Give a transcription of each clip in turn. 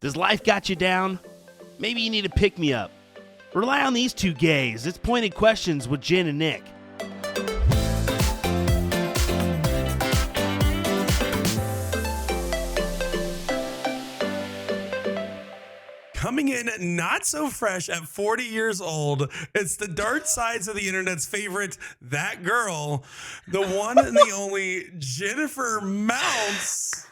Does life got you down? Maybe you need to pick me up. Rely on these two gays. It's Pointed Questions with Jen and Nick. Coming in not so fresh at 40 years old, it's the dark sides of the internet's favorite, that girl, the one and the only Jennifer Mounts.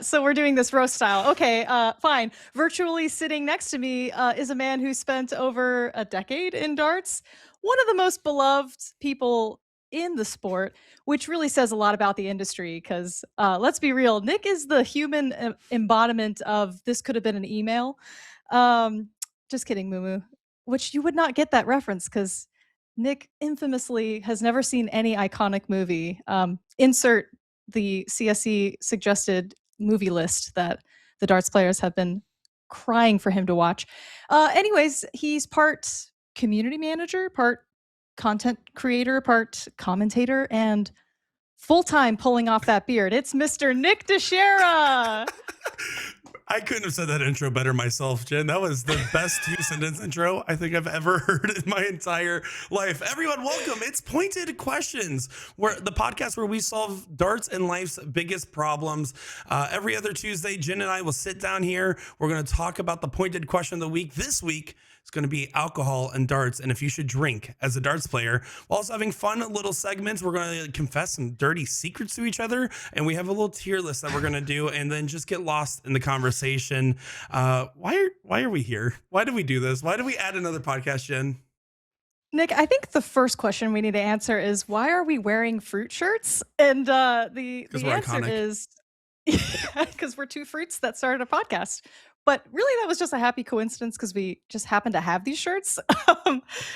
So we're doing this roast style. Okay, fine. Virtually sitting next to me is a man who spent over a decade in darts, one of the most beloved people in the sport, which really says a lot about the industry because let's be real, Nick is the human embodiment of this could have been an email. Just kidding, Moo, which you would not get that reference because Nick infamously has never seen any iconic movie. Insert the CSE suggested movie list that the darts players have been crying for him to watch. Anyways, he's part community manager, part content creator, part commentator, and full-time pulling off that beard. It's Mr. Nick DiChiria. I couldn't have said that intro better myself, Jen. That was the best two-sentence intro I think I've ever heard in my entire life. Everyone, welcome. It's Pointed Questions, where the podcast where we solve darts and life's biggest problems. Every other Tuesday, Jen and I will sit down here. We're going to talk about the pointed question of the week. This week, it's going to be alcohol and darts, and if you should drink as a darts player. We're also having fun little segments. We're going to confess some dirty secrets to each other, and we have a little tier list that we're going to do, and then just get lost in the conversation. Why are we here? Why do we do this? Why do we add another podcast, Jen? Nick, I think the first question we need to answer is why are we wearing fruit shirts? And the answer iconic. is because we're two fruits that started a podcast. But really, that was just a happy coincidence because we just happened to have these shirts.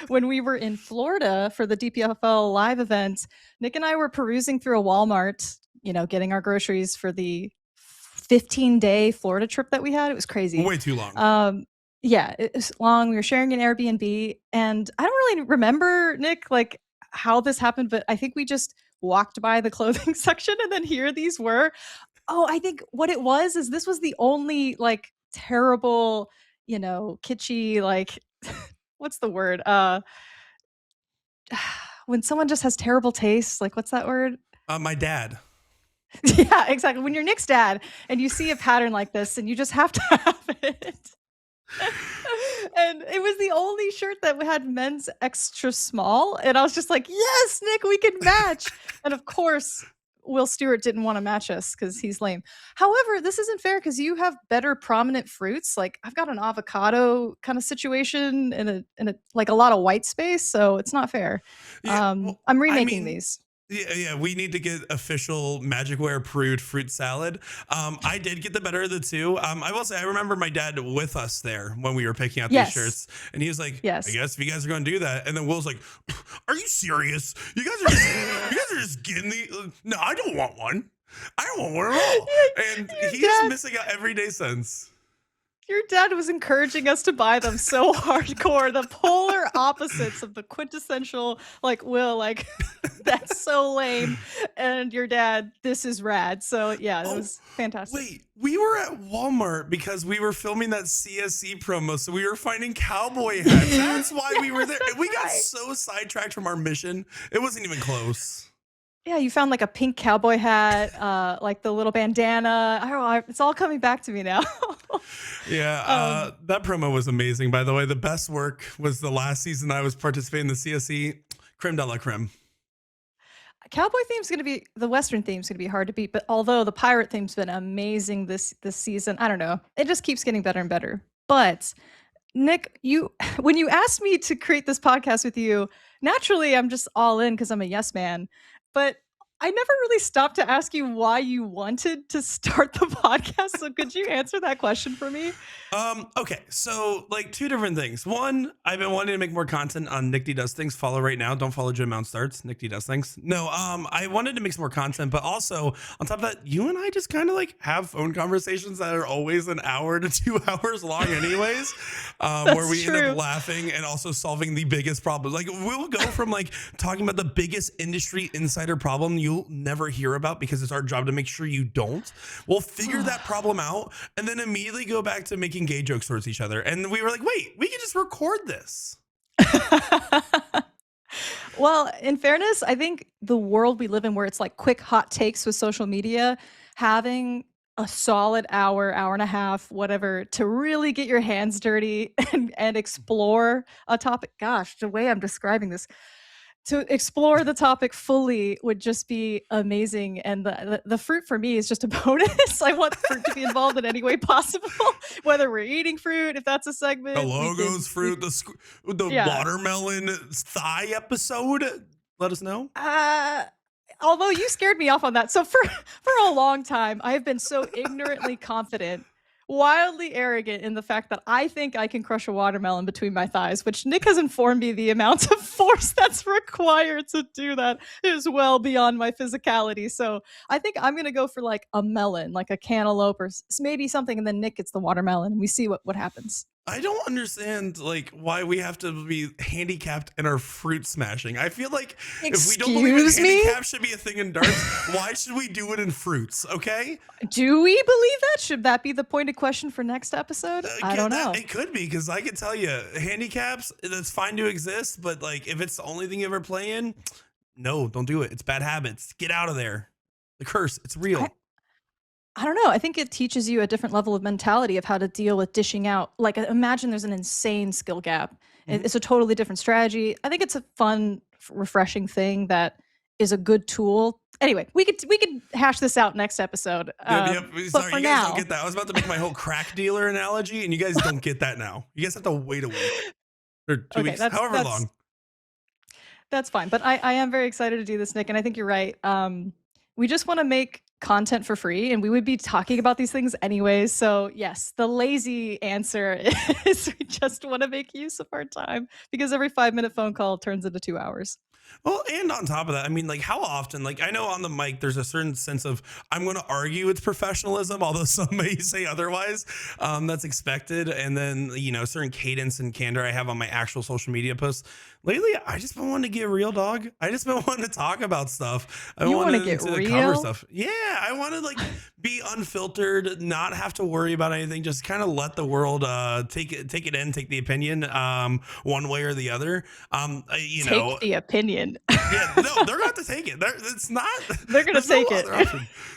When we were in Florida for the DPFL live event, Nick and I were perusing through a Walmart, getting our groceries for the 15-day Florida trip that we had. It was crazy. Way too long. Yeah, it was long. We were sharing an Airbnb, and I don't really remember, Nick, like how this happened, but I think we just walked by the clothing section, and then here these were. Oh, I think what it was is this was the only terrible, kitschy, what's the word? When someone just has terrible taste, what's that word? My dad. Yeah, exactly. When you're Nick's dad and you see a pattern like this and you just have to have it. And it was the only shirt that had men's extra small. And I was just like, yes, Nick, we can match. And of course, Will Stewart didn't want to match us because he's lame. However, this isn't fair because you have better prominent fruits. I've got an avocado kind of situation and a lot of white space, so it's not fair. Yeah, I'm remaking these. Yeah, we need to get official Magicware approved fruit salad. I did get the better of the two. I will say I remember my dad with us there when we were picking out these shirts, and he was like, Yes. I guess if you guys are going to do that. And then Will's like, are you serious? You guys are just getting the no, I don't want one. I don't want one at all. And he's missing out every day since. Your dad was encouraging us to buy them so hardcore, the polar opposites of the quintessential, Will, that's so lame. And your dad, this is rad. So yeah, it was fantastic. Wait, we were at Walmart because we were filming that CSE promo. So we were finding cowboy hats. That's why we were there. And we got so sidetracked from our mission. It wasn't even close. Yeah, you found a pink cowboy hat, the little bandana. I don't know, it's all coming back to me now. Yeah, that promo was amazing, by the way. The best work was the last season I was participating in the CSE. Creme de la creme. Cowboy theme's going to be, the Western theme's going to be hard to beat, but although the pirate theme's been amazing this season, I don't know. It just keeps getting better and better. But Nick, when you asked me to create this podcast with you, naturally I'm just all in because I'm a yes man. But I never really stopped to ask you why you wanted to start the podcast. So could you answer that question for me? Okay, so two different things. One, I've been wanting to make more content on Nick D Does Things. Follow right now. Don't follow Jen Mount Starts. Nick D Does Things. No, I wanted to make some more content, but also on top of that, you and I just kind of have phone conversations that are always an hour to 2 hours long anyways, where we end up laughing and also solving the biggest problem. We'll go from talking about the biggest industry insider problem you'll never hear about because it's our job to make sure you don't. We'll figure that problem out and then immediately go back to making gay jokes towards each other. And we were like, wait, we can just record this. Well, in fairness, I think the world we live in where it's like quick hot takes with social media, having a solid hour, hour and a half, whatever, to really get your hands dirty and explore a topic. Gosh, the way I'm describing this, to explore the topic fully would just be amazing. And the fruit for me is just a bonus. I want fruit to be involved in any way possible, whether we're eating fruit, if that's a segment. The logos fruit, the watermelon thigh episode. Let us know. Although you scared me off on that. So for a long time, I have been so ignorantly confident, wildly arrogant in the fact that I think I can crush a watermelon between my thighs, which Nick has informed me the amount of force that's required to do that is well beyond my physicality. So I think I'm going to go for like a melon, like a cantaloupe or maybe something. And then Nick gets the watermelon and we see what happens. I don't understand like why we have to be handicapped in our fruit smashing. I feel like if we don't believe that handicap should be a thing in darts, why should we do it in fruits? Okay. Do we believe that? Should that be the pointed question for next episode? I don't know. It could be because I can tell you handicaps, that's fine to exist. But like if it's the only thing you ever play in, no, don't do it. It's bad habits. Get out of there. The curse. It's real. I don't know. I think it teaches you a different level of mentality of how to deal with dishing out. Like, imagine there's an insane skill gap. It's a totally different strategy. I think it's a fun, refreshing thing that is a good tool. Anyway, we could hash this out next episode. Sorry, but you for guys now, don't get that. I was about to make my whole crack dealer analogy, and you guys don't get that now. You guys have to wait a week or 2 weeks, however long. That's fine. But I am very excited to do this, Nick, and I think you're right. We just want to make content for free, and we would be talking about these things anyways. So yes, the lazy answer is we just want to make use of our time because every 5-minute phone call turns into 2 hours. Well, and on top of that, I mean, like how often, like I know on the mic, there's a certain sense of I'm going to argue it's professionalism, although some may say otherwise. That's expected. And then, you know, certain cadence and candor I have on my actual social media posts. Lately, I just been wanting to get real, dog. I just been wanting to talk about stuff. You want to get real? Cover stuff. Yeah, I want to like be unfiltered, not have to worry about anything. Just kind of let the world take it in, take the opinion one way or the other. Take the opinion. Yeah, no, they're going to take it. It's not. They're going to take it.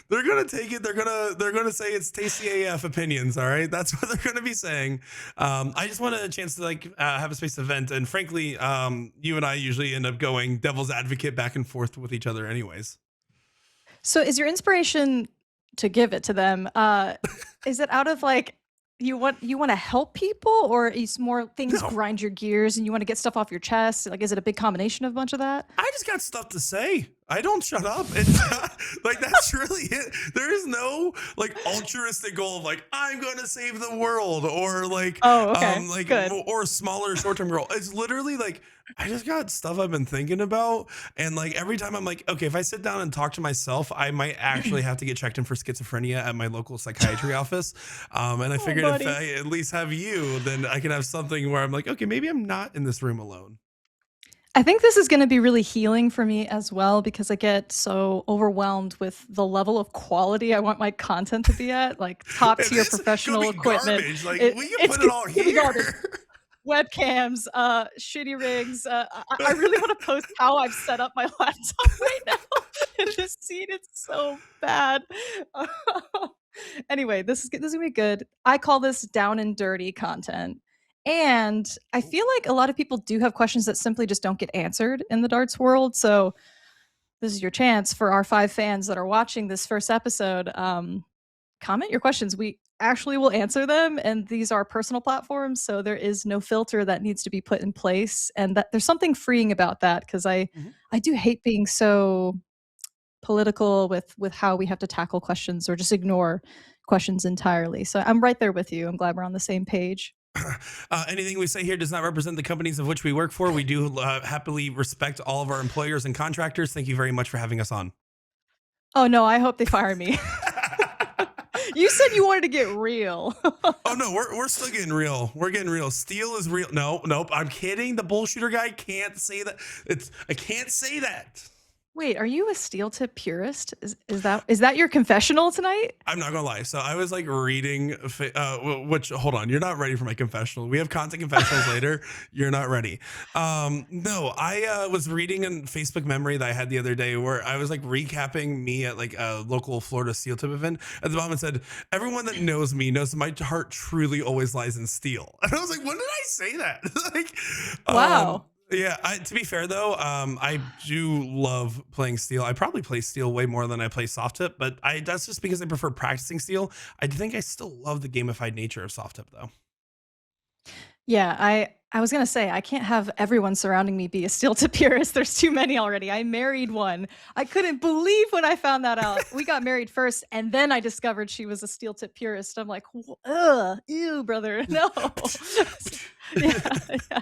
They're going to take it. They're going to say it's tasty AF opinions. All right, that's what they're going to be saying. I just wanted a chance to like have a space to vent, and frankly, you and I usually end up going devil's advocate back and forth with each other, anyways. So, is your inspiration to give it to them? Is it out of like you want to help people, or is more things grind your gears and you want to get stuff off your chest? Like, is it a big combination of a bunch of that? I just got stuff to say. I don't shut up. It's not, like that's really it. There is no like altruistic goal of like I'm going to save the world or like or a smaller short-term goal. It's literally like I just got stuff I've been thinking about, and like every time I'm like, okay, if I sit down and talk to myself, I might actually have to get checked in for schizophrenia at my local psychiatry office. And I figured if I at least have you, then I can have something where I'm like, okay, maybe I'm not in this room alone. I think this is going to be really healing for me as well because I get so overwhelmed with the level of quality I want my content to be at, like top tier professional equipment. Garbage. Like we can put it all here. Webcams, shitty rigs. I really want to post how I've set up my laptop right now. And this scene, it's so bad. Anyway, this is gonna be good. I call this down and dirty content. And I feel like a lot of people do have questions that simply just don't get answered in the darts world. So this is your chance for our 5 fans that are watching this first episode. Comment your questions. We actually will answer them. And these are personal platforms. So there is no filter that needs to be put in place. And that there's something freeing about that because I do hate being so political with how we have to tackle questions or just ignore questions entirely. So I'm right there with you. I'm glad we're on the same page. Anything we say here does not represent the companies of which we work for. We do happily respect all of our employers and contractors. Thank you very much for having us on. Oh, no, I hope they fire me. You said you wanted to get real. Oh, no, we're still getting real. We're getting real. Steel is real. No, nope. I'm kidding. The bullshooter guy can't say that. I can't say that. Wait, are you a steel tip purist? Is that your confessional tonight? I'm not gonna lie. So I was like reading, which hold on, you're not ready for my confessional. We have content confessionals later. You're not ready. No, I was reading a Facebook memory that I had the other day where I was like recapping me at like a local Florida steel tip event. At the bottom it said, "Everyone that knows me knows that my heart truly always lies in steel." And I was like, when did I say that? like, Wow. yeah, to be fair though, I do love playing steel. I probably play steel way more than I play soft tip, but that's just because I prefer practicing steel. I think I still love the gamified nature of soft tip though. Yeah, I was gonna say I can't have everyone surrounding me be a steel tip purist. There's too many already. I married one. I couldn't believe when I found that out. We got married first, and then I discovered she was a steel tip purist. I'm like, ugh, ew, brother, no. yeah, yeah.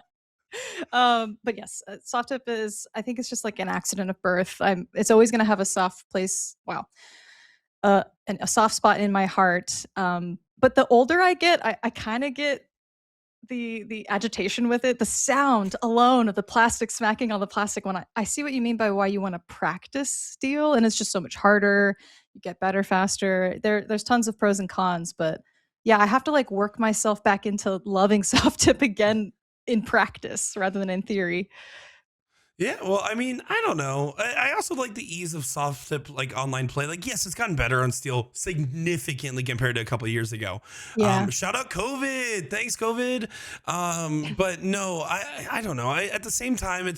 But yes, soft tip is. I think it's just like an accident of birth. It's always gonna have a soft place. Wow, and a soft spot in my heart. But the older I get, I kind of get the agitation with it, the sound alone of the plastic smacking on the plastic. When I see what you mean by why you want to practice steel, and it's just so much harder. You get better faster. There's tons of pros and cons, but yeah, I have to like work myself back into loving soft tip again in practice rather than in theory. Yeah, well, I mean, I don't know. I also like the ease of soft tip like online play. Like, yes, it's gotten better on steel significantly compared to a couple of years ago. Yeah. Shout out COVID, thanks COVID. But no, I don't know. At the same time,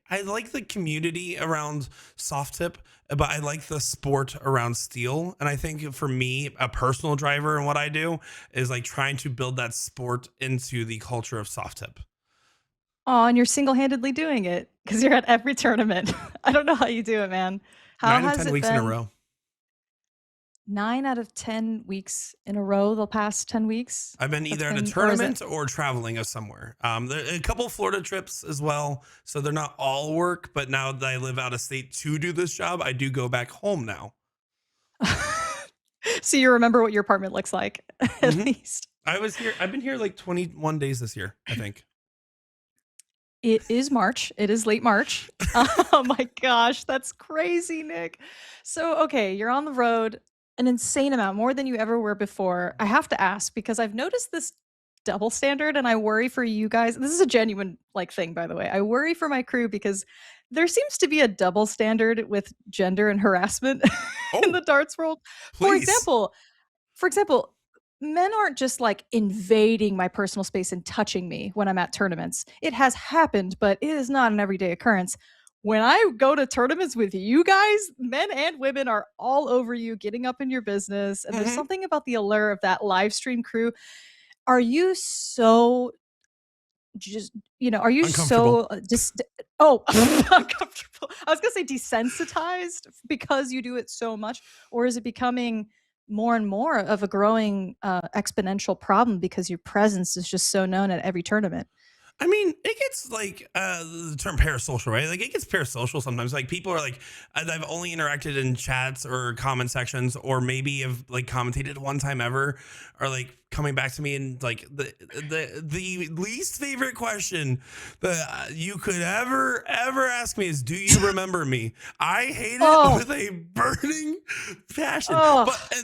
I like the community around soft tip, but I like the sport around steel. And I think for me, a personal driver and what I do is like trying to build that sport into the culture of soft tip. Oh, and you're single-handedly doing it because you're at every tournament. I don't know how you do it, man. How Nine of has 10 it weeks in a been? row. 9 out of 10 weeks in a row the past 10 weeks? I've been That's either at a been or is it tournament or traveling of somewhere. There a couple Florida trips as well, so they're not all work. But now that I live out of state to do this job, I do go back home now. So you remember what your apartment looks like, at hmm least. I was here. I've been here like 21 days this year, I think. It is March. It is late March. Oh my gosh, that's crazy, Nick. So, okay, you're on the road an insane amount, more than you ever were before. I have to ask because I've noticed this double standard and I worry for you guys. This is a genuine like thing, by the way. I worry for my crew because there seems to be a double standard with gender and harassment in Oh, the darts world. For please. example, for example, men aren't just like invading my personal space and touching me when I'm at tournaments. It has happened, but it is not an everyday occurrence. When I go to tournaments with you guys, men and women are all over you, getting up in your business. And there's hmm something about the allure of that live stream crew. Are you so just, are you so Uncomfortable. just, oh, uncomfortable? I was going to say desensitized because you do it so much, or is it becoming more and more of a growing exponential problem because your presence is just so known at every tournament? I mean, it gets like the term parasocial, right? Like it gets parasocial sometimes. Like people are like, I've only interacted in chats or comment sections, or maybe have like commentated one time ever, or like coming back to me and like the least favorite question that you could ever ask me is, "Do you remember me?" I hate it Oh, with a burning passion. oh, But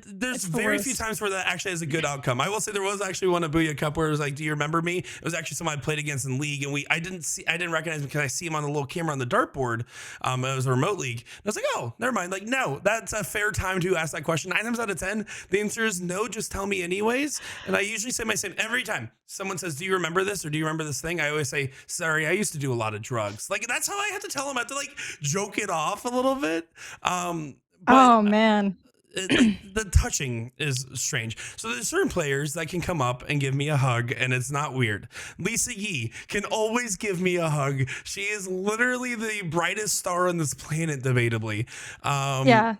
there's it's the very few worst. times where that actually has a good outcome. I will say there was actually one at Booyah Cup where it was like, "Do you remember me?" It was actually someone I played against in league, and I didn't recognize him because I see him on the little camera on the dartboard. It was a remote league. And I was like, "Oh, never mind." Like, no, that's a fair time to ask that question. 9 times out of 10, the answer is no. Just tell me anyways. And I usually say my same every time someone says, "Do you remember this?" or "Do you remember this thing?" I always say, "Sorry, I used to do a lot of drugs." Like that's how I have to tell them. I have to like joke it off a little bit. But Oh man. the touching is strange. So there's certain players that can come up and give me a hug, and it's not weird. Lisa Yee can always give me a hug. She is literally the brightest star on this planet, debatably. Um, Yeah.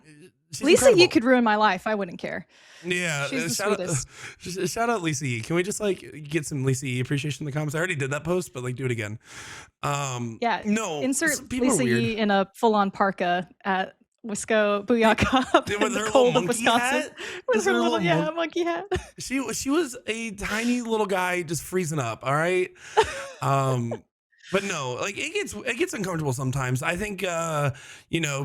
she's Lisa, you incredible. could ruin my life. I wouldn't care. Yeah, She's the shout out, sweetest. shout out Lisa Yee. Can we just like get some Lisa Yee appreciation in the comments? I already did that post, but like do it again. Yeah. No, Insert people are Lisa weird. Yee in a full-on parka at Wisco Booyah Cup in With the her little cold of monkey Wisconsin hat, with just her her little, little yeah, monkey. monkey hat. She was a tiny little guy just freezing up. All right. Um, But no, like it gets uncomfortable sometimes. I think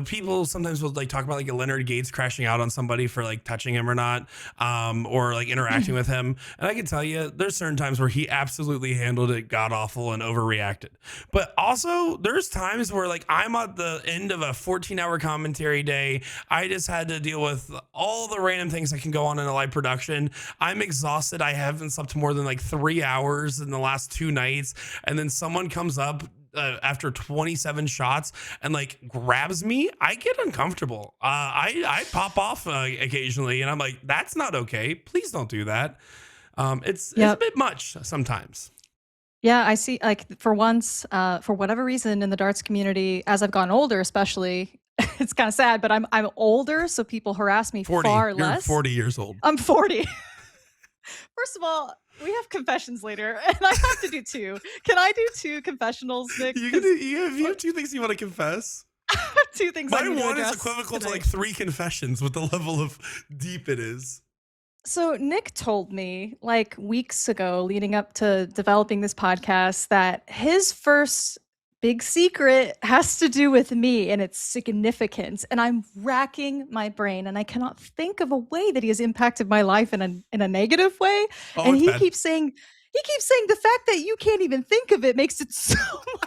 people sometimes will like talk about like a Leonard Gates crashing out on somebody for like touching him or not, or like interacting with him. And I can tell you, there's certain times where he absolutely handled it god awful and overreacted. But also, there's times where like I'm at the end of a 14-hour commentary day. I just had to deal with all the random things that can go on in a live production. I'm exhausted. I haven't slept more than like 3 hours in the last 2 nights, and then someone comes up after 27 shots and like grabs me. I get uncomfortable. I pop off occasionally, and I'm like, that's not okay. Please don't do that. It's a bit much sometimes. Yeah, I see. Like for once, for whatever reason in the darts community, as I've gotten older, especially, it's kind of sad, but I'm older, so people harass me 40. far You're less. 40 years old. I'm 40. First of all, we have confessions later, and I have to do 2. Can I do 2 confessionals, Nick? You have 2 things you want to confess? I have 2 things I My need to one address is equivocal to today. like 3 confessions with the level of deep it is. So Nick told me like weeks ago, leading up to developing this podcast, that his first big secret has to do with me and its significance. And I'm racking my brain, and I cannot think of a way that he has impacted my life in a negative way. Oh, And it's he bad. keeps saying the fact that you can't even think of it makes it so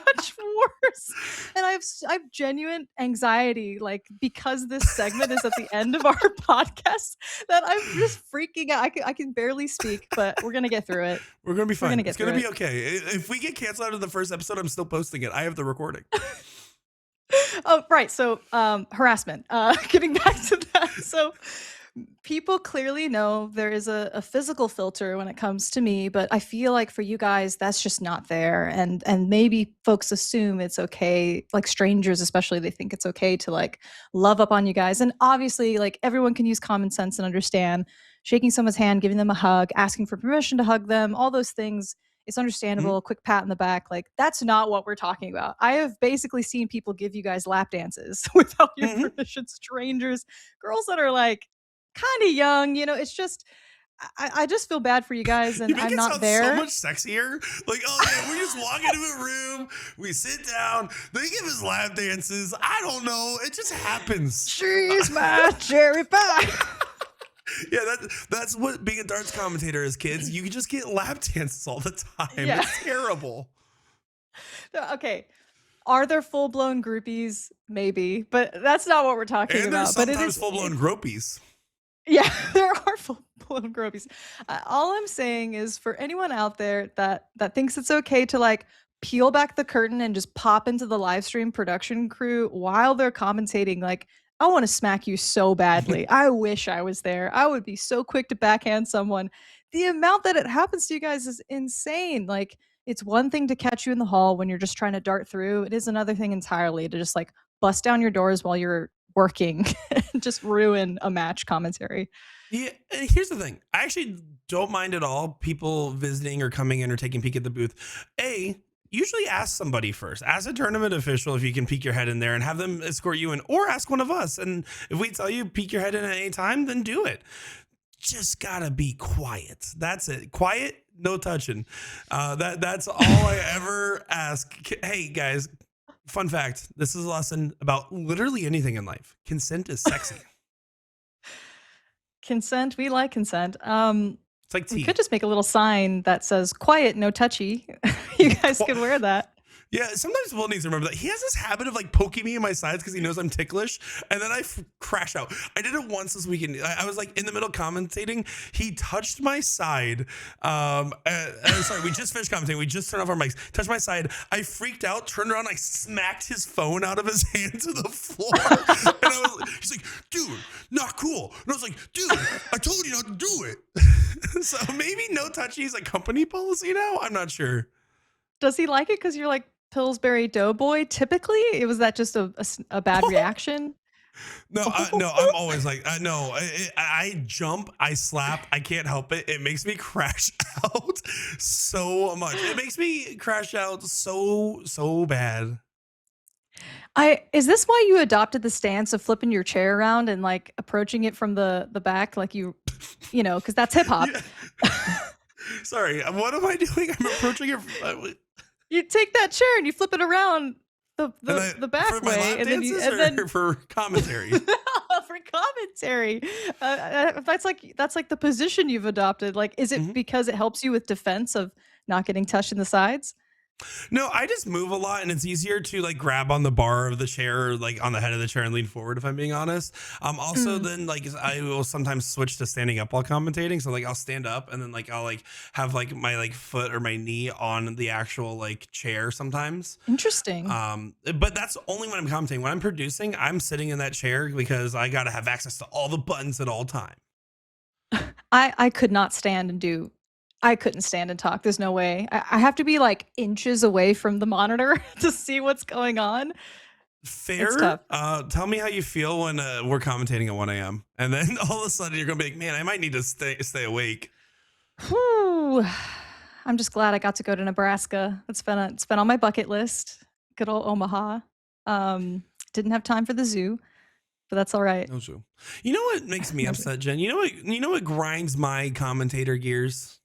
much worse. And I have genuine anxiety, like because this segment is at the end of our podcast, that I'm just freaking out. I can barely speak, but we're gonna get through it. We're gonna be fine. It's gonna through be okay. If we get canceled out of the first episode, I'm still posting it. I have the recording. Oh, right. So harassment. Getting back to that. So people clearly know there is a physical filter when it comes to me, but I feel like for you guys, that's just not there. And maybe folks assume it's okay, like strangers especially, they think it's okay to like love up on you guys. And obviously, like everyone can use common sense and understand shaking someone's hand, giving them a hug, asking for permission to hug them, all those things. It's understandable. Quick pat in the back. Like that's not what we're talking about. I have basically seen people give you guys lap dances without your permission, strangers, girls that are like kind of young, it's just I just feel bad for you guys, and You make I'm it not sound there. so much sexier. Like, oh yeah, we just walk into a room, we sit down, they give us lap dances. I don't know, it just happens. She's my cherry pie. Yeah, that's what being a darts commentator is, kids. You can just get lap dances all the time. Yeah. It's terrible. Okay. Are there full-blown groupies? Maybe, but that's not what we're talking And about. there's But it sometimes is full-blown gropies. Yeah, there are full-blown gropies. All I'm saying is for anyone out there that thinks it's okay to like peel back the curtain and just pop into the live stream production crew while they're commentating, like I want to smack you so badly. I wish I was there. I would be so quick to backhand someone. The amount that it happens to you guys is insane. Like it's one thing to catch you in the hall when you're just trying to dart through. It is another thing entirely to just like bust down your doors while you're working and just ruin a match commentary. Yeah, and here's the thing. I actually don't mind at all people visiting or coming in or taking a peek at the booth. Usually ask somebody first. Ask a tournament official if you can peek your head in there and have them escort you in, or ask one of us. And if we tell you peek your head in at any time, then do it. Just gotta be quiet. That's it. Quiet, no touching. That's all I ever ask. Hey guys, fun fact. This is a lesson about literally anything in life. Consent is sexy. Consent. We like consent. It's like tea. We could just make a little sign that says quiet, no touchy. You guys could wear that. Yeah, sometimes Will needs to remember that. He has this habit of like poking me in my sides because he knows I'm ticklish, and then I crash out. I did it once this weekend. I was like in the middle commentating. He touched my side. Sorry, we just finished commentating. We just turned off our mics. Touched my side. I freaked out, turned around, I smacked his phone out of his hand to the floor. And he's like, dude, not cool. And I was like, dude, I told you not to do it. So maybe no touchy is a company policy now? I'm not sure. Does he like it because you're like Pillsbury Doughboy? Typically, was that just a bad reaction? No, I'm always like, no, I jump, I slap, I can't help it. It makes me crash out so much. It makes me crash out so bad. Is this why you adopted the stance of flipping your chair around and like approaching it from the back, like because that's hip hop? Yeah. Sorry, what am I doing? I'm approaching it. You take that chair and you flip it around the And the, I, the back for my way, lap and then you dances and then or for commentary? for commentary. That's like the position you've adopted. Like, is it Mhm. because it helps you with defense of not getting touched in the sides? No, I just move a lot and it's easier to like grab on the bar of the chair or like on the head of the chair and lean forward if I'm being honest. Also Mm, then like I will sometimes switch to standing up while commentating. So like I'll stand up and then like I'll like have like my like foot or my knee on the actual like chair sometimes. interesting. But that's only when I'm commentating. When I'm producing, I'm sitting in that chair because I gotta have access to all the buttons at all time. I could not stand and do. I couldn't stand and talk. There's no way. I have to be like inches away from the monitor to see what's going on. It's Fair. tough. Tell me how you feel when we're commentating at 1 a.m. and then all of a sudden you're gonna be like, man, I might need to stay awake. Whew. I'm just glad I got to go to Nebraska. It's been on my bucket list. Good old Omaha. Didn't have time for the zoo, but that's all right. No true. You know what makes me No zoo. upset, Jen? You know what grinds my commentator gears?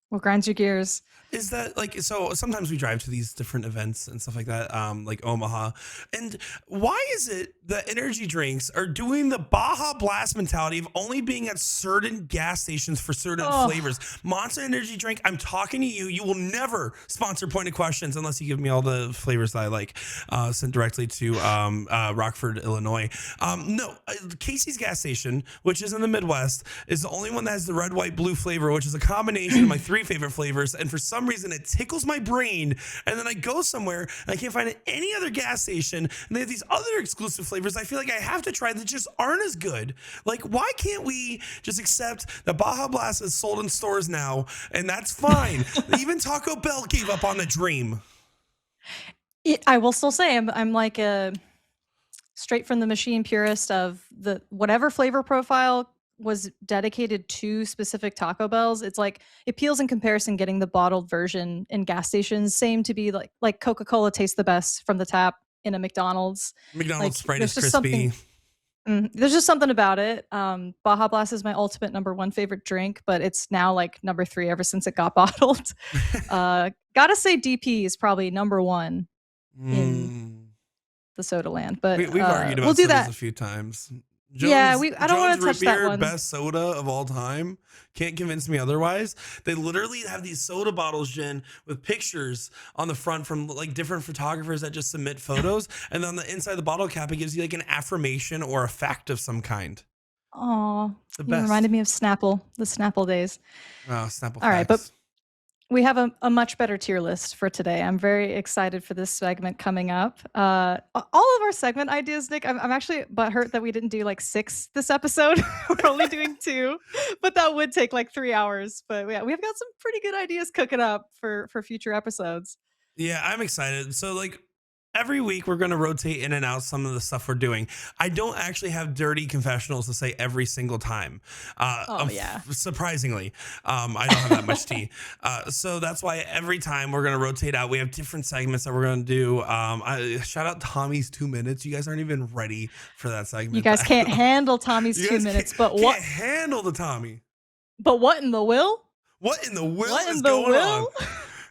What grinds your gears? Is that like so sometimes we drive to these different events and stuff like that, like Omaha. And why is it that energy drinks are doing the Baja Blast mentality of only being at certain gas stations for certain Oh, flavors? Monster Energy Drink, I'm talking to you. You will never sponsor Pointed Questions unless you give me all the flavors that I like, sent directly to Rockford, Illinois. No, Casey's gas station, which is in the Midwest, is the only one that has the red, white, blue flavor, which is a combination of my three favorite flavors. And for some reason, it tickles my brain. And then I go somewhere and I can't find it any other gas station. And they have these other exclusive flavors I feel like I have to try that just aren't as good. Like, why can't we just accept that Baja Blast is sold in stores now? And that's fine. Even Taco Bell gave up on the dream. I will still say I'm like a straight from the machine purist of the whatever flavor profile was dedicated to specific Taco Bells. It's like it peels in comparison getting the bottled version in gas stations. Same to be like Coca-Cola tastes the best from the tap in a McDonald's. McDonald's Like Sprite is there's just something crispy. there's just something about it. Baja Blast is my ultimate number one favorite drink, but it's now like number three ever since it got bottled. Gotta say DP is probably number one in Mm. the soda land, but We've argued we'll about do sodas that. a few times. Yeah, Jones I don't want Jones to Root touch that Beer, one. best soda of all time. Can't convince me otherwise. They literally have these soda bottles, Jen, with pictures on the front from like different photographers that just submit photos. And on the inside of the bottle cap, it gives you like an affirmation or a fact of some kind. Oh, The you best. reminded me of Snapple, the Snapple days. Oh, Snapple All right, but facts. we have a much better tier list for today. I'm very excited for this segment coming up. All of our segment ideas, Nick, I'm actually butthurt that we didn't do like 6 this episode. We're only doing 2, but that would take like 3 hours. But yeah, we've got some pretty good ideas cooking up for future episodes. Yeah, I'm excited. So like every week we're going to rotate in and out some of the stuff we're doing. I don't actually have dirty confessionals to say every single time. Oh yeah. Surprisingly, I don't have that much tea. So that's why every time we're going to rotate out. We have different segments that we're going to do. Shout out Tommy's 2 minutes. You guys aren't even ready for that segment. You guys can't handle Tommy's You 2 guys minutes, can't handle the Tommy. but what in the will? What in the will What is in the going on? will?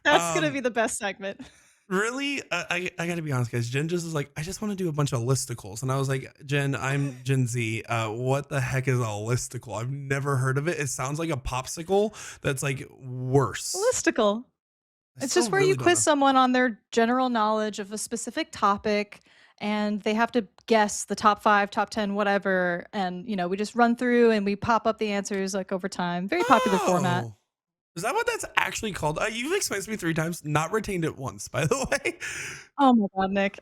That's gonna Um, be the best segment. Really, I gotta be honest, guys. Jen just was like, I just want to do a bunch of listicles, and I was like, Jen, I'm Gen Z. What the heck is a listicle? I've never heard of it. It sounds like a popsicle that's like worse. Listicle. I It's still just where really you don't quiz know. someone on their general knowledge of a specific topic and they have to guess the top 5, top 10, whatever. And, we just run through and we pop up the answers like over time. Very popular format. Oh, is that what that's actually called? You've explained to me 3 times, not retained it once, by the way. Oh my God, Nick.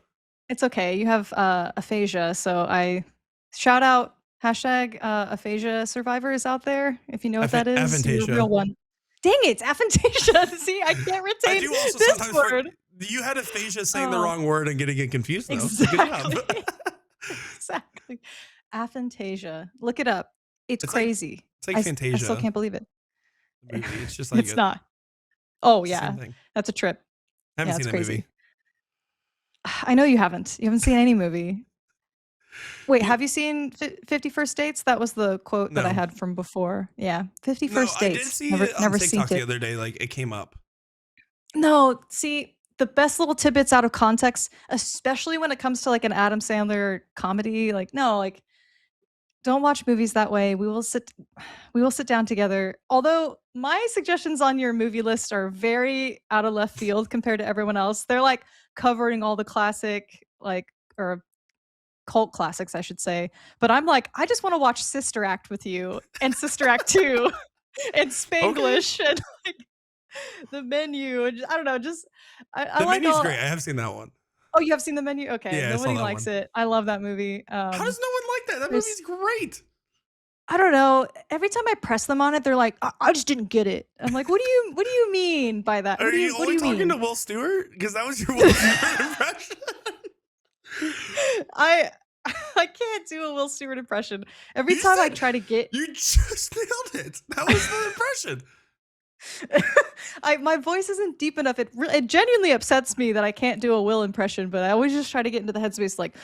It's okay. You have aphasia. So I shout out hashtag aphasia survivors out there. If you know what that is, you're a real Aphantasia. one. Dang it, aphantasia. See, I can't I retain do also this sometimes word. you had aphasia saying the Oh. wrong word and getting it confused though. So good job. Exactly. Exactly. Aphantasia. Look it up. It's It's like crazy. I still Fantasia, can't believe it. the movie. It's just like It's not. Oh, it's the yeah. same thing. That's a trip. I haven't Yeah, seen it's that movie. crazy. I know you haven't. You haven't seen any movie. Wait, You have you seen 50 First Dates? That was the quote that I No. had from before. Yeah. 50 No, First I did Dates. see Never it on never seen TikTok the it. other day. Like it came up. No, see, the best little tidbits out of context, especially when it comes to like an Adam Sandler comedy. Like, no, like don't watch movies that way. We will sit down together. Although my suggestions on your movie list are very out of left field compared to everyone else. They're like covering all the classic like or cult classics, I should say. But I'm like, I just want to watch Sister Act with you and Sister Act 2 and Spanglish and like the menu and I don't know, just I The like Menu's all. great. I have seen that one. Oh, you have seen the menu? Okay, Yeah, I saw nobody that likes one. it. I love that movie. How does no one like that? That there's- movie's great. I don't know. Every time I press them on it, they're like, I just didn't get it. I'm like, what do you mean by that? Are you What only do you talking mean? to Will Stewart? Because that was your Will Stewart impression. I can't do a Will Stewart impression. Every You time I said- try to get You just nailed it. That was the impression. my voice isn't deep enough. It genuinely upsets me that I can't do a Will impression, but I always just try to get into the headspace like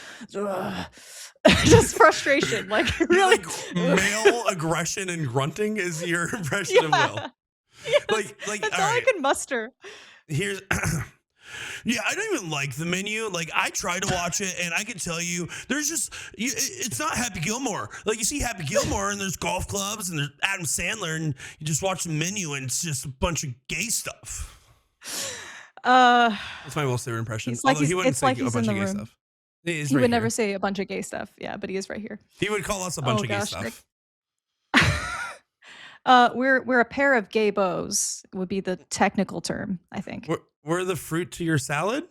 just frustration. Like really Like male aggression and grunting is your impression of Will. Yes, Like that's all all I right. can muster. Here's yeah, I don't even like the Menu. Like I tried to watch it and I can tell you there's just it's not Happy Gilmore. Like you see Happy Gilmore and there's golf clubs and there's Adam Sandler and you just watch the Menu and it's just a bunch of gay stuff. That's my Will Stewart impression. It's like Although he wouldn't it's say like a he's bunch in of the gay room. stuff. He's He right would never here. say a bunch of gay stuff. Yeah, but he is right here. He would call us a bunch Oh of gay gosh, stuff. Nick. We're a pair of gay bows would be the technical term, I think. We're the fruit to your salad?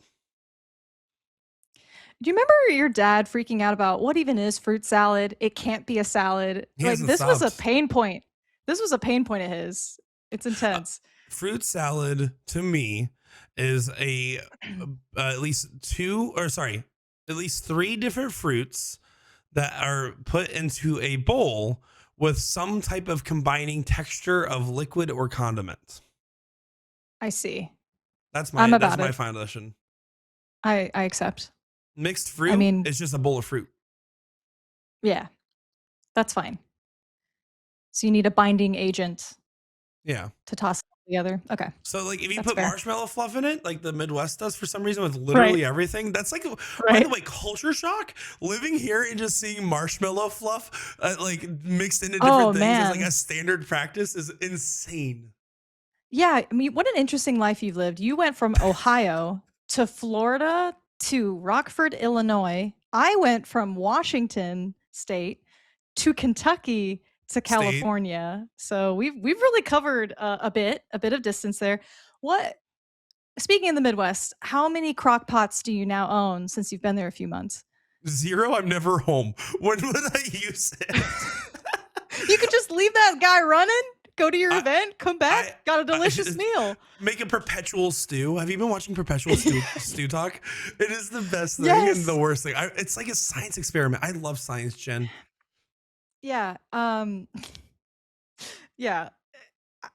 Do you remember your dad freaking out about what even is fruit salad? It can't be a salad. He Like hasn't this was a stopped. pain point. This was a pain point of his. It's intense. Fruit salad to me is at least at least 3 different fruits that are put into a bowl with some type of combining texture of liquid or condiment. I see. That's I'm my about it. foundation. I accept. Mixed fruit mean- is just a bowl of fruit. Yeah. That's fine. So you need a binding agent Yeah. to toss it together. Okay. So like if you That's put fair. marshmallow fluff in it, like the Midwest does for some reason with literally everything, that's like by Right. the way, culture shock. Living here and just seeing marshmallow fluff like mixed into Oh, different things as like man. a standard practice is insane. Yeah, I mean, what an interesting life you've lived. You went from Ohio to Florida to Rockford, Illinois. I went from Washington State to Kentucky to California. So we've really covered a bit of distance there. Speaking of the Midwest, how many crock pots do you now own since you've been there a few months? 0, I'm never home. When would I use it? You could just leave that guy running, go to your event, come back, I- got a delicious meal. Make a perpetual stew. Have you been watching perpetual stew talk? It is the best thing Yes. and the worst thing. It's like a science experiment. I love science, Jen. Yeah. Yeah.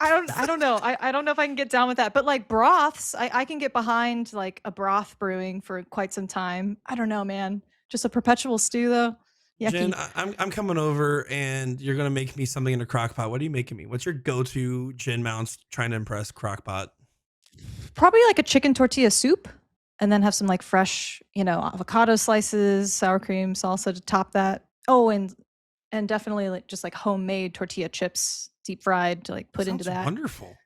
I don't know. I don't know if I can get down with that. But like broths, I can get behind like a broth brewing for quite some time. I don't know, man. Just a perpetual stew though. Yucky. Jen, I'm coming over and you're gonna make me something in a crock pot. What are you making me? What's your go-to Jen Mounts trying to impress crock pot? Probably like a chicken tortilla soup and then have some like fresh, avocado slices, sour cream, salsa to top that. Oh, and definitely like just like homemade tortilla chips, deep fried to like put into Sounds that. wonderful.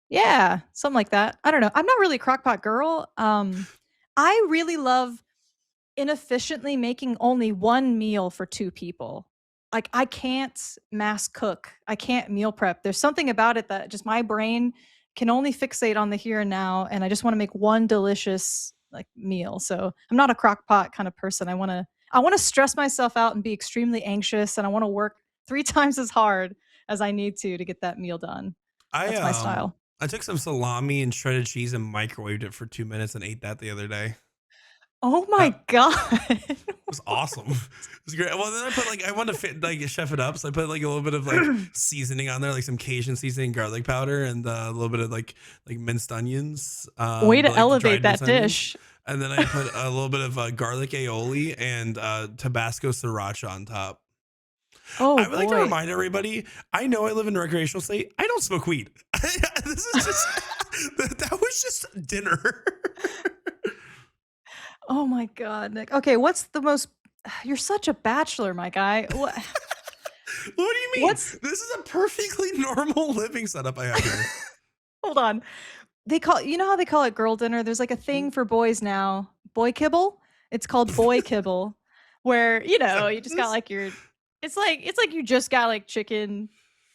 Yeah, something like that. I don't know. I'm not really a crockpot girl. I really love inefficiently making only one meal for 2 people. Like I can't mass cook. I can't meal prep. There's something about it that just my brain can only fixate on the here and now, and I just want to make one delicious like meal. So I'm not a crockpot kind of person. I want to stress myself out and be extremely anxious, and I want to work 3 times as hard as I need to get that meal done. That's my style. I took some salami and shredded cheese and microwaved it for 2 minutes and ate that the other day. Oh my god. It was awesome. It was great. Well, then I wanted to chef it up, so I put like a little bit of like seasoning on there, like some Cajun seasoning, garlic powder, and a little bit of like minced onions. Way to like elevate dried that minced onions. dish. And then I put a little bit of garlic aioli and Tabasco siracha on top. Oh, I would like to boy. remind everybody, I know I live in a recreational state. I don't smoke weed. This is just, that was just dinner. Oh my God, Nick. Okay, what's the most? You're such a bachelor, my guy. What? What do you mean? What's? This is a perfectly normal living setup I have here. Hold on. They call you know how they call it girl dinner? There's like a thing for boys now. Boy kibble? It's called boy kibble, where Is that you just got this? like your. It's like you just got like chicken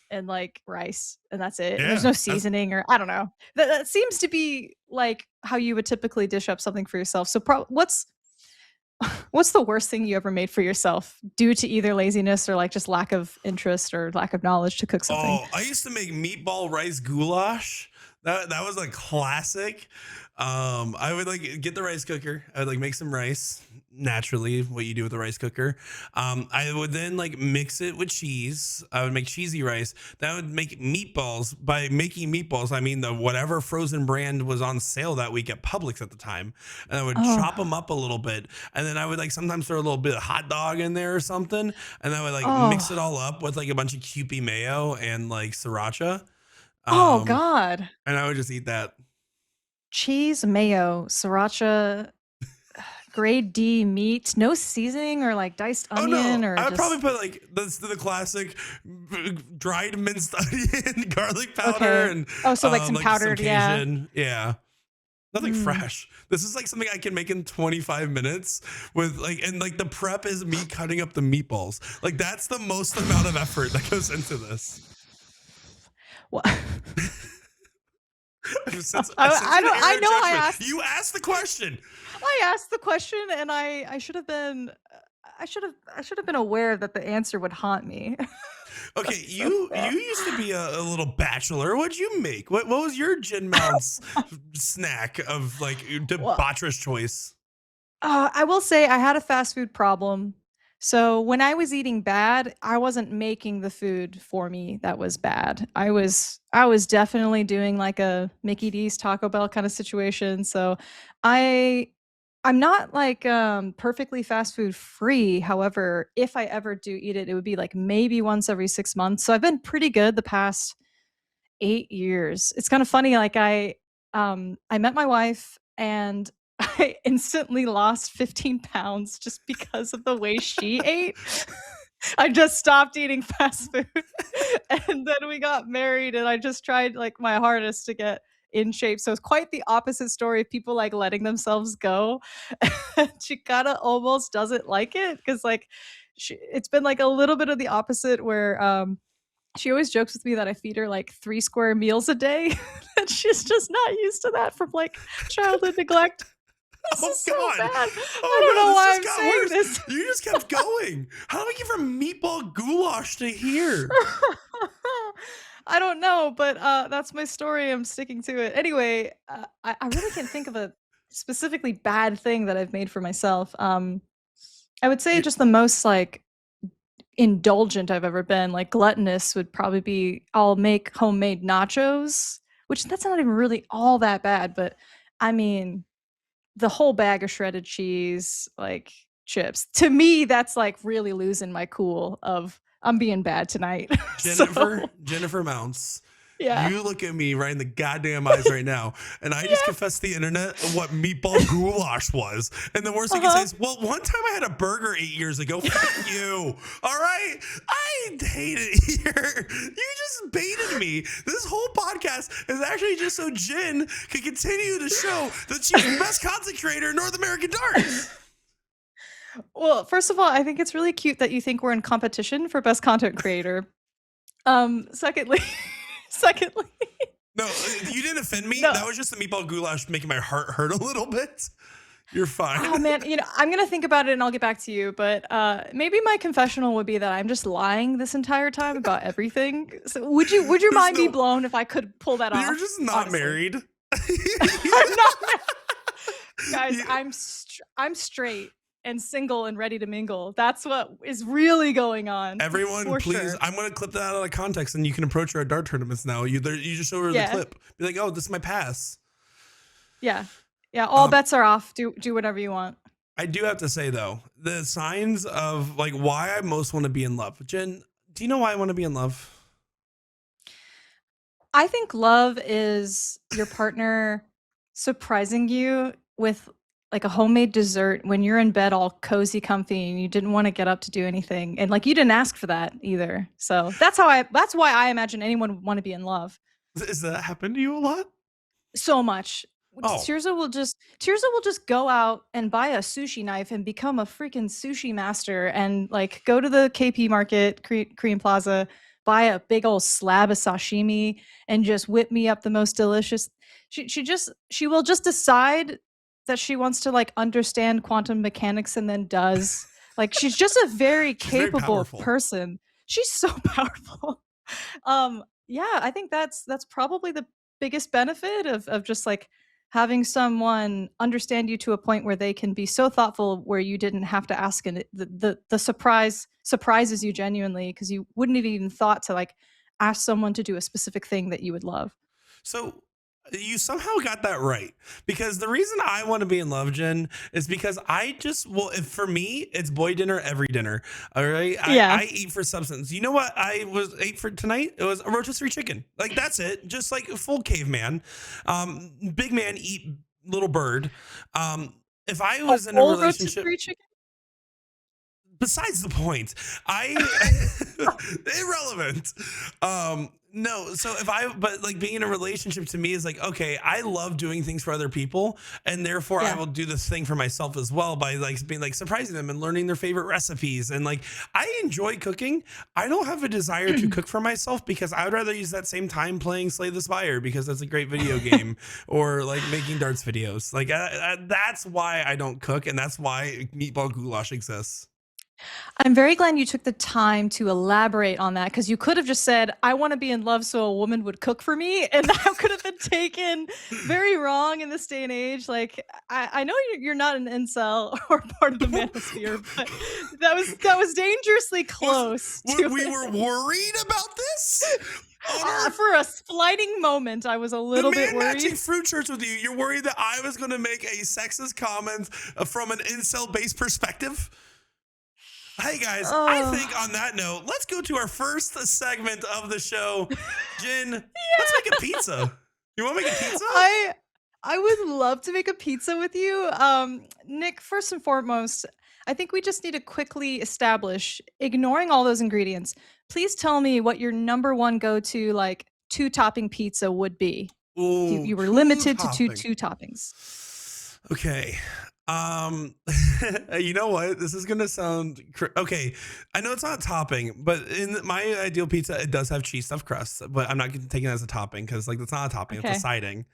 and like rice and that's it. And there's Yeah, no that's seasoning or I don't know. That seems to be like how you would typically dish up something for yourself. So what's the worst thing you ever made for yourself due to either laziness or like just lack of interest or lack of knowledge to cook something? Oh, I used to make meatball rice goulash. That was a classic. I would like get the rice cooker. I would like make some rice, naturally, what you do with a rice cooker. I would then like mix it with cheese. I would make cheesy rice. That would make meatballs. By making meatballs, I mean the whatever frozen brand was on sale that week at Publix at the time. And I would chop Oh, them up a little bit. And then I would like sometimes throw a little bit of hot dog in there or something. And I would like mix it oh, all up with like a bunch of Kewpie mayo and like sriracha. oh Um, God. and I would just eat that. Cheese, mayo, sriracha, grade D meat, no seasoning or like diced Oh no, onion or I would probably just put like the classic dried minced onion, garlic powder, okay. and Oh, so like some like some powdered, yeah. Cajun. Yeah, nothing Mm. fresh. This is like something I can make in 25 minutes with like, and like the prep is me cutting up the meatballs. Like that's the most amount of effort that goes into this. Well, Since I an don't. I error in know. I judgment, asked. you asked the question. I asked the question, and I should have been. I should have been aware that the answer would haunt me. Okay, That's so you sad. used to be a little bachelor. What'd you make? What was your Gin Mounts snack of like your Well, debaucherous choice? I will say I had a fast food problem. So when I was eating bad, I wasn't making the food for me that was bad. I was definitely doing like a Mickey D's Taco Bell kind of situation. So I I'm not like perfectly fast food free. However, if I ever do eat it, it would be like maybe once every 6 months. So I've been pretty good the past 8 years. It's kind of funny, like, I met my wife, and I instantly lost 15 pounds just because of the way she ate. I just stopped eating fast food, and then we got married, and I just tried, like, my hardest to get in shape, so it's quite the opposite story of people, like, letting themselves go. She kinda almost doesn't like it because, like, it's been, like, a little bit of the opposite where, she always jokes with me that I feed her like 3 square meals a day, and she's just not used to that from, like, childhood neglect. This Oh is so God! bad. I Oh don't no! know This why just I'm got saying worse. this. You just kept going. How do we get from meatball goulash to here? I don't know, but, that's my story, I'm sticking to it. Anyway, I really can't think of a specifically bad thing that I've made for myself. I would say You, just the most, like, indulgent I've ever been, like gluttonous would probably be I'll make homemade nachos, which that's not even really all that bad, but I mean, the whole bag of shredded cheese, like chips. To me, that's like really losing my cool of I'm being bad tonight. So, Jennifer Mounts. yeah. You look at me right in the goddamn eyes right now, and I just Yeah. confessed to the internet what meatball goulash was. And the worst you can say Uh-huh. is, well, one time I had a burger 8 years ago. Fuck you. All right. I hate it here. You just baited me. This whole podcast is actually just so Jen can continue to show that she's the best content creator in North American darts. Well, first of all, I think it's really cute that you think we're in competition for best content creator. Secondly, secondly, No, you didn't offend me. no. That was just the meatball goulash making my heart hurt a little bit. You're fine. Oh man, I'm gonna think about it and I'll get back to you. But maybe my confessional would be that I'm just lying this entire time about everything. So would your There's mind be no, blown if I could pull that you're off? just not Honestly, married. I'm not, guys. You- I'm straight and single and ready to mingle. That's what is really going on everyone, for please. sure. I'm going to clip that out of context and you can approach her at dart tournaments now. You just show her the Yeah, clip. Be like, oh, this is my pass. yeah, yeah. All Um, bets are off. Do whatever you want. I do have to say, though, the signs of like why I most want to be in love. Jen, do you know why I want to be in love? I think love is your partner surprising you with like a homemade dessert when you're in bed all cozy, comfy, and you didn't want to get up to do anything, and like you didn't ask for that either. So that's why I imagine anyone would want to be in love. Does that happen to you a lot? So much. Oh, Tirza will just go out and buy a sushi knife and become a freaking sushi master and like go to the KP Market, Korean Plaza, buy a big old slab of sashimi and just whip me up the most delicious. She will just decide that she wants to like understand quantum mechanics and then does. Like she's just a very she's very capable powerful. person. She's so powerful. Yeah, I think that's probably the biggest benefit of just like having someone understand you to a point where they can be so thoughtful where you didn't have to ask, and the surprises you genuinely because you wouldn't have even thought to like ask someone to do a specific thing that you would love. So you somehow got that right, because the reason I want to be in love, Jen, is because if for me, it's boy dinner every dinner. All right. Yeah. I eat for substance. You know what ate for tonight? It was a rotisserie chicken. Like that's it. Just like full caveman. Big man eat little bird. If I was in a whole relationship, rotisserie chicken? besides the point, I irrelevant. No, so but like being in a relationship to me is like, okay, I love doing things for other people, and therefore I Yeah. will do this thing for myself as well by like being like surprising them and learning their favorite recipes. And like I enjoy cooking. I don't have a desire to cook for myself because I would rather use that same time playing Slay the Spire because that's a great video game, or like making darts videos. Like that's why I don't cook, and that's why meatball goulash exists. I'm very glad you took the time to elaborate on that because you could have just said, I want to be in love so a woman would cook for me. And that could have been taken very wrong in this day and age. Like, I know you're not an incel or part of the manosphere, but that was dangerously close to We it. were worried about this. For a flighting moment, I was a little The bit man matching worried. fruit shirts with you. You're worried that I was going to make a sexist comment from an incel-based perspective? Hey guys, I Oh, think on that note, let's go to our first segment of the show. Jen, let's yeah. make a pizza. You want to make a pizza? I would love to make a pizza with you. Nick, first and foremost, I think we just need to quickly establish, ignoring all those ingredients, please tell me what your number one go-to like two topping pizza would be. If Ooh, you were two limited to two topping. two toppings. Okay. Um, you know what? This is gonna sound okay. I know it's not a topping, but in my ideal pizza, it does have cheese stuffed crust. But I'm not taking it as a topping because like it's not a topping; it's a Okay. siding.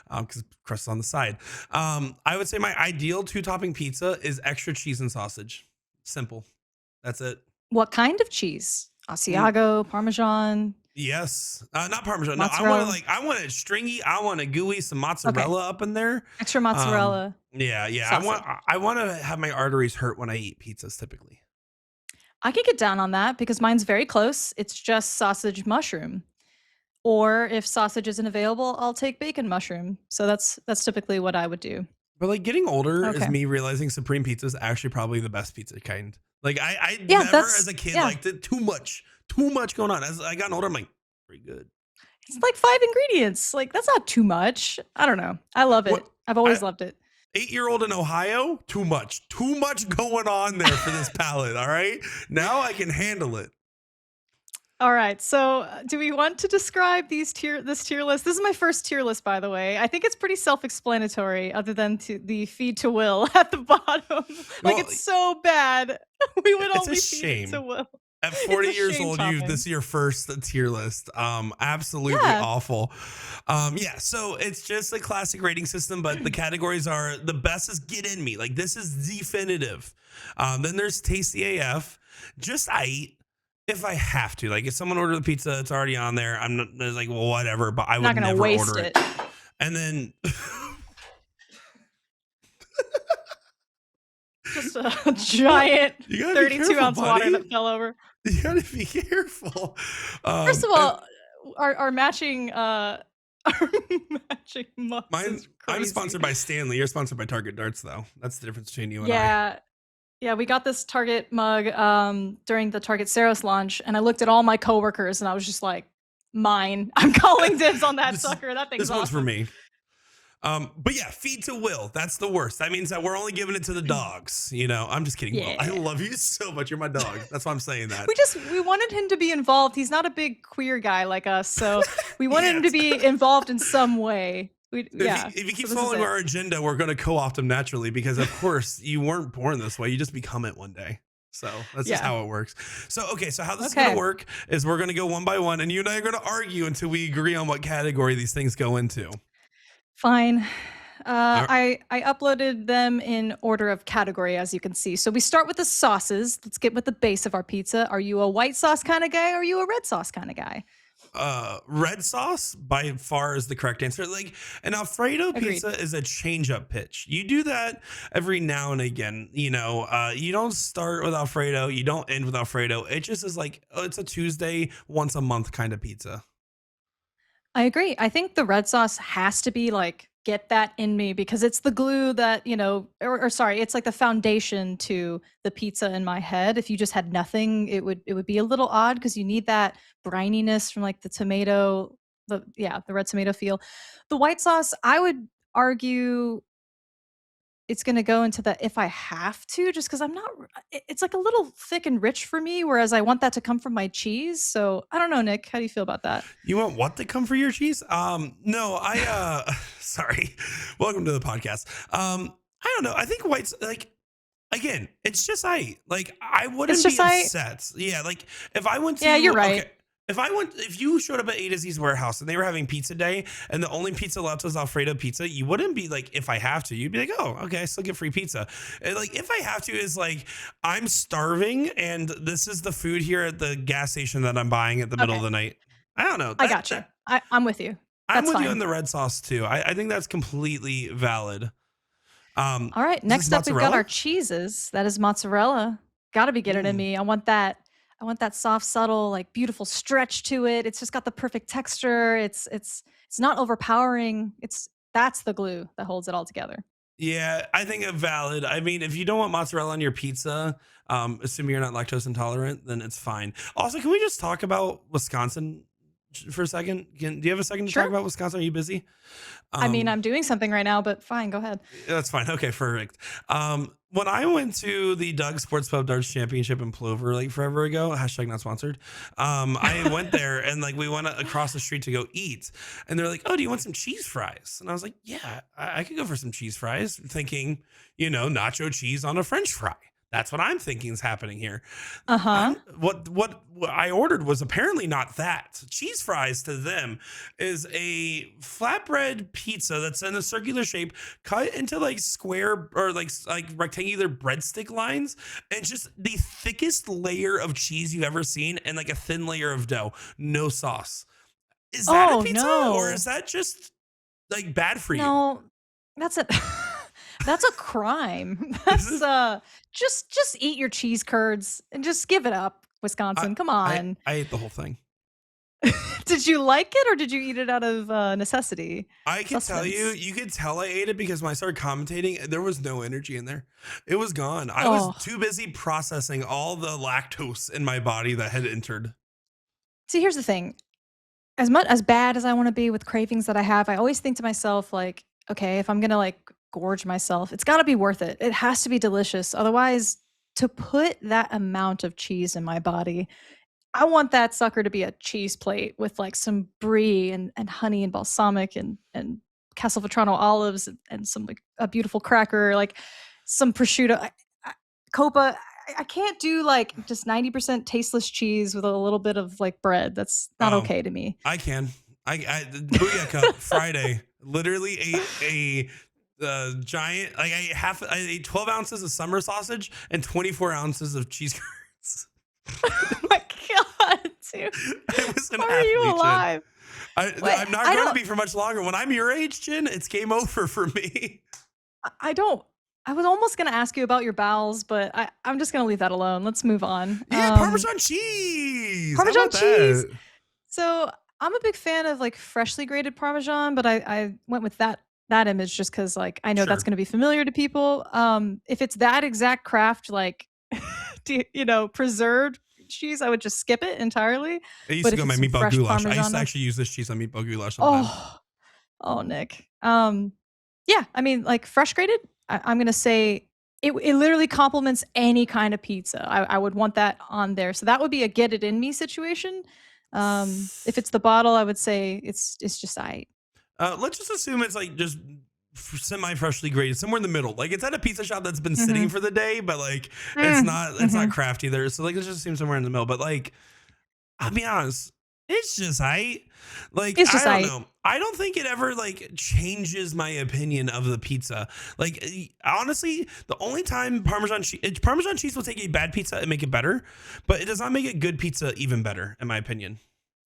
Because crust is on the side. I would say my ideal two topping pizza is extra cheese and sausage. Simple. That's it. What kind of cheese? Asiago, Parmesan, Yes. Not Parmesan. No, mozzarella? I want it stringy. I want it gooey, some Okay. mozzarella up in there. Extra Um, mozzarella yeah. sausage. I want to have my arteries hurt when I eat pizzas typically. I could get down on that because mine's very close. It's just sausage mushroom. Or if sausage isn't available, I'll take bacon mushroom. So that's typically what I would do. But like getting older is Okay. me realizing Supreme Pizza is actually probably the best pizza kind. Like I Yeah, never as that's a kid yeah. liked it too much going on. As I got older, I'm like, pretty good. It's like 5 ingredients. Like that's not too much. I don't know. I love it. What I've I always loved it. 8-year-old in Ohio, too much going on there for this palate. All right, now I can handle it. All right. So, do we want to describe this tier list? This is my first tier list, by the way. I think it's pretty self-explanatory, other than the feed to Will at the bottom. Like Well, it's so bad. We would it's a only feed it to shame. Will. At It's 40 a years shame old, this topping. is your first tier list. Absolutely Yeah. awful. Yeah, so it's just a classic rating system, but the categories are the best is get in me. Like this is definitive. Then there's tasty AF. Just I eat if I have to. Like if someone ordered the pizza, it's already on there. I'm not it's like, well, whatever, but I Not would gonna never waste order it. it. And then Just a giant you gotta be 32 careful, ounce water buddy. that fell over. You gotta be careful. First of And all, our matching our matching mugs mine, is I'm crazy. sponsored by Stanley. You're sponsored by Target Darts, though. That's the difference between you and I. Yeah. Yeah, we got this Target mug during the Target Saros launch, and I looked at all my coworkers and I was just like, mine. I'm calling dibs on that This sucker. That this thing's one's for awesome. me. But yeah, feed to will. That's the worst. That means that we're only giving it to the dogs. You know, I'm just kidding. Will, I Yeah. love you so much. You're my dog. That's why I'm saying that. We wanted him to be involved. He's not a big queer guy like us, so we wanted him to Yes. be involved in some way. Yeah. If he So keeps this is following it. our agenda, we're going to co-opt him naturally because, of course, you weren't born this way. You just become it one day. So that's just Yeah. how it works. So, okay. So how this is going Okay. to work is we're going to go one by one, and you and I are going to argue until we agree on what category these things go into. Fine. All right. I uploaded them in order of category, as you can see. So we start with the sauces. Let's get with the base of our pizza. Are you a white sauce kind of guy? Or are you a red sauce kind of guy? Red sauce by far is the correct answer. Like an Alfredo Agreed. pizza is a change up pitch. You do that every now and again. You know, you don't start with Alfredo, you don't end with Alfredo. It just is like, oh, it's a Tuesday, once a month kind of pizza. I agree. I think the red sauce has to be like get that in me because it's the glue that, or sorry, it's like the foundation to the pizza in my head. If you just had nothing, it would be a little odd because you need that brininess from like the tomato, the red tomato feel. The white sauce, I would argue it's gonna go into the if I have to, just because I'm not. It's like a little thick and rich for me, whereas I want that to come from my cheese. So I don't know, Nick. How do you feel about that? You want what to come for your cheese? No, sorry. Welcome to the podcast. I don't know. I think white's like, again, it's just I wouldn't It's be just I. upset. Yeah, like if I went to Yeah, you're right. okay, if you showed up at A to Z's warehouse and they were having pizza day and the only pizza left was Alfredo pizza, you wouldn't be like, if I have to, you'd be like, oh, okay, I still get free pizza. And like if I have to is like I'm starving and this is the food here at the gas station that I'm buying at the middle of Okay, the night. I don't know. I got you. I'm with you. I'm That's with you on fine. the red sauce too. I think that's completely valid. All right. Is this Next up, we've got our mozzarella? cheeses. That is mozzarella. Got to be getting in Mm. me. I want that. I want that soft, subtle, like beautiful stretch to it. It's just got the perfect texture. It's not overpowering. That's the glue that holds it all together. Yeah, I think it's valid. I mean, if you don't want mozzarella on your pizza, assuming you're not lactose intolerant, then it's fine. Also, can we just talk about Wisconsin for a second? Do you have a second to talk Sure. about Wisconsin? Are you busy? I mean, Um, I'm doing something right now, but fine, go ahead. That's fine. Okay, perfect. When I went to the Doug Sports Pub Darts Championship in Plover like forever ago, hashtag not sponsored. I went there and like we went across the street to go eat, and they're like, "Oh, do you want some cheese fries?" And I was like, "Yeah, I could go for some cheese fries." Thinking, nacho cheese on a French fry. That's what I'm thinking is happening here. Uh huh. What I ordered was apparently not that. Cheese fries to them is a flatbread pizza that's in a circular shape, cut into like square or like rectangular breadstick lines, and just the thickest layer of cheese you've ever seen, and like a thin layer of dough, no sauce. Is that a Oh pizza or is no, that just like bad for you? no, that's a that's a crime. Is That's it? just eat your cheese curds and just give it up, I Wisconsin. Come I on. I ate the whole thing. Did you like it or did you eat it out of necessity, I can tell you, sustenance? you could tell I ate it because when I started commentating, there was no energy in there. It was gone. I was Oh, too busy processing all the lactose in my body that had entered. see, here's the thing. As bad as I want to be with cravings that I have, I always think to myself, like, okay, if I'm gonna like gorge myself, it's got to be worth it. It has to be delicious. Otherwise, to put that amount of cheese in my body, I want that sucker to be a cheese plate with like some brie and honey and balsamic and Castelvetrano olives and some like a beautiful cracker, like some prosciutto. I, Copa. I can't do like just 90% tasteless cheese with a little bit of like bread. That's not Oh, okay to me. I can. The Booyah Cup Friday literally ate a giant, like I ate 12 ounces of summer sausage and 24 ounces of cheese curds. Oh my god, dude. I was an How are you athlete, Jen. alive? Wait, I'm not I going to don't be for much longer. When I'm your age, Jen, it's game over for me. I don't I was almost gonna ask you about your bowels, but I'm just gonna leave that alone. Let's move on. Yeah, Parmesan cheese. How Parmesan about cheese. that? So I'm a big fan of like freshly grated Parmesan, but I went with that image just because like I know that's Sure. gonna be familiar to people. If it's that exact craft, like preserved cheese, I would just skip it entirely. It used But to if go in it's my some meatball fresh goulash. I used to Parmesan, actually use this cheese on meatball goulash sometimes. oh, oh, Nick. Yeah, I mean, like fresh grated, I'm gonna say it literally complements any kind of pizza. I would want that on there. So that would be a get it in me situation. If it's the bottle, I would say it's just I. Let's just assume it's like just semi-freshly grated, somewhere in the middle. Like it's at a pizza shop that's been sitting Mm-hmm. for the day, but like it's Mm-hmm. not crafty there. So like let's just assume somewhere in the middle. But like I'll be honest, it's just like It's I just don't I. know. I don't think it ever like changes my opinion of the pizza. Like honestly, the only time Parmesan cheese will take a bad pizza and make it better, but it does not make a good pizza even better, in my opinion.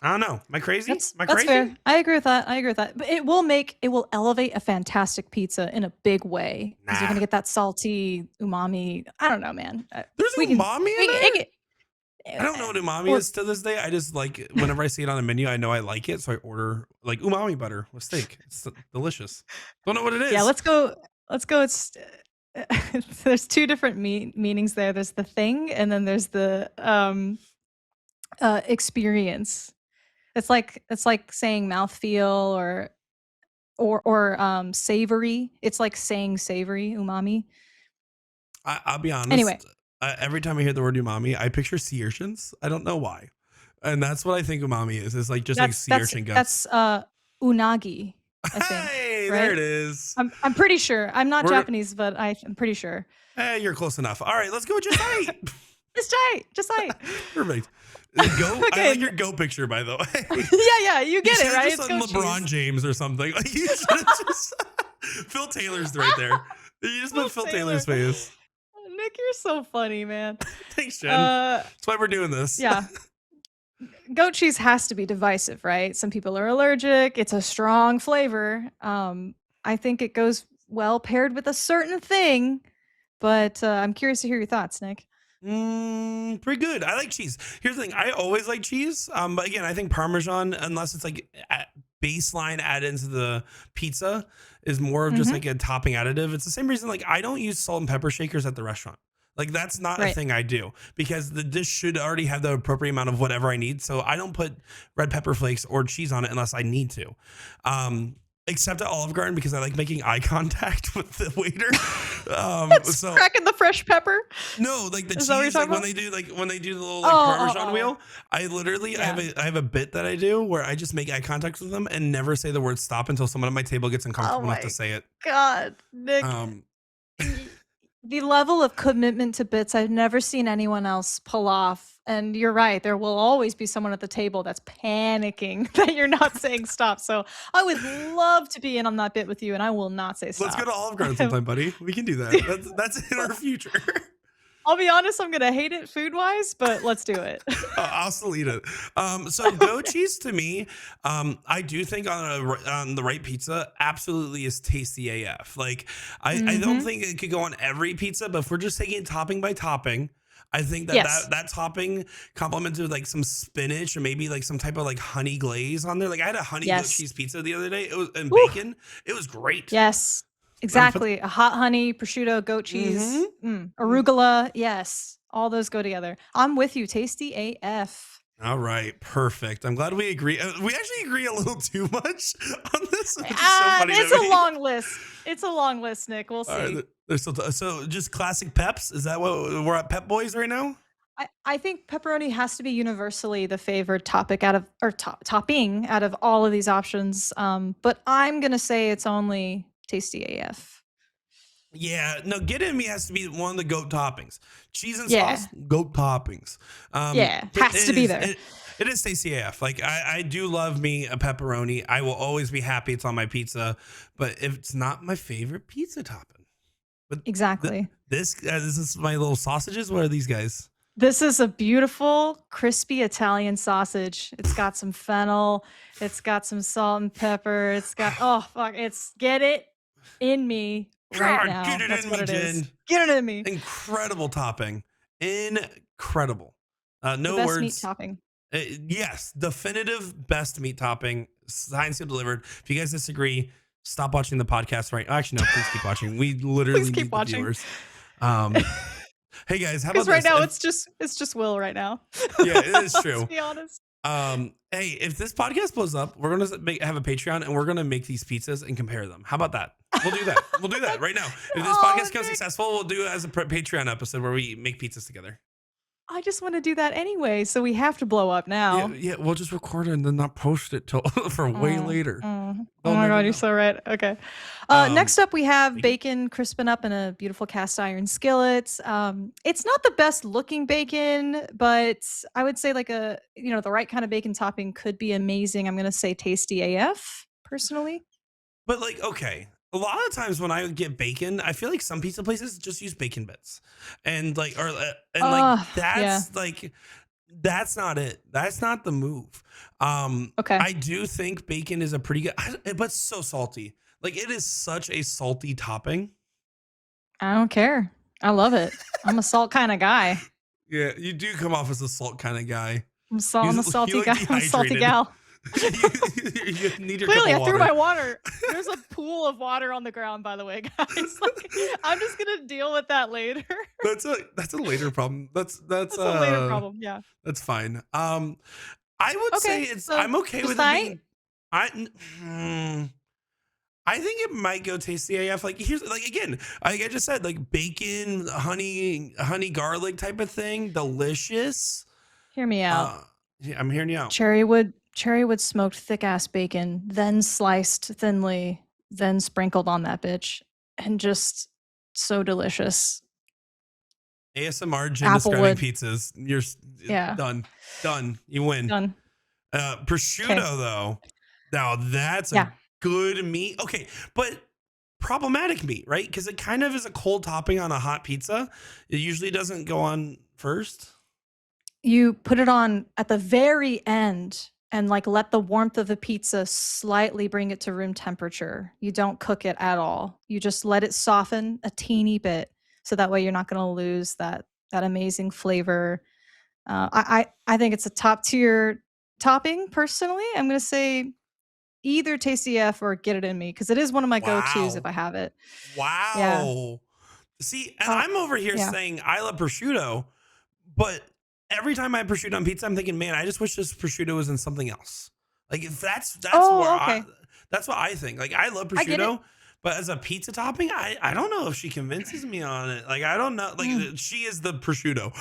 I don't know. Am I crazy? Am I That's crazy? fair. I agree with that. I agree with that. But it will elevate a fantastic pizza in a big way because you're Nah. gonna get that salty umami. I don't know, man. There's We can umami in we there? can, I don't know what umami well, is to this day. I just like whenever I see it on a menu, I know I like it, so I order like umami butter with steak. It's delicious. Don't know what it yeah. is. Let's go. Let's go. There's two different meanings there. There's the thing, and then there's the experience. It's like saying mouthfeel or savory. It's like saying savory, umami. I'll be Anyway, honest. Every time I hear the word umami, I picture sea urchins. I don't know why, and that's what I think umami is. It's like just like that's sea that's urchin guts. that's unagi, I think, Hey, there right? it is. I'm pretty sure. I'm not We're Japanese, but I'm pretty sure. hey, you're close enough. All right, let's go. Just right. Just right. Perfect. Go. I Okay. like your go picture, by the way. Yeah, you You get should it, have right? just It's done goat LeBron cheese. James or something. Like you should have just Phil Taylor's right there. You just put Phil Taylor. Taylor's face. Nick, you're so funny, man. Thanks, Jen. Uh, That's why we're doing this. yeah. Goat cheese has to be divisive, right? Some people are allergic. It's a strong flavor. I think it goes well paired with a certain thing, but I'm curious to hear your thoughts, Nick. Pretty good. I like cheese. Here's the thing. I always like cheese. But again, I think Parmesan, unless it's like baseline added into the pizza, is more of just Mhm. like a topping additive. It's the same reason like I don't use salt and pepper shakers at the restaurant. Like that's not a Right. thing I do because the dish should already have the appropriate amount of whatever I need. So I don't put red pepper flakes or cheese on it unless I need to. Except at Olive Garden because I like making eye contact with the waiter. It's So cracking the fresh pepper. no, like the Is that what you're cheese, like talking when they do the little like Oh, Parmesan wheel, I literally Yeah. I have a bit that I do where I just make eye contact with them and never say the word stop until someone at my table gets Oh uncomfortable enough to my say it. God, Nick. Um, y- the level of commitment to bits I've never seen anyone else pull off. And you're right, there will always be someone at the table that's panicking that you're not saying stop. So I would love to be in on that bit with you, and I will not say let's go stop. to Olive Garden sometime, buddy. We can do that. That's in our future. I'll be honest, I'm gonna hate it food wise, but let's do it. I'll still eat it. So goat cheese to me, I do think on the right pizza, absolutely is tasty AF. Like I don't Mhm. think it could go on every pizza, but if we're just taking it topping by topping, I think that Yes. that topping complemented with like some spinach or maybe like some type of like honey glaze on there. Like I had a honey goat Yes. cheese pizza the other day. It was and Woo. bacon. It was great. Yes. Exactly. A hot honey, prosciutto, goat cheese, arugula. Yes. All those go together. I'm with you. Tasty AF. All right, perfect. I'm glad we agree. We actually agree a little too much on this, which is so funny It's to a me. long list. It's a long list, Nick. We'll All see. right, there's still so just classic peps. Is that what we're at? Pep Boys right now? I think pepperoni has to be universally the favored topic out of or topping out of all of these options. But I'm gonna say it's only tasty AF. Yeah, no. Get in me has to be one of the goat toppings. Cheese and Yeah. sauce, goat toppings. Yeah, But has to be there. It is tasty AF. Like I do love me a pepperoni. I will always be happy it's on my pizza, but if it's not my favorite pizza topping. But Exactly. this is my little sausages. What are these guys? This is a beautiful, crispy Italian sausage. It's got some fennel. It's got some salt and pepper. It's got oh fuck! It's get it in me right God, now. get it That's in what me, it is. Jen. Get it in me. Incredible topping. Incredible. The No best words. meat topping. Yes, definitive best meat topping. Science Seal delivered. If you guys disagree, stop watching the podcast right. Actually, no, please keep watching. We literally Please keep need watching. the viewers. Hey guys, how about Because right this? now If- it's just Will right now. Yeah, it is true. Let's be honest. Hey, if this podcast blows up, we're gonna have a Patreon and we're gonna make these pizzas and compare them. How about that? We'll do that. We'll do that right now. If this podcast becomes successful, we'll do it as a Patreon episode where we make pizzas together. I just want to do that anyway, so we have to blow up now. Yeah, we'll just record it and then not post it till for way later. Oh my God, you're so right. Okay. Next up, we have bacon crisping up in a beautiful cast iron skillet. It's not the best looking bacon, but I would say like the right kind of bacon topping could be amazing. I'm going to say tasty AF personally. But like, okay. A lot of times when I get bacon, I feel like some pizza places just use bacon bits, and like, that's not it. That's not the move. Okay. I do think bacon is a pretty good, but so salty. Like it is such a salty topping. I don't care. I love it. I'm a salt kind of guy. Yeah, you do come off as a salt kind of guy. I'm a salty guy. I'm a salty gal. You need your Clearly, I threw my water. There's a pool of water on the ground, by the way, guys. Like, I'm just gonna deal with that later. That's a later problem. That's a later problem. Yeah, that's fine. I would say I'm okay with it being. I think it might go tasty AF. Like here's like again, like I just said, like bacon, honey garlic type of thing, delicious. Hear me out. Yeah, I'm hearing you out. Cherrywood smoked thick ass bacon, then sliced thinly, then sprinkled on that bitch, and just so delicious. ASMR Jen describing pizzas. You're done. You win. Done. Prosciutto though. Now that's a good meat. Okay, but problematic meat, right? Because it kind of is a cold topping on a hot pizza. It usually doesn't go on first. You put it on at the very end and like let the warmth of the pizza slightly bring it to room temperature. You don't cook it at all. You just let it soften a teeny bit, so that way you're not going to lose that amazing flavor. I think it's a top tier topping. Personally, I'm going to say either Tasty F or Get It In Me, because it is one of my go-tos if I have it. Wow. Yeah. See, and I'm over here saying I love prosciutto, but every time I have prosciutto on pizza, I'm thinking, man, I just wish this prosciutto was in something else. Like if that's that's what I think. Like I love prosciutto, but as a pizza topping, I don't know if she convinces me on it. Like I don't know. Like she is the prosciutto.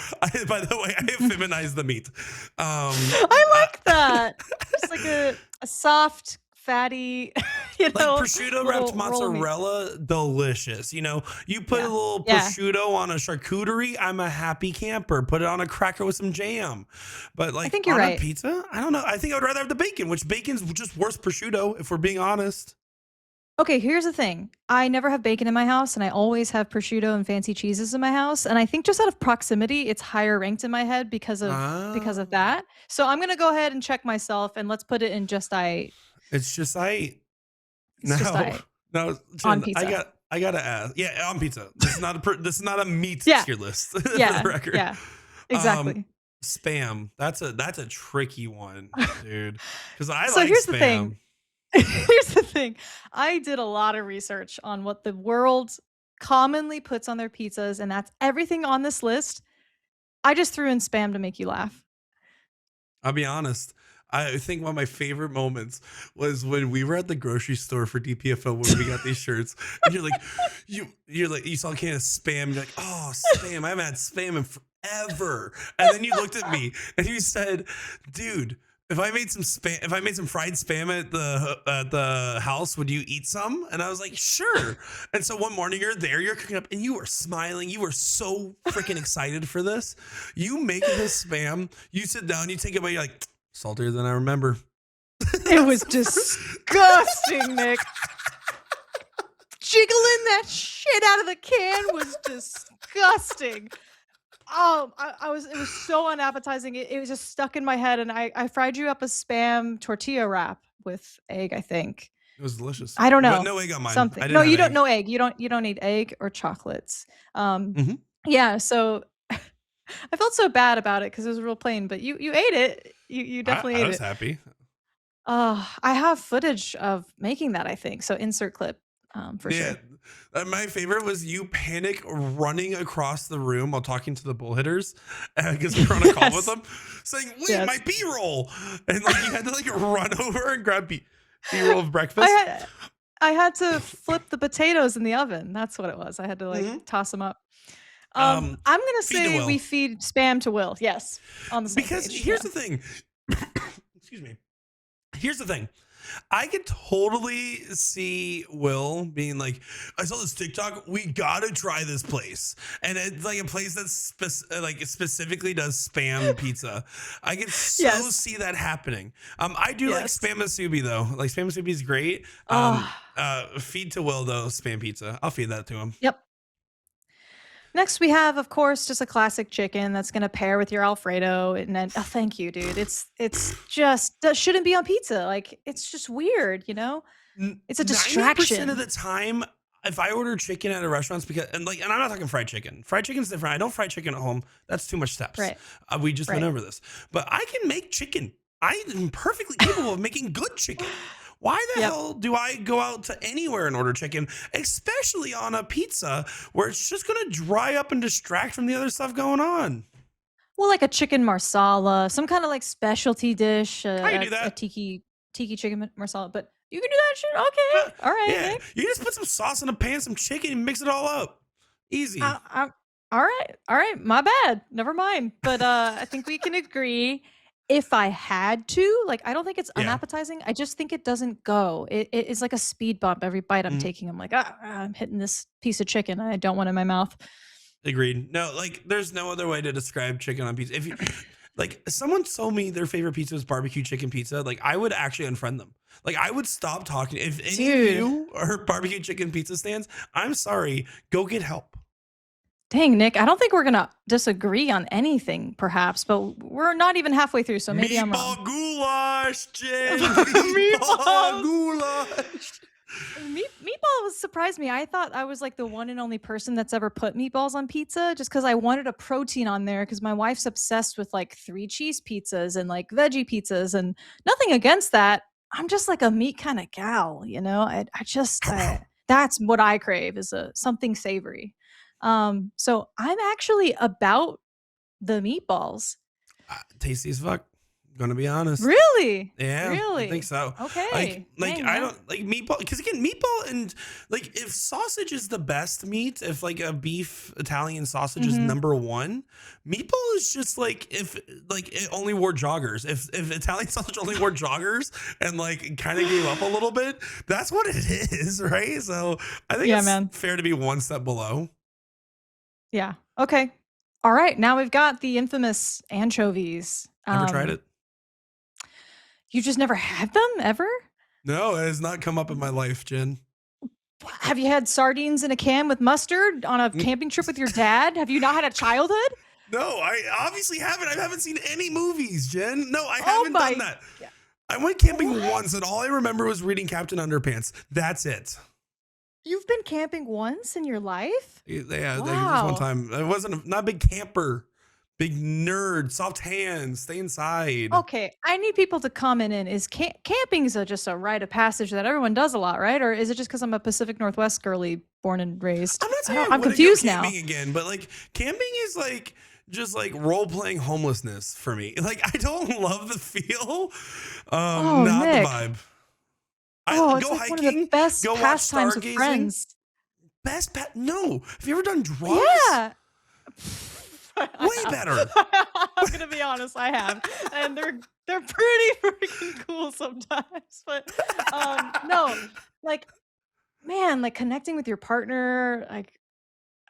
By the way, I have feminized the meat. I like that. It's like a soft, fatty, like prosciutto wrapped mozzarella, delicious. You know, you put a little prosciutto on a charcuterie, I'm a happy camper. Put it on a cracker with some jam. But like I think you're on a pizza, I don't know. I think I would rather have the bacon, which bacon's just worse prosciutto, if we're being honest. Okay, here's the thing. I never have bacon in my house, and I always have prosciutto and fancy cheeses in my house. And I think just out of proximity, it's higher ranked in my head because of that. So I'm gonna go ahead and check myself, and let's put it in just I. It's just I. No, Jen, on pizza. I gotta ask. Yeah, on pizza. This is not a meat tier list. For the record. Yeah, exactly. Spam. That's a tricky one, dude. Because I so like here's spam. The thing. Here's the thing. I did a lot of research on what the world commonly puts on their pizzas, and that's everything on this list. I just threw in spam to make you laugh. I'll be honest. I think one of my favorite moments was when we were at the grocery store for DPFO when we got these shirts, and you're like, you saw a can of spam, you're like, oh, spam, I haven't had spam in forever. And then you looked at me and you said, dude, if I made some fried spam at the house, would you eat some? And I was like, sure. And so one morning you're cooking up and you were smiling. You were so freaking excited for this. You make this spam, you sit down, you take it away, you're like, saltier than I remember. It was disgusting, Nick. Jiggling that shit out of the can was disgusting. Oh, it was so unappetizing. It was just stuck in my head, and I fried you up a spam tortilla wrap with egg, I think. It was delicious. I don't know. But no egg on mine. Something. No, you don't know egg. You don't need egg or chocolates. Yeah, so I felt so bad about it because it was real plain, but you ate it. You definitely ate it. I was happy. I have footage of making that, I think. So insert clip for sure. My favorite was you panic running across the room while talking to the bull hitters because we were on a call with them, saying, "Wait, my B-roll!" And like you had to like run over and grab B-roll of breakfast. I had to flip the potatoes in the oven. That's what it was. I had to like Mhm. toss them up. Um, I'm gonna feed to say we Will. feed spam to Will. Yes, on the same Because page. here's Yeah. the thing. Excuse me. Here's the thing. I could totally see Will being like, I saw this TikTok. We gotta try this place, and it's like a place that like specifically does spam pizza. I could so Yes. see that happening. I do like Yes. spam musubi though. Like spam musubi is great. Oh, Feed to Will though spam pizza. I'll feed that to him. yep. Next, we have, of course, just a classic chicken that's gonna pair with your Alfredo, and then oh, thank you, dude. It's just that shouldn't be on pizza. Like it's just weird, you know. It's a 90% of distraction. the time, if I order chicken at a restaurant, it's because and I'm not talking fried chicken. Fried chicken's different. I don't fry chicken at home. That's too much steps. Right. We just went Right. over this, but I can make chicken. I am perfectly capable of making good chicken. Why the Yep. hell do I go out to anywhere and order chicken, especially on a pizza where it's just going to dry up and distract from the other stuff going on? Well, like a chicken marsala, some kind of like specialty dish, I can do a that. tiki chicken marsala. But you can do that shit. Uh, Okay, all right, yeah, Nick. you just put some sauce in a pan, some chicken, and mix it all up. Easy. All right, all right. My bad. Never mind. But I think we can agree. If I had to, like, I don't think it's Yeah. unappetizing. I just think it doesn't go. It is like a speed bump every bite I'm Mhm. taking. I'm like, I'm hitting this piece of chicken I don't want in my mouth. Agreed. No, like there's no other way to describe chicken on pizza. If you like someone told me their favorite pizza was barbecue chicken pizza, like I would actually unfriend them. Like I would stop talking. If any of Dude, you are barbecue chicken pizza stands, I'm sorry, go get help. dang, Nick, I don't think we're gonna disagree on anything, perhaps, but we're not even halfway through, so maybe I'm wrong. Meatball goulash, Jen. Meatball Meatballs. goulash. Meatball was surprised me. I thought I was like the one and only person that's ever put meatballs on pizza just because I wanted a protein on there because my wife's obsessed with like 3 cheese pizzas and like veggie pizzas and nothing against that. I'm just like a meat kind of gal, you know? That's what I crave is a something savory. So I'm actually about the meatballs. Tasty as fuck. Gonna be honest. Really? Yeah, I think Really? so. Okay. Dang, I man. don't like meatball because again, meatball and like if sausage is the best meat, if like a beef Italian sausage is Mhm. number one, meatball is just like if like it only wore joggers. If Italian sausage only wore joggers and like kind of gave up a little bit, that's what it is, right? So I think Yeah, it's man. fair to be one step below. Yeah. Okay. All right. Now we've got the infamous anchovies. Never tried it. You just never had them ever? No, it has not come up in my life, Jen. Have you had sardines in a can with mustard on a camping trip with your dad? Have you not had a childhood? No, I obviously haven't. I haven't seen any movies, Jen. No, I Oh haven't done my that. God. I went camping What? once, and all I remember was reading Captain Underpants. That's it. You've been camping once in your life? Yeah, like, just one Wow. time. I wasn't not a big camper, big nerd, soft hands, stay inside. Okay, I need people to comment in. Is camping is just a rite of passage that everyone does a lot, right? Or is it just because I'm a Pacific Northwest girly, born and raised? I'm not I saying don't, I I'm want to go confused now. camping again, but like camping is like just like role playing homelessness for me. Like I don't love the feel, Oh, not Nick. the vibe. Oh, it's Go like one of the hiking, best go watch pastimes with stargazing. friends. Best pet? No. Have you ever done drugs? Yeah. Way better. I'm gonna be honest, I have, and they're pretty freaking cool sometimes. But no, like man, like connecting with your partner, like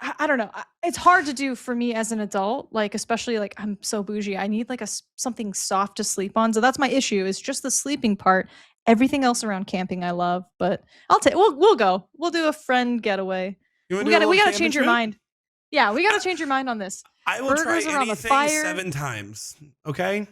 I don't know, it's hard to do for me as an adult. Like especially like I'm so bougie, I need like something soft to sleep on. So that's my issue is just the sleeping part. Everything else around camping I love, but I'll take we'll go. We'll do a friend getaway. You want We to do a gotta little we gotta camping change your trip? mind. Yeah, we gotta change your mind on this. I will try Burgers around the anything fire. 7 times. Okay.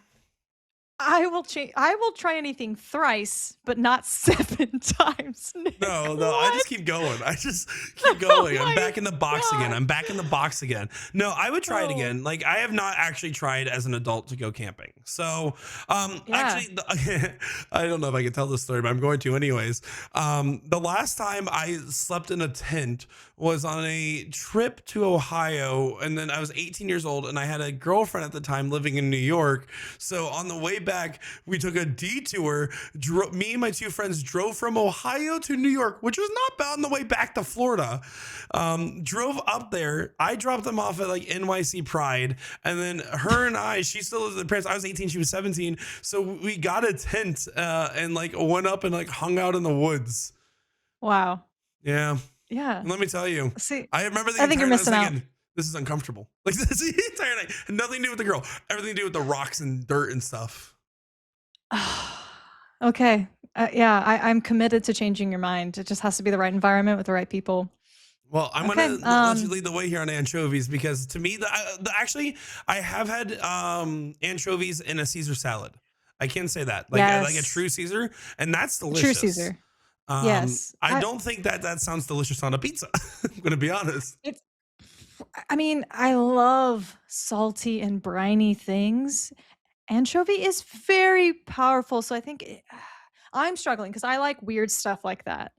I will change. I will try anything thrice, but not 7 times. Nick. No, I What? just keep going. I just keep going. Oh I'm my back in the box again. God. I'm back in the box again. No, I would try it Oh. again. Like I have not actually tried as an adult to go camping. So, Yeah. actually, I don't know if I can tell this story, but I'm going to anyways. The last time I slept in a tent was on a trip to Ohio, and then I was 18 years old, and I had a girlfriend at the time living in New York. So on the way back back, we took a detour. Me and my two friends drove from Ohio to New York, which was not bad on the way back to Florida. Drove up there. I dropped them off at like NYC Pride. And then her and she still lives with her parents. I was 18, she was 17. So we got a tent and like went up and like hung out in the woods. Wow. Yeah. Yeah. And let me tell you, See, I remember I think you're missing out. this is uncomfortable. Like this the entire night. Nothing to do with the girl. Everything to do with the rocks and dirt and stuff. Okay. Yeah, I'm committed to changing your mind. It just has to be the right environment with the right people. Well, I'm Okay. gonna let you lead the way here on anchovies because to me, actually, I have had anchovies in a Caesar salad. I can say that, like a Yes. true Caesar, and that's delicious. True Caesar. Yes. I don't think that sounds delicious on a pizza. I'm gonna be honest. It's, I mean, I love salty and briny things. Anchovy is very powerful, so I think I'm struggling because I like weird stuff like that.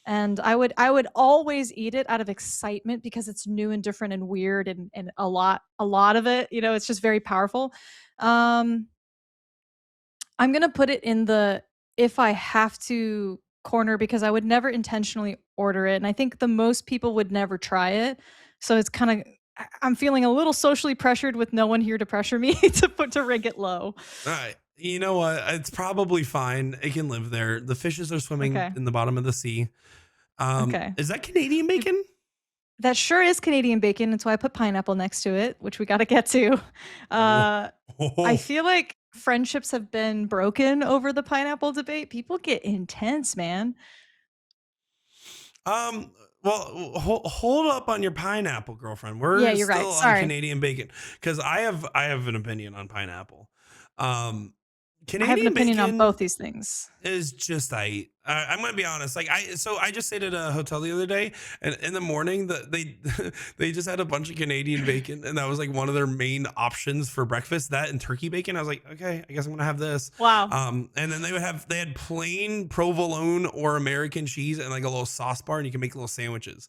And I would always eat it out of excitement because it's new and different and weird and a lot of it, it's just very powerful. Um I'm gonna put it in the if I have to corner because I would never intentionally order it, and I think the most people would never try it. So it's kind of I'm feeling a little socially pressured with no one here to pressure me to rank it low. All right. You know what? It's probably fine. It can live there. The fishes are swimming Okay. in the bottom of the sea. Okay. Is that Canadian bacon? That sure is Canadian bacon. That's why I put pineapple next to it, which we got to get to. I Oh. feel like friendships have been broken over the pineapple debate. People get intense, man. Well, hold up on your pineapple, girlfriend. Yeah, We're you're right. still on Sorry. Canadian bacon because I have an opinion on pineapple. Um, I have an Canadian opinion on bacon both these things. is just I'm gonna be honest. Like I just stayed at a hotel the other day, and in the morning they they just had a bunch of Canadian bacon, and that was like one of their main options for breakfast. That and turkey bacon. I was like, okay, I guess I'm gonna have this. Wow. And then they had plain provolone or American cheese and like a little sauce bar, and you can make little sandwiches.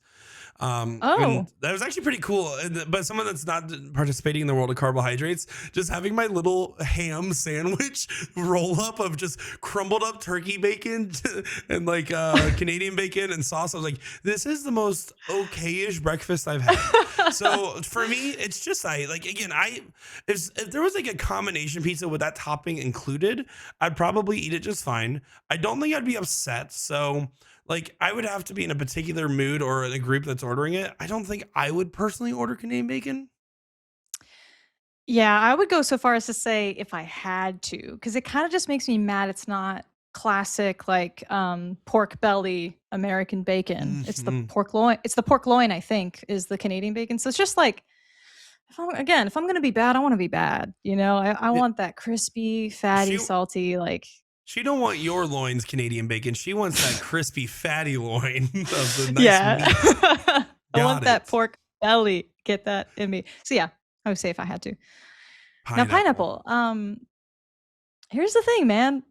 And Oh. that was actually pretty cool. But someone that's not participating in the world of carbohydrates, just having my little ham sandwich roll up of just crumbled up turkey bacon and like Canadian bacon and sauce. I was like, this is the most okay-ish breakfast I've had. So for me, it's just if there was like a combination pizza with that topping included, I'd probably eat it just fine. I don't think I'd be upset. So like I would have to be in a particular mood or in a group that's ordering it. I don't think I would personally order Canadian bacon. Yeah, I would go so far as to say if I had to, because it kind of just makes me mad it's not classic like pork belly American bacon. It's the Mhm. pork loin. It's the pork loin, I think, is the Canadian bacon. So it's just like if I'm gonna be bad, I want to be bad. I Yeah, want that crispy, fatty, She salty, like she don't want your loins Canadian bacon. She wants that crispy fatty loin of the nice yeah. meat. I want Got that it. pork belly. Get that in me. So yeah, I would say if I had to. Now Pineapple. pineapple. Here's the thing, man.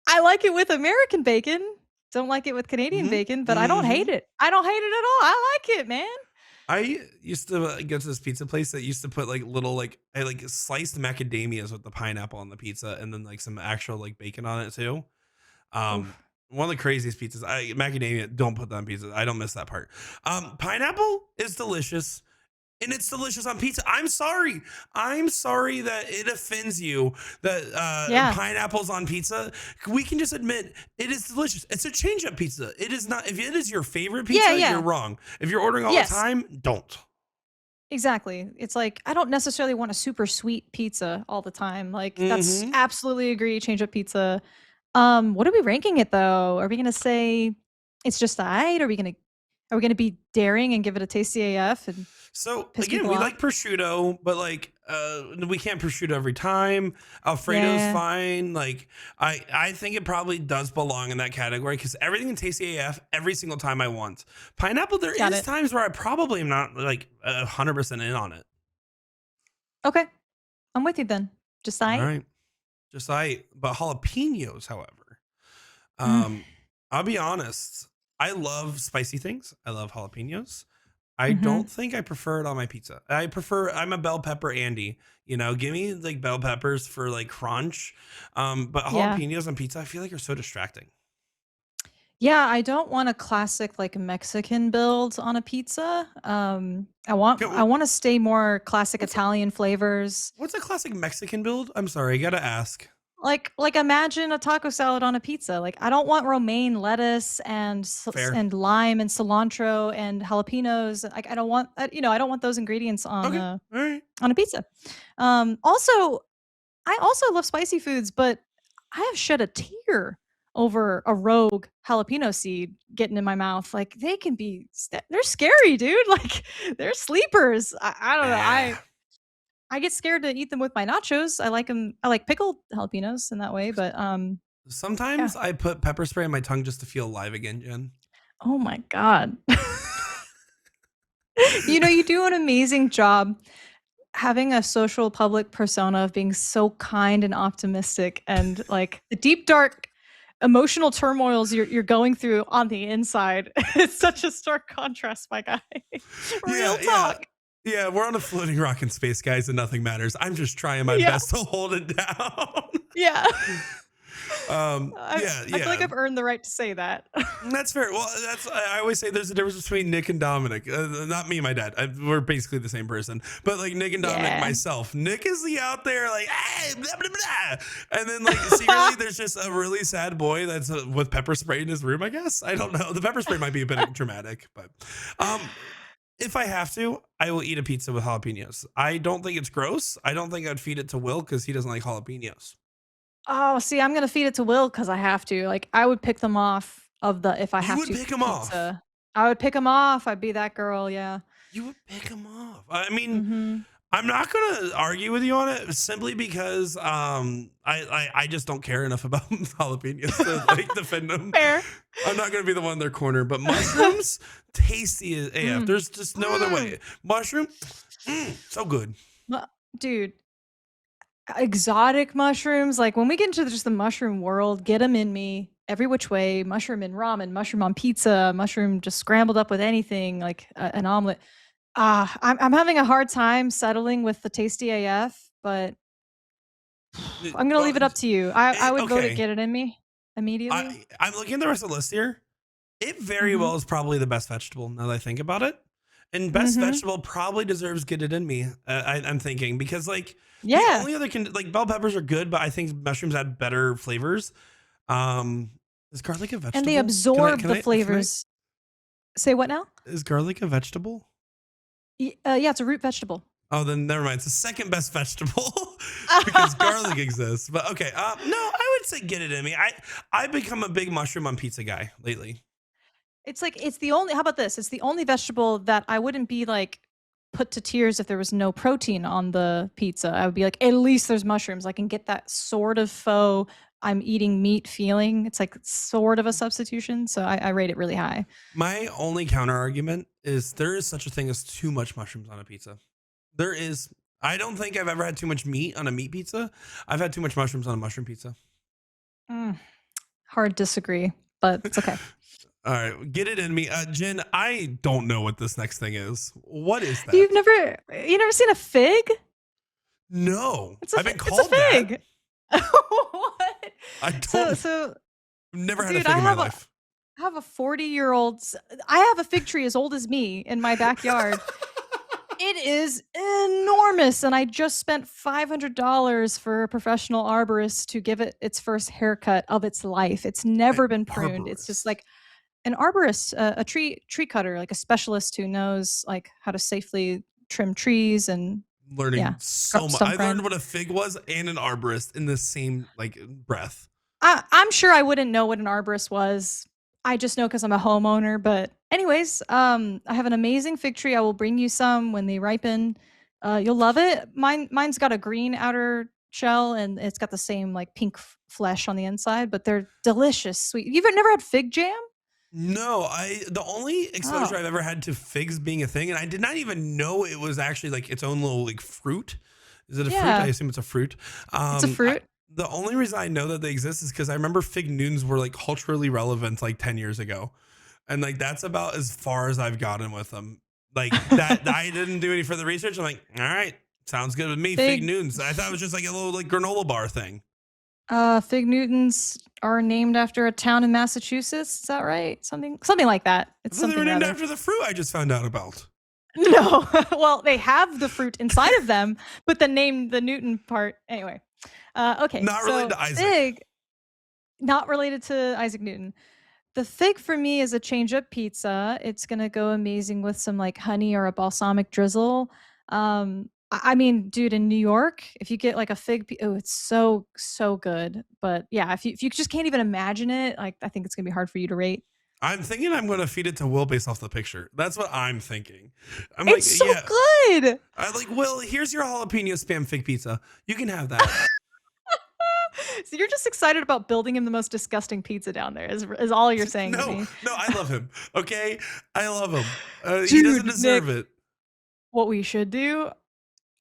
I like it with American bacon. Don't like it with Canadian hmm bacon, but I don't hate hmm it. I don't hate it at all. I like it, man. I used to go to this pizza place that used to put like little like sliced macadamias with the pineapple on the pizza and then like some actual like bacon on it too. Um, Oof. one of the craziest pizzas. Macadamia, don't put that on pizza. I don't miss that part. Pineapple is delicious. And it's delicious on pizza. I'm sorry. I'm sorry that it offends you that Yeah. pineapple's on pizza. We can just admit it is delicious. It's a change up pizza. It is not. If it is your favorite Yeah, pizza, you're yeah. wrong. If you're ordering all the Yes. time, don't. Exactly. It's like I don't necessarily want a super sweet pizza all the time. Like that's hmm absolutely agree. Change up pizza. What are we ranking it though? Are we gonna say it's just alright? Are we gonna be daring and give it a tasty AF and So piss again, people we off? like prosciutto, but like we can't prosciutto every time. Alfredo's Yeah. fine. Like I think it probably does belong in that category because everything in tasty AF every single time I want. Pineapple, there Got is it. times where I probably am not like 100% in on it. Okay. I'm with you then. Just All alright? right, but jalapenos, however, Mm. I'll be honest. I love spicy things. I love jalapenos. I Mhm. don't think I prefer it on my pizza. I'm a bell pepper Andy. Give me like bell peppers for like crunch. But Yeah. jalapenos on pizza, I feel like are so distracting. Yeah, I don't want a classic, like, Mexican build on a pizza. I want Okay, I wanna stay more classic What's Italian flavors. what's a classic Mexican build? I'm sorry, I gotta ask. Like, imagine a taco salad on a pizza. Like, I don't want romaine lettuce and Fair. and lime and cilantro and jalapenos. Like, I don't want I don't want those ingredients Okay. All right. on a pizza. Also, I also love spicy foods, but I have shed a tear over a rogue jalapeno seed getting in my mouth. Like, they can be they're scary, dude. Like, they're sleepers. I don't know. Yeah. I get scared to eat them with my nachos. I like them. I like pickled jalapenos in that way, but yeah. Sometimes I put pepper spray on my tongue just to feel alive again, Jen. Oh my god. You do an amazing job having a social public persona of being so kind and optimistic, and like the deep dark emotional turmoils you're going through on the inside. It's such a stark contrast, my guy. Yeah, Real yeah. talk. Yeah, we're on a floating rock in space, guys, and nothing matters. I'm just trying my Yeah. best to hold it down. Yeah. Yeah, I feel like yeah. I've earned the right to say that. That's fair. Well, I always say there's a difference between Nick and Dominic. Not me and my dad. We're basically the same person. But like Nick and Dominic, Yeah. myself. Nick is the out there like, hey, blah, blah, blah. And then like secretly there's just a really sad boy that's with pepper spray in his room, I guess. I don't know. The pepper spray might be a bit dramatic, but um, if I have to, I will eat a pizza with jalapenos. I don't think it's gross. I don't think I'd feed it to Will because he doesn't like jalapenos. Oh, see, I'm gonna feed it to Will because I have to. Like, I would pick them off of the if I You have would to pick him off. pizza. I would pick them off. I'd be that girl. Yeah. You would pick him off. I mean, Mm-hmm. I'm not gonna argue with you on it simply because I just don't care enough about jalapenos to like defend them. Fair. I'm not gonna be the one in their corner, but mushrooms, tasty as AF. Mm. There's just no other way. Mushroom, so good. Mu- Dude, exotic mushrooms. Like, when we get into just the mushroom world, get them in me every which way. Mushroom in ramen, mushroom on pizza, mushroom just scrambled up with anything, like an omelet. I'm having a hard time settling with the tasty AF, but I'm gonna Well, leave it up to you. I would vote it okay. get it in me immediately. I'm looking at the rest of the list here. It very Mhm. well is probably the best vegetable now that I think about it. And best Mhm. vegetable probably deserves get it in me. I'm thinking because like the Yeah, only other like bell peppers are good, but I think mushrooms add better flavors. Um, is garlic a and they vegetable? absorb the Can I? flavors. Say what now? Is garlic a vegetable? Yeah, it's a root vegetable. Oh, then never mind. It's the second best vegetable because garlic exists. But okay, no, I would say get it in me. I become a big mushroom on pizza guy lately. It's like it's the only how about this? It's the only vegetable that I wouldn't be like put to tears if there was no protein on the pizza. I would be like, at least there's mushrooms. I can get that sort of faux I'm eating meat feeling. It's like sort of a substitution. So I rate it really high. My only counter argument is there is such a thing as too much mushrooms on a pizza. There is. I don't think I've ever had too much meat on a meat pizza. I've had too much mushrooms on a mushroom pizza. Mm, hard disagree, but it's okay. All right, get it in me, Jen. I don't know what this next thing is. What is that? You never seen a fig? No, It's a I've been it's a called that. fig. What? I don't. So I've never had a dude, fig in my life. I have a 40-year-old. I have a fig tree as old as me in my backyard. It is enormous, and I just spent $500 for a professional arborist to give it its first haircut of its life. It's never been pruned. It's just Arborist. like an arborist, a tree cutter, like a specialist who knows like how to safely trim trees and Learning yeah, so much. stump I grind. learned what a fig was and an arborist in the same like breath. I'm sure I wouldn't know what an arborist was. I just know because I'm a homeowner. But anyways, I have an amazing fig tree. I will bring you some when they ripen. You'll love it. Mine's got a green outer shell and it's got the same like pink flesh on the inside, but they're delicious, sweet. You've never had fig jam? No, the only exposure Oh, I've ever had to figs being a thing, and I did not even know it was actually like its own little like fruit. Is it a fruit? I yeah, assume it's a fruit. it's a fruit. The only reason I know that they exist is because I remember fig noons were like culturally relevant like 10 years ago. And like that's about as far as I've gotten with them. Like that, I didn't do any further research. I'm like, all right, sounds good with me. Fig Newtons. I thought it was just like a little like granola bar thing. Fig Newtons are named after a town in Massachusetts. Is that right? Something like that. It's I thought they something were named rather. after the fruit I just found out about. No, well, they have the fruit inside of them, but the Newton part. Anyway, okay. Not related to Isaac. Fig, not related to Isaac Newton. The fig for me is a change-up pizza. It's gonna go amazing with some like honey or a balsamic drizzle. I mean, dude, in New York, if you get like a fig, oh, it's so good. But yeah, if you just can't even imagine it, like I think it's gonna be hard for you to rate. I'm thinking I'm going to feed it to Will based off the picture. That's what I'm thinking. I'm It's like, so yeah. good. I like, Will, here's your jalapeno spam fig pizza. You can have that. So you're just excited about building him the most disgusting pizza down there, is all you're saying to me. No, I love him. Okay, I love him. He Dude, doesn't deserve Nick, it. what we should do,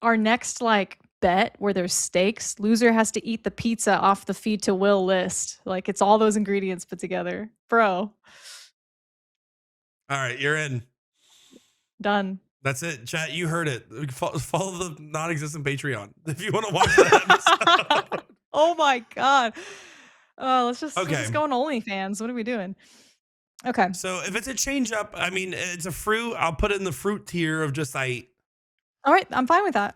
our next like bet where there's stakes, loser has to eat the pizza off the feed to Will list. Like it's all those ingredients put together. Bro. All right, you're in. Done. That's it. Chat, you heard it. Follow the non-existent Patreon if you want to watch that episode. Oh my God. Let's just Okay. go on OnlyFans. What are we doing? Okay. So if it's a change up, I mean, it's a fruit. I'll put it in the fruit tier of just I eat. All right. I'm fine with that.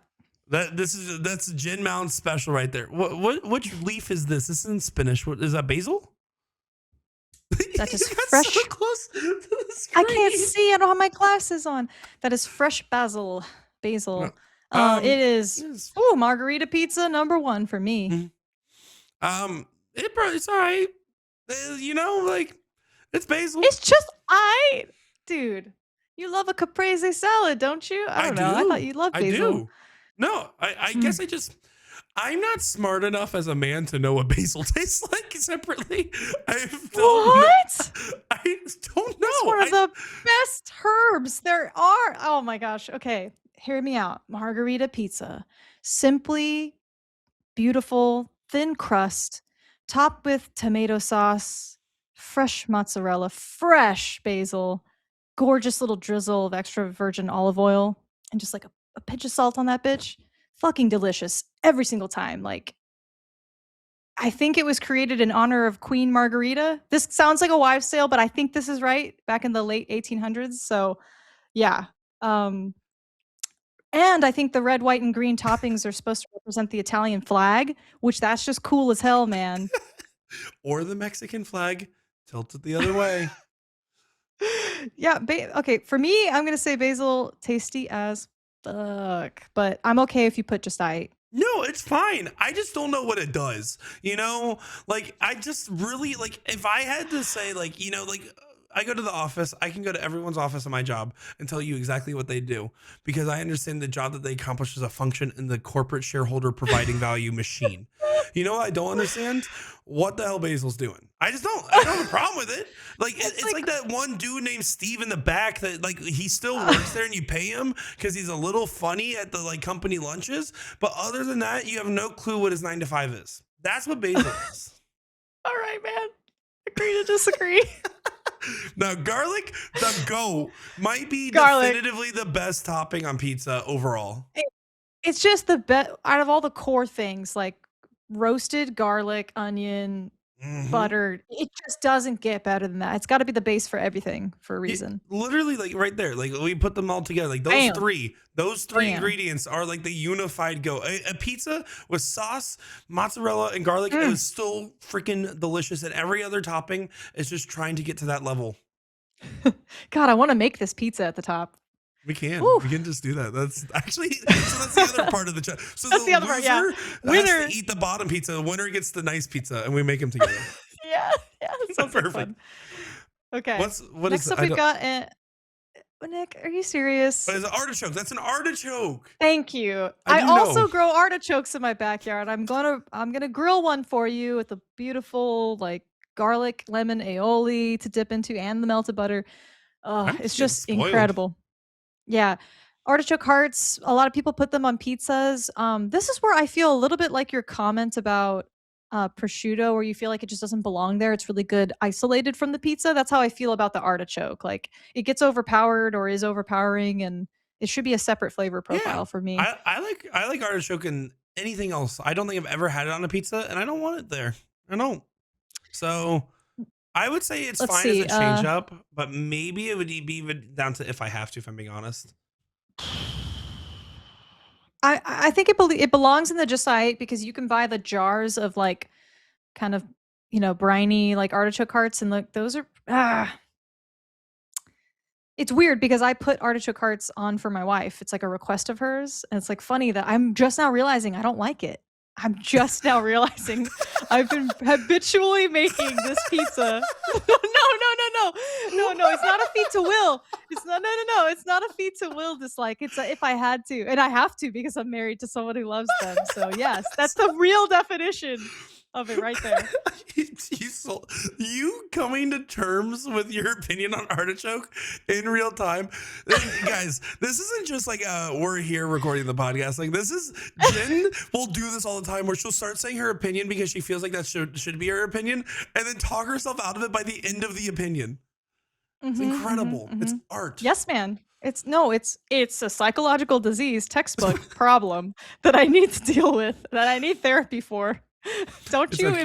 That's Jen Mounds special right there. Which leaf is this? This isn't spinach. What is that? Basil? That is You got fresh. so close to the I screen. can't see. I don't have my glasses on. That is fresh basil. No. It is. Yes. Oh, margarita pizza #1 for me. It's all right. You know, like it's basil. It's just dude. You love a caprese salad, don't you? I don't know. I thought you loved basil. I do. No, I guess I'm not smart enough as a man to know what basil tastes like separately. I don't know. It's one of the best herbs there are. Oh my gosh. Okay. Hear me out. Margarita pizza. Simply beautiful, thin crust, topped with tomato sauce, fresh mozzarella, fresh basil, gorgeous little drizzle of extra virgin olive oil, and just like a pinch of salt on that bitch. Fucking delicious every single time. Like, I think it was created in honor of Queen Margarita. This sounds like a wives' tale, but I think this is right, back in the late 1800s. So, yeah. And I think the red, white, and green toppings are supposed to represent the Italian flag, which that's just cool as hell, man. Or the Mexican flag tilted the other way. Yeah. Okay. For me, I'm going to say basil, tasty as fuck, but I'm okay if you put just No, it's fine. I just don't know what it does. You know, like I just really like if I had to say like, you know, like I go to the office, I can go to everyone's office in my job and tell you exactly what they do because I understand the job that they accomplish is a function in the corporate shareholder providing value machine. You know what I don't understand? What the hell Basil's doing? I don't have a problem with it. Like it's like that one dude named Steve in the back that like he still works there and you pay him because he's a little funny at the like company lunches. But other than that, you have no clue what his 9 to 5 is. That's what Basil is. All right, man. Agree to disagree. Now, garlic, the goat, might be definitively the best topping on pizza overall. It's just the best out of all the core things, like roasted garlic, onion, butter. It just doesn't get better than that. It's got to be the base for everything for a reason. Literally, like right there, like we put them all together. Like those three ingredients are like the unified go. A pizza with sauce, mozzarella, and garlic is still freaking delicious. And every other topping is just trying to get to that level. God, I want to make this pizza at the top. We can. Oof. We can just do that. That's actually that's the other part of the chat. So that's the other part. Yeah, winner has to eat the bottom pizza. The winner gets the nice pizza, and we make them together. yeah, that sounds perfect. Like fun. Okay. What next is up? We've got Nick. Are you serious? But it's an artichoke. That's an artichoke. Thank you. I also grow artichokes in my backyard. I'm gonna grill one for you with the beautiful like garlic lemon aioli to dip into and the melted butter. It's just incredible. Yeah. Artichoke hearts, a lot of people put them on pizzas. This is where I feel a little bit like your comment about prosciutto, where you feel like it just doesn't belong there. It's really good isolated from the pizza. That's how I feel about the artichoke. Like it gets overpowered or is overpowering, and it should be a separate flavor Yeah, profile for me. I like artichoke and anything else. I don't think I've ever had it on a pizza, and I don't want it there. I don't. So I would say it's Let's fine as see. a change up, but maybe it would be even down to if I have to, if I'm being honest. I think it belongs in the just I ate, because you can buy the jars of like kind of, briny like artichoke hearts, and like those are it's weird because I put artichoke hearts on for my wife. It's like a request of hers, and it's like funny that I'm just now realizing I don't like it. I'm just now realizing I've been habitually making this pizza. No, it's not a feat to will. It's not, no, it's not a feat to will dislike. It's if I had to, and I have to because I'm married to someone who loves them. So yes, that's the real definition of it right there. You coming to terms with your opinion on artichoke in real time. Guys, this isn't just like we're here recording the podcast. Like this is Jen will do this all the time, where she'll start saying her opinion because she feels like that should be her opinion, and then talk herself out of it by the end of the opinion. It's incredible. It's art. Yes, man. It's a psychological disease textbook problem that I need to deal with, that I need therapy for. Don't you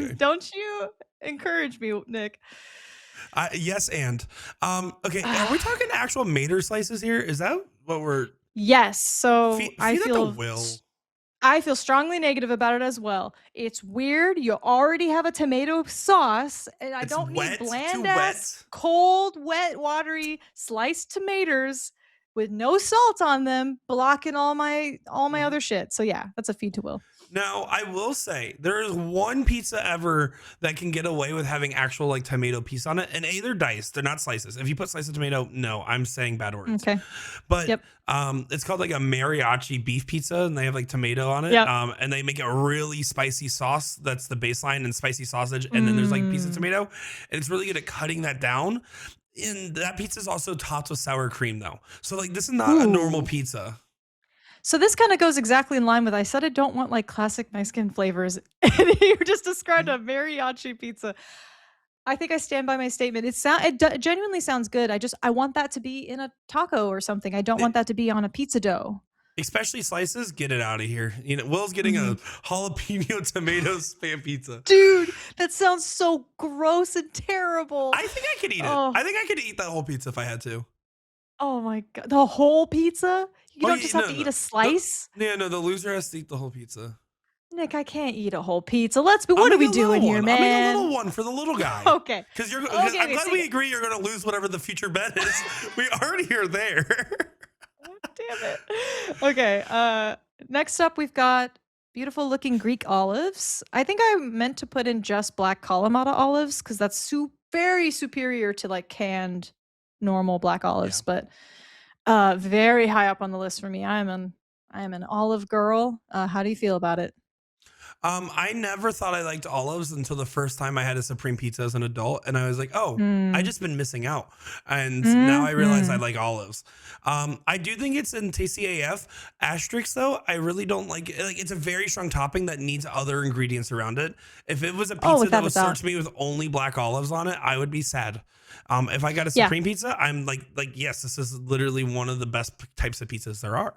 encourage me, Nick? Yes, and okay. Are we talking actual mater slices here? Is that what we're? Yes. So I feel strongly negative about it as well. It's weird. You already have a tomato sauce, and I don't need bland ass, cold, wet, watery sliced tomatoes with no salt on them, blocking all my other shit. So yeah, that's a feed to will. Now, I will say there is one pizza ever that can get away with having actual like tomato piece on it, and they're diced. They're not slices. If you put slice of tomato, no, I'm saying bad words. Okay. But it's called like a mariachi beef pizza, and they have like tomato on it. And they make a really spicy sauce that's the baseline, and spicy sausage, and then there's like a piece of tomato, and it's really good at cutting that down. And that pizza is also topped with sour cream though. So like this is not a normal pizza. So this kind of goes exactly in line with, I said I don't want like classic Mexican flavors, and you just described a mariachi pizza. I think I stand by my statement. It genuinely sounds good. I want that to be in a taco or something. I don't want that to be on a pizza dough. Especially slices, get it out of here. Will's getting a jalapeno tomato spam pizza. Dude, that sounds so gross and terrible. I think I could eat it. I think I could eat that whole pizza if I had to. Oh my God. The whole pizza? You don't just have to eat a slice? The loser has to eat the whole pizza. Nick, I can't eat a whole pizza. What are we doing here, man? I'll make a little one for the little guy. Okay. Because I'm glad we agree you're going to lose whatever the future bet is. We already are there. Damn it. Okay. Next up, we've got beautiful looking Greek olives. I think I meant to put in just black Kalamata olives because that's very superior to like canned normal black olives, but very high up on the list for me. I am an olive girl. How do you feel about it? I never thought I liked olives until the first time I had a Supreme Pizza as an adult, and I was like, "Oh, I just been missing out." And now I realize I like olives. I do think it's in tasty AF. Asterisk though, I really don't like it. Like it's a very strong topping that needs other ingredients around it. If it was a pizza that was served to me with only black olives on it, I would be sad. If I got a Supreme Pizza, I'm like yes, this is literally one of the best types of pizzas there are.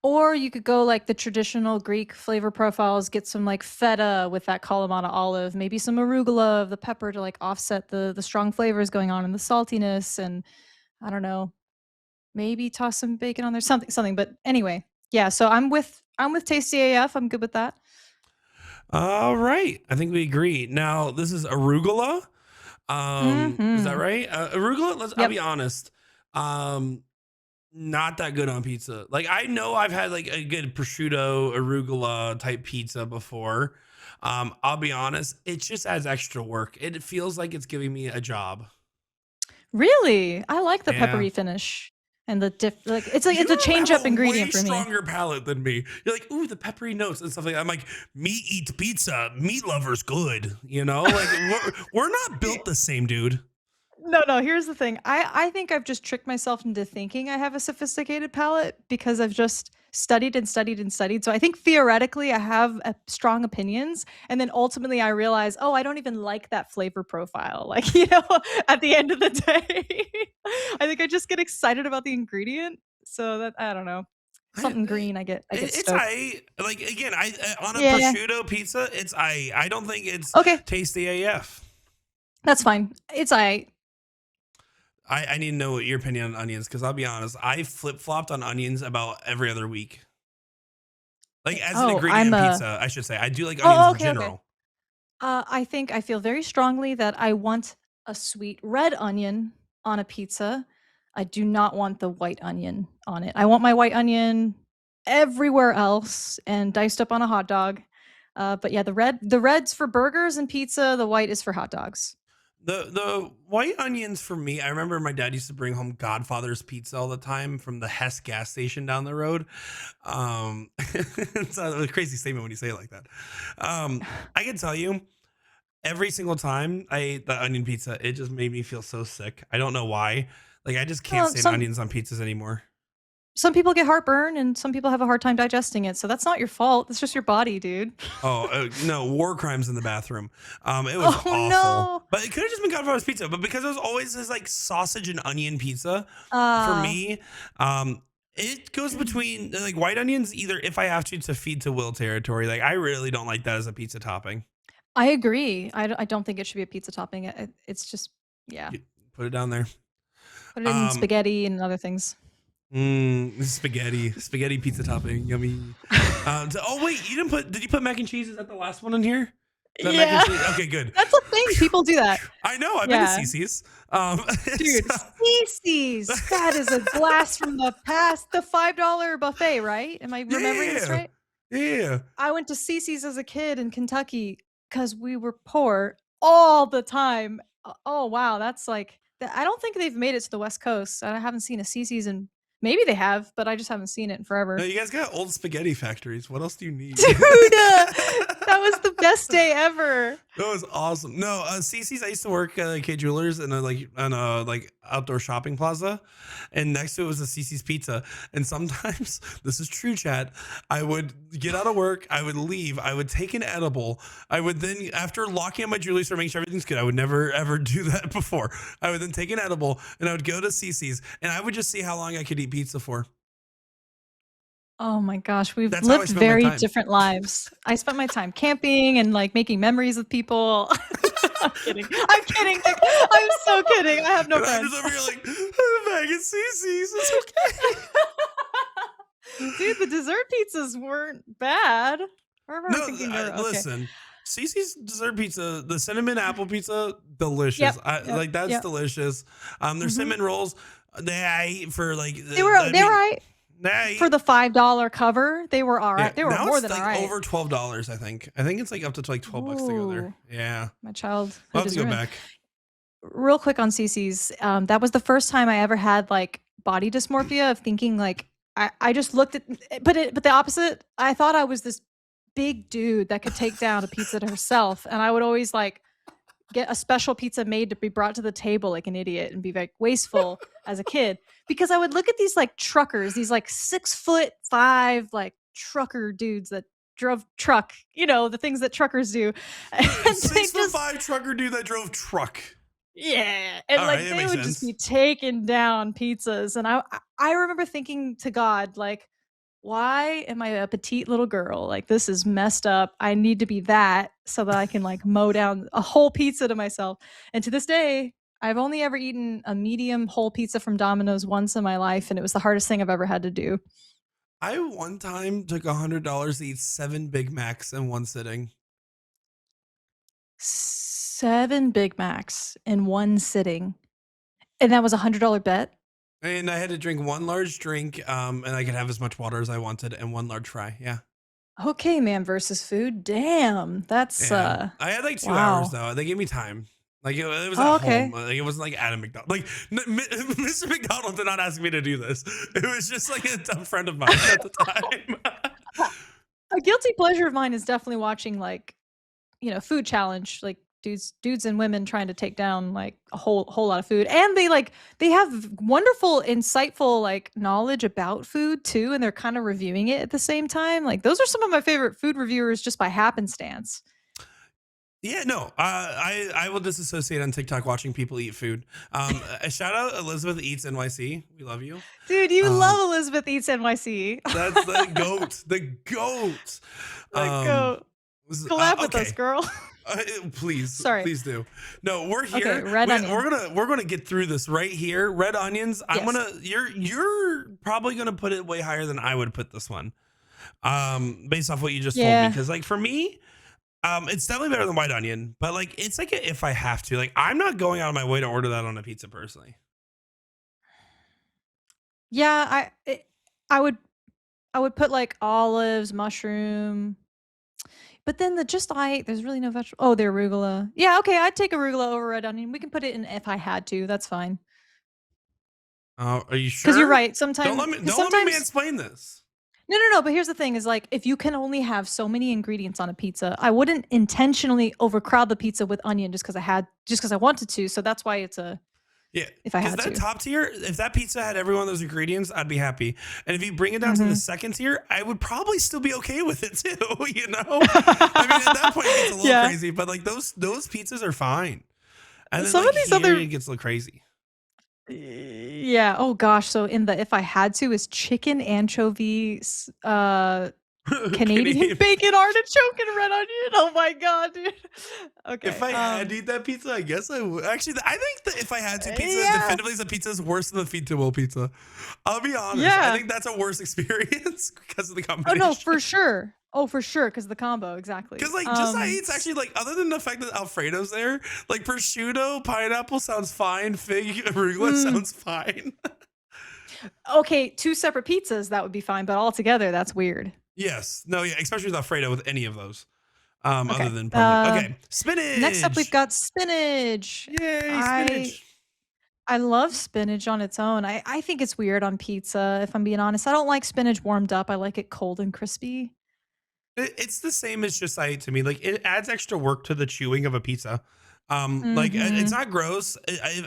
Or you could go like the traditional Greek flavor profiles, get some like feta with that Kalamata olive, maybe some arugula of the pepper to like offset the strong flavors going on and the saltiness, and I don't know, maybe toss some bacon on there, something. But anyway, yeah. So I'm with Tasty AF. I'm good with that. All right, I think we agree. Now this is arugula. Is that right? Arugula. I'll be honest. Not that good on pizza. Like I know I've had like a good prosciutto arugula type pizza before. I'll be honest, it just adds extra work. It feels like it's giving me a job. Really? I like the peppery finish and the it's a change up ingredient for me. Stronger palate than me. You're like, ooh, the peppery notes and stuff like that. I'm like, meat eats pizza. Meat lover's good. Like we're not built the same, dude. No. Here's the thing. I think I've just tricked myself into thinking I have a sophisticated palate because I've just studied and studied and studied. So I think theoretically I have strong opinions, and then ultimately I realize, oh, I don't even like that flavor profile. Like, at the end of the day, I think I just get excited about the ingredient. So that I don't know, something green. I get It's stoked. like again, on a Yeah. prosciutto pizza, it's I don't think it's Okay, tasty AF. that's fine. It's I. I need to know what your opinion on onions, because I'll be honest, I flip flopped on onions about every other week. Like as an Oh, ingredient I'm in a. pizza, I should say. I do like onions Oh, in okay, okay. general. I think I feel very strongly that I want a sweet red onion on a pizza. I do not want the white onion on it. I want my white onion everywhere else and diced up on a hot dog. But yeah, the red's for burgers and pizza. The white is for hot dogs. The white onions for me, I remember my dad used to bring home Godfather's pizza all the time from the Hess gas station down the road. It's a crazy statement when you say it like that. I can tell you, every single time I ate the onion pizza, it just made me feel so sick. I don't know why. Like I just can't Well, stand some onions on pizzas anymore. some people get heartburn and some people have a hard time digesting it. So that's not your fault. It's just your body, dude. Oh no, war crimes in the bathroom. It was Oh awful, no. but it could have just been Godfather's pizza. But because it was always this like sausage and onion pizza, for Uh me, it goes between like white onions. Either if I have to feed to Will territory, like I really don't like that as a pizza topping. I agree. I don't think it should be a pizza topping. It's just, yeah. Put it down there. Put it in Um, spaghetti and other things. spaghetti pizza topping, yummy. Oh wait, you didn't put? Did you put mac and cheese? Is that the last one in here? Is that mac and Yeah. cheese? Okay, good. That's a thing. People do that. I know. I've been to Yeah. CC's. Dude, Cece's. That is a blast from the past. The $5 buffet, right? Am I remembering this Yeah, right? yeah. I went to Cece's as a kid in Kentucky because we were poor all the time. Oh, wow. That's like, I don't think they've made it to the West Coast. I haven't seen a Cece's in, maybe they have, but I just haven't seen it in No, forever. you guys got old spaghetti factories. What else do you need? Dude, that was the best day ever. That was awesome. No, CC's. I used to work at K Jewelers in a like outdoor shopping plaza, and next to it was a CC's Pizza. And sometimes this is true, chat. I would get out of work, I would leave, I would take an edible. I would then, after locking up my jewelry store, making sure everything's good. I would never ever do that before. I would then take an edible, and I would go to CC's, and I would just see how long I could eat pizza for. Oh my gosh, we've That's how I lived spent my very time. different lives. I spent my time camping and like making memories with people. I'm kidding. I'm kidding. Nick. I'm so kidding. I have no And I'm friends. just over here like, I'm back at CC's. It's okay. Dude, the dessert pizzas weren't bad. I remember No, thinking they were okay. listen. Cece's dessert pizza, the cinnamon apple pizza, delicious. Yep. Like that's Yep. delicious. Their Mhm. cinnamon rolls, I eat for like They were all right for the $5 cover. They were all right. They were now more it's than like all right. over $12. I think it's like up to like $12 to go there. Ooh, Yeah, my childhood I'll have is to go ruined. back. Real quick on CC's, that was the first time I ever had like body dysmorphia of thinking like I just looked at but the opposite. I thought I was this big dude that could take down a pizza to herself, and I would always like get a special pizza made to be brought to the table like an idiot and be like wasteful as a kid because I would look at these like truckers, these like 6'5" like trucker dudes that drove truck, the things that truckers do. And they Six foot just five trucker dude that drove truck. yeah, and All like right, that they makes would just be sense. taking down pizzas, and I remember thinking to God like, why am I a petite little girl? Like this is messed up. I need to be that so that I can like mow down a whole pizza to myself. And to this day, I've only ever eaten a medium whole pizza from Domino's once in my life, and it was the hardest thing I've ever had to do. I one time took $100 to eat 7 Big Macs in one sitting. 7 Big Macs in one sitting, and that was $100 bet. And I had to drink one large drink, and I could have as much water as I wanted, and one large fry. Yeah, Okay, man versus food. Damn, that's yeah. I had like 2 wow. hours though. They gave me time. Like it was Oh, at okay. home. Like it wasn't like at a McDonald's. Like Mr. McDonald did not ask me to do this. It was just like a dumb friend of mine at the time. A guilty pleasure of mine is definitely watching like, food challenge, like dudes and women trying to take down like a whole lot of food, and they have wonderful, insightful like knowledge about food too, and they're kind of reviewing it at the same time. Like those are some of my favorite food reviewers just by happenstance. Yeah, no, I will disassociate on TikTok watching people eat food. A shout out Elizabeth Eats NYC. We love you. Dude, you love Elizabeth Eats NYC. That's the goat. The goat. Collab with us, girl. Please, Sorry. please do. No, we're here. Okay, red onion. We're gonna get through this right here. Red onions. Yes. You're probably gonna put it way higher than I would put this one. Based off what you just told me, because like for me, it's definitely better than white onion, but like it's like if I have to, like I'm not going out of my way to order that on a pizza personally. Yeah, I would put like olives, mushroom, but then there's really no vegetable. Oh, the arugula. Yeah, okay, I'd take arugula over red onion. We can put it in if I had to. That's fine. Are you sure? Because you're right. Sometimes Don't let me mansplain this. No. But here's the thing: is like if you can only have so many ingredients on a pizza, I wouldn't intentionally overcrowd the pizza with onion just because I wanted to. So that's why it's a. Yeah, if I had that to. Top tier, if that pizza had every one of those ingredients, I'd be happy. And if you bring it down to the second tier, I would probably still be okay with it too. You know, I mean, at that point it gets a little crazy, but like those pizzas are fine. And then Some of these other it gets a little crazy. Yeah. Oh gosh. So in the if I had to is chicken anchovies, Canadian bacon artichoke and red onion. Oh my god, dude. Okay. If I had to eat that pizza, I guess I would. Actually, I think that if I had to, pizza definitively is a pizza is worse than the Feed to Will pizza. I'll be honest. Yeah. I think that's a worse experience because of the combination. Oh no, for sure. Oh, for sure, because the combo, exactly. Because like just I eat's actually like other than the fact that Alfredo's there, like prosciutto, pineapple sounds fine, fig, arugula sounds fine. Okay, 2 separate pizzas, that would be fine, but all together, that's weird. Yes. No, yeah, especially with Alfredo with any of those. Okay. Other than okay. Spinach. Next up we've got spinach. Yay, spinach. I love spinach on its own. I think it's weird on pizza, if I'm being honest. I don't like spinach warmed up. I like it cold and crispy. It's the same as just to me. Like it adds extra work to the chewing of a pizza. Like it's not gross.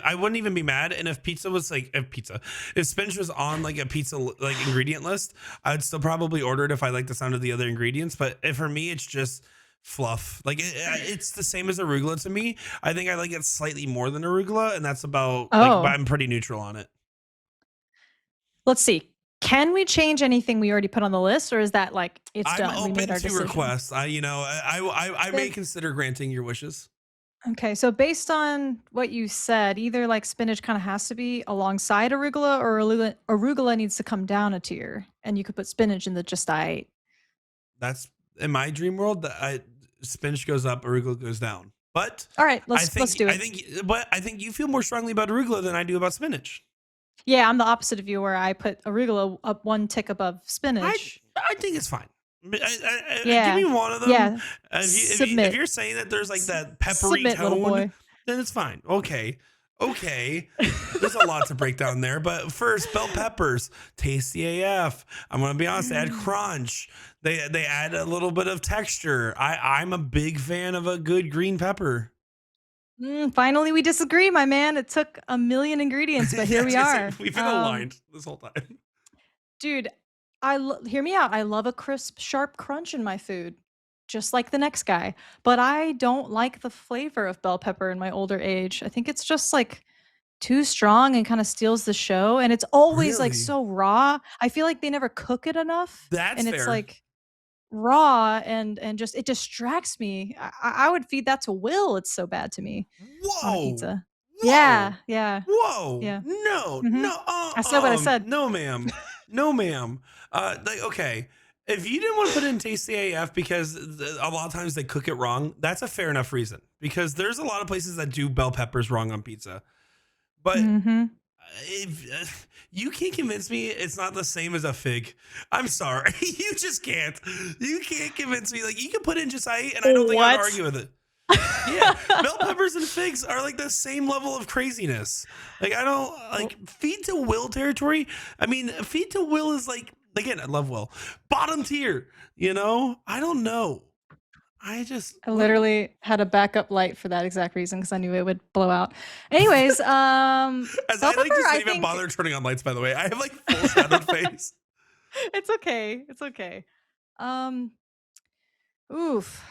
I wouldn't even be mad. And if pizza was like if spinach was on like a pizza like ingredient list, I'd still probably order it if I like the sound of the other ingredients. But for me, it's just fluff. Like it's the same as arugula to me. I think I like it slightly more than arugula, and that's about but I'm pretty neutral on it. Let's see. Can we change anything we already put on the list, or is that like it's done? I'm open to requests. I may consider granting your wishes. Okay, so based on what you said, either like spinach kind of has to be alongside arugula, or arugula needs to come down a tier, and you could put spinach in the just I. That's in my dream world. That spinach goes up, arugula goes down. But all right, let's do it. I think you feel more strongly about arugula than I do about spinach. Yeah, I'm the opposite of you, where I put arugula up 1 tick above spinach. I think it's fine. Give me one of them. Yeah. If you're saying that there's like that peppery tone, then it's fine. Okay. There's a lot to break down there. But first, bell peppers, tasty AF. I'm gonna be honest, they add crunch. They add a little bit of texture. I'm a big fan of a good green pepper. Finally, we disagree, my man. It took a million ingredients, but here we are. We've been aligned this whole time. Dude, hear me out. I love a crisp, sharp crunch in my food, just like the next guy. But I don't like the flavor of bell pepper in my older age. I think it's just like too strong and kind of steals the show. And it's always like so raw. I feel like they never cook it enough. That's and fair. It's like raw and just it distracts me. I would feed that to Will. It's so bad to me. Whoa. On a pizza. Whoa. Yeah. Whoa. Yeah. No. I said what I said. No, ma'am. No, ma'am. Okay. If you didn't want to put it in tasty AF because a lot of times they cook it wrong, that's a fair enough reason. Because there's a lot of places that do bell peppers wrong on pizza. But if you can't convince me it's not the same as a fig, I'm sorry. You just can't. You can't convince me. Like you can put in just and I don't think I'd argue with it. Yeah, bell peppers and figs are like the same level of craziness. Like I don't like Feed to Will territory. I mean, Feed to Will is like, again, I love Will, bottom tier. You know, I don't know. I literally had a backup light for that exact reason because I knew it would blow out. Anyways, As bell I like pepper, just I not even think bother turning on lights, by the way. I have like full shadowed face. it's okay. It's okay. Um, oof.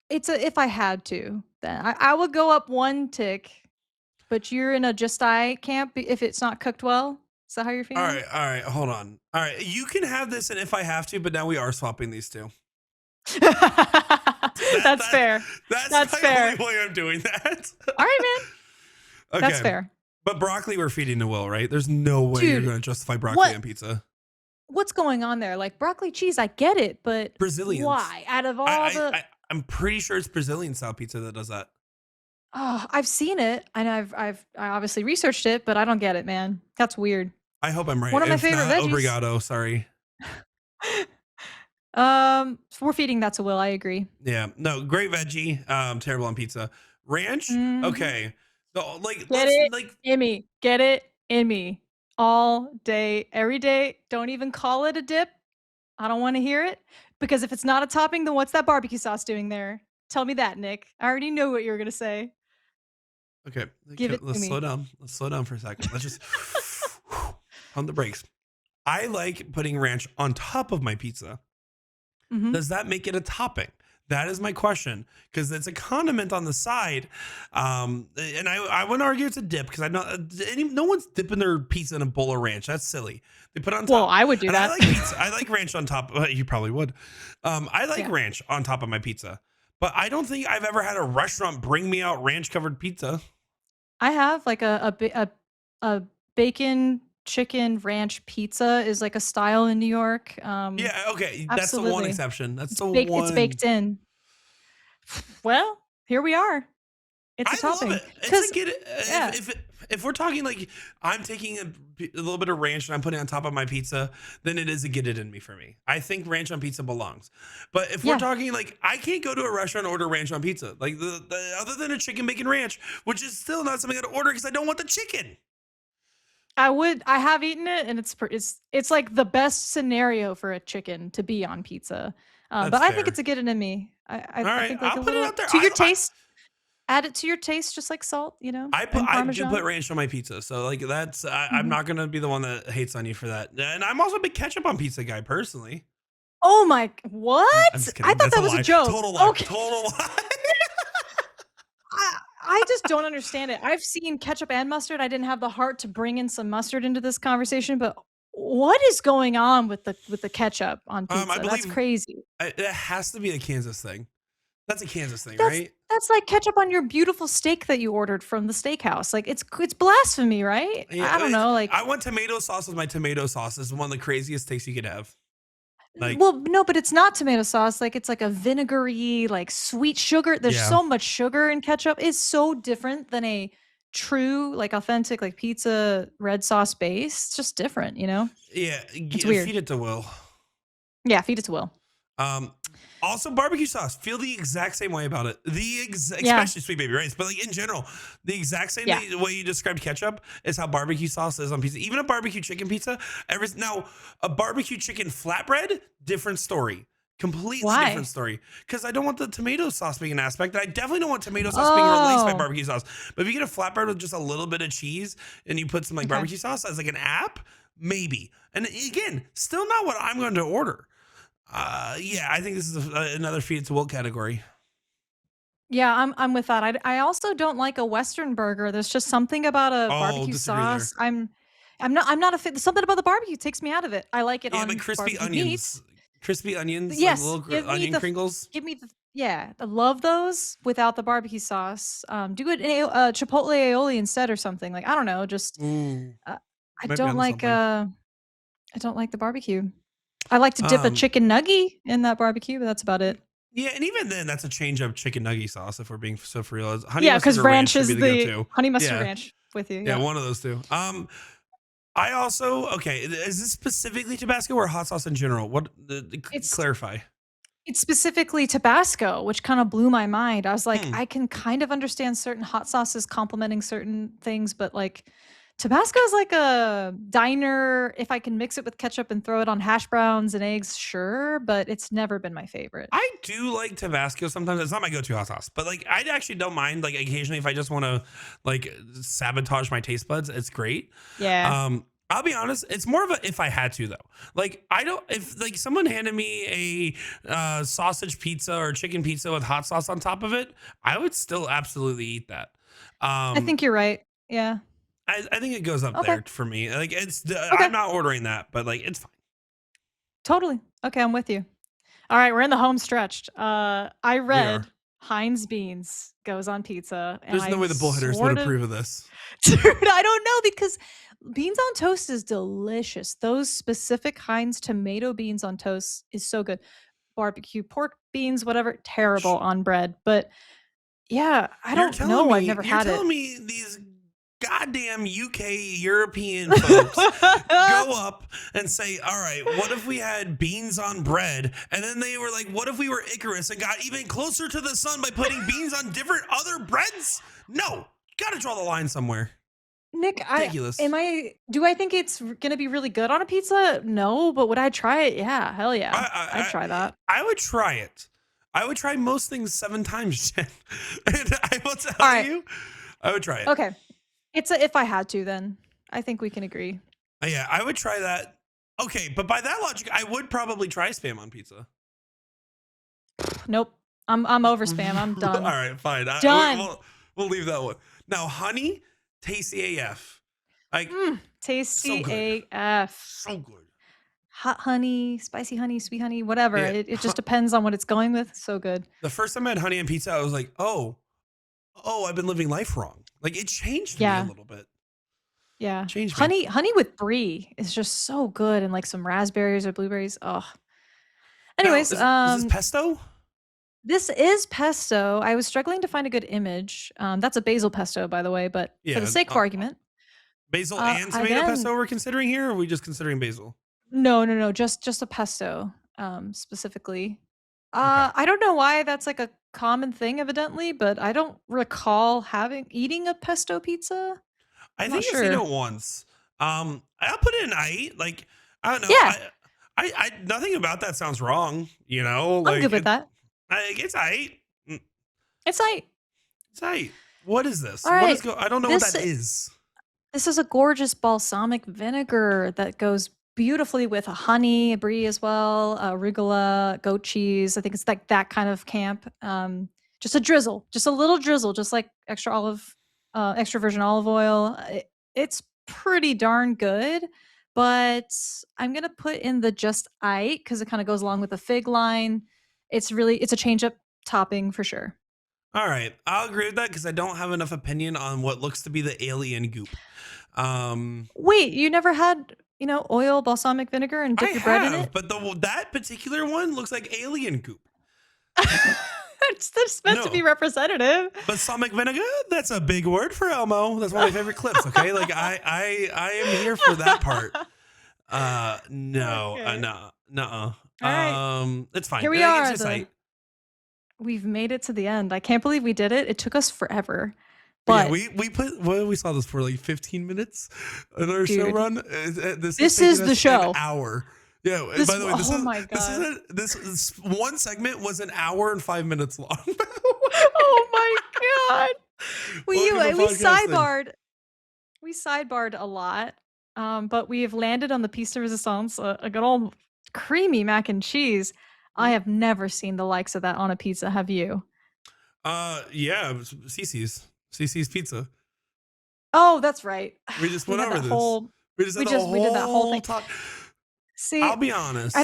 It's a if I had to, then I would go up one tick, but you're in a just I camp if it's not cooked well. Is that how you're All feeling? right, all right, hold on. All right, you can have this, and if I have to, but now we are swapping these two. That That's that fair. that's That's my fair. only way I'm doing that. All right, man. That's Okay, fair. but broccoli we're feeding to Will, right? There's no way you're Dude, going to justify broccoli what on pizza. what's going on there? Like broccoli cheese, I get it, but Brazilians. why? Out of I, all I, the I I'm pretty sure it's Brazilian style pizza that does that. oh, I've seen it and I obviously researched it, but I don't get it, man. That's weird. I hope I'm right. One of my If favorite not, veggies. obrigado. Sorry. We're feeding that to Will. I agree. Yeah, no, great veggie. Terrible on pizza. Ranch. Mhm. Okay. So like, Get let's it like. in me. Get it in me. All day, every day. Don't even call it a dip. I don't want to hear it because if it's not a topping, then what's that barbecue sauce doing there? Tell me that, Nick. I already know what you were gonna say. Okay, Give it to let's slow me. down. Let's slow down for a second. Let's just on the brakes. I like putting ranch on top of my pizza. Mhm. Does that make it a topping? That is my question because it's a condiment on the side, and I wouldn't argue it's a dip because I know no one's dipping their pizza in a bowl of ranch. That's silly. They put it on Well, top, I would do and I that. like pizza. I like ranch on top. You probably would. I like Yeah. ranch on top of my pizza, but I don't think I've ever had a restaurant bring me out ranch covered pizza. I have like a bacon chicken ranch pizza is like a style in New York. Yeah, okay, that's the one Absolutely. exception. That's the It's one. baked in. Well, here we are. It's a I love topping. it. It's Cause like yeah. if we're talking like I'm taking a little bit of ranch and I'm putting it on top of my pizza, then it is a get it in me for me. I think ranch on pizza belongs. But if we're Yeah. talking like I can't go to a restaurant and order ranch on pizza, like the other than a chicken bacon ranch, which is still not something I'd order because I don't want the chicken. I have eaten it and it's like the best scenario for a chicken to be on pizza. That's But I think fair. it's a get it in me. All I right, think like I'll a put it little out there. to your taste. Add it to your taste, just like salt, and I do put Parmesan. ranch on my pizza, so like that's I'm Mhm. not gonna be the one that hates on you for that. And I'm also a big ketchup on pizza guy personally. Oh my I'm what? just I kidding. thought That's a that was a lie. joke. Total lie. Okay. Total lie. I just don't understand it. I've seen ketchup and mustard. I didn't have the heart to bring in some mustard into this conversation, but what is going on with the ketchup on I pizza? That's believe crazy. it has to be a Kansas thing. That's a Kansas thing, That's right? that's like ketchup on your beautiful steak that you ordered from the steakhouse. Like it's blasphemy, right? Yeah, I don't know. Like I want tomato sauce with my tomato sauce. Is one of the craziest tastes you could have. Like, well, no, but it's not tomato sauce. Like it's like a vinegary, like sweet sugar. There's yeah, so much sugar in ketchup. It's so different than a true, like authentic, like pizza red sauce base. It's just different. yeah. It's weird. Feed it to Will. Yeah, feed it to Will. Um, Also barbecue sauce. Feel the exact same way about it. Yeah, Especially sweet baby rice, but like in general, the exact same yeah. way you described ketchup is how barbecue sauce is on pizza. Even a barbecue chicken pizza. Now, a barbecue chicken flatbread, different story. Completely different Why? story. Because I don't want the tomato sauce being an aspect. And I definitely don't want tomato sauce being replaced by Oh, barbecue sauce. But if you get a flatbread with just a little bit of cheese and you put some like okay. barbecue sauce as like an app, maybe. And again, still not what I'm going to order. Yeah, I think this is another feed it to Will category. Yeah, I'm with that. I also don't like a Western burger. There's just something about a Oh, barbecue disagree there. sauce. I'm not a fan. Something about the barbecue takes me out of it. I like it Yeah, but on barbecued meats. crispy onions, like Yes, little onion Kringles. give me the yeah. I love those without the barbecue sauce. Do it in chipotle aioli instead or something. Like I don't know. Just Ooh, uh, I might be don't onto like something. I don't like the barbecue. I like to dip a Um, chicken nugget in that barbecue, but that's about it. yeah, and even then, that's a change of chicken nugget sauce. If we're being so for real, honey Yeah, mustard because or ranch ranch should be is the the go-to. honey mustard Yeah, ranch with you. yeah, Yep. one of those two. I also okay. Is this specifically Tabasco or hot sauce in general? What It's clarify? It's specifically Tabasco, which kind of blew my mind. I was like, Hmm. I can kind of understand certain hot sauces complementing certain things, but like Tabasco is like a diner. If I can mix it with ketchup and throw it on hash browns and eggs, sure, but it's never been my favorite. I do like Tabasco sometimes. It's not my go-to hot sauce, but like I actually don't mind. Like occasionally, if I just want to like sabotage my taste buds, it's great. Yeah. I'll be honest, it's more of a if I had to though. Like I don't if like someone handed me a sausage pizza or chicken pizza with hot sauce on top of it, I would still absolutely eat that. I think you're right. Yeah. I think it goes up Okay. there for me. Like it's Okay. I'm not ordering that, but like it's fine. Totally. Okay, I'm with you. All right, we're in the home stretch. I We are. read Heinz beans goes on pizza, and There's no I way the bullhitters sort would of, approve of this. dude, I don't know because beans on toast is delicious. Those specific Heinz tomato beans on toast is so good. Barbecue pork beans, whatever, terrible on bread. But yeah, I don't know. I've never You're had telling it. me these goddamn UK European folks go up and say, all right, what if we had beans on bread? And then they were like, what if we were Icarus and got even closer to the sun by putting beans on different other breads? No, gotta draw the line somewhere. Nick, Ridiculous. do I think it's gonna be really good on a pizza? No, but would I try it? Yeah, hell yeah. I'd try that. I would try it. I would try most things 7 times, Jen. And I will tell All right. you, I would try it. Okay. It's a if I had to, then I think we can agree. Yeah, I would try that. Okay, but by that logic, I would probably try Spam on pizza. Nope. I'm over Spam. I'm done. All right, fine. Done. We'll leave that one. Now, honey, tasty AF. Like Tasty so good. AF. So good. Hot honey, spicy honey, sweet honey, whatever. Yeah. It just depends on what it's going with. So good. The first time I had honey on pizza, I was like, oh, I've been living life wrong. Like it changed me a little bit. Yeah. Changed me. Honey with brie is just so good, and like some raspberries or blueberries. Oh. Anyways, now, is this pesto? This is pesto. I was struggling to find a good image. That's a basil pesto, by the way, but for the sake of argument. Basil and tomato pesto we're considering here, or are we just considering basil? No. Just a pesto, specifically. Okay. I don't know why that's like a common thing, evidently, but I don't recall eating a pesto pizza. I think I've seen it once. I'll put it in I like I don't know. Yeah. I nothing about that sounds wrong, you know? Like I'm good with that. It's aight. It's aight. It's aight. What is this? All right. I don't know what that is. This is a gorgeous balsamic vinegar that goes beautifully with a honey, brie as well, arugula, goat cheese. I think it's like that kind of camp. Just a drizzle, just a little drizzle, just like extra virgin olive oil. It's pretty darn good, but I'm gonna put in the just aight because it kind of goes along with the fig line. It's a change up topping for sure. All right, I'll agree with that because I don't have enough opinion on what looks to be the alien goop. Wait, you never had oil, balsamic vinegar, and dip your bread in it? But that particular one looks like alien goop. That's meant to be representative. Balsamic vinegar? That's a big word for Elmo. That's one of my favorite clips. Okay, like I am here for that part. No, Okay. no. All right. It's fine. Here we are. We've made it to the end. I can't believe we did it. It took us forever. But yeah, we saw this for like 15 minutes in our show run. This is the show. An hour. Yeah. By the way, this one segment was an hour and 5 minutes long. Oh my god. We sidebarred. We sidebarred a lot, but we have landed on the piece de resistance, a good old creamy mac and cheese. I have never seen the likes of that on a pizza. Have you? Yeah, Cece's Pizza. Oh, that's right. We just went over this. We did that whole thing. See, I'll be honest.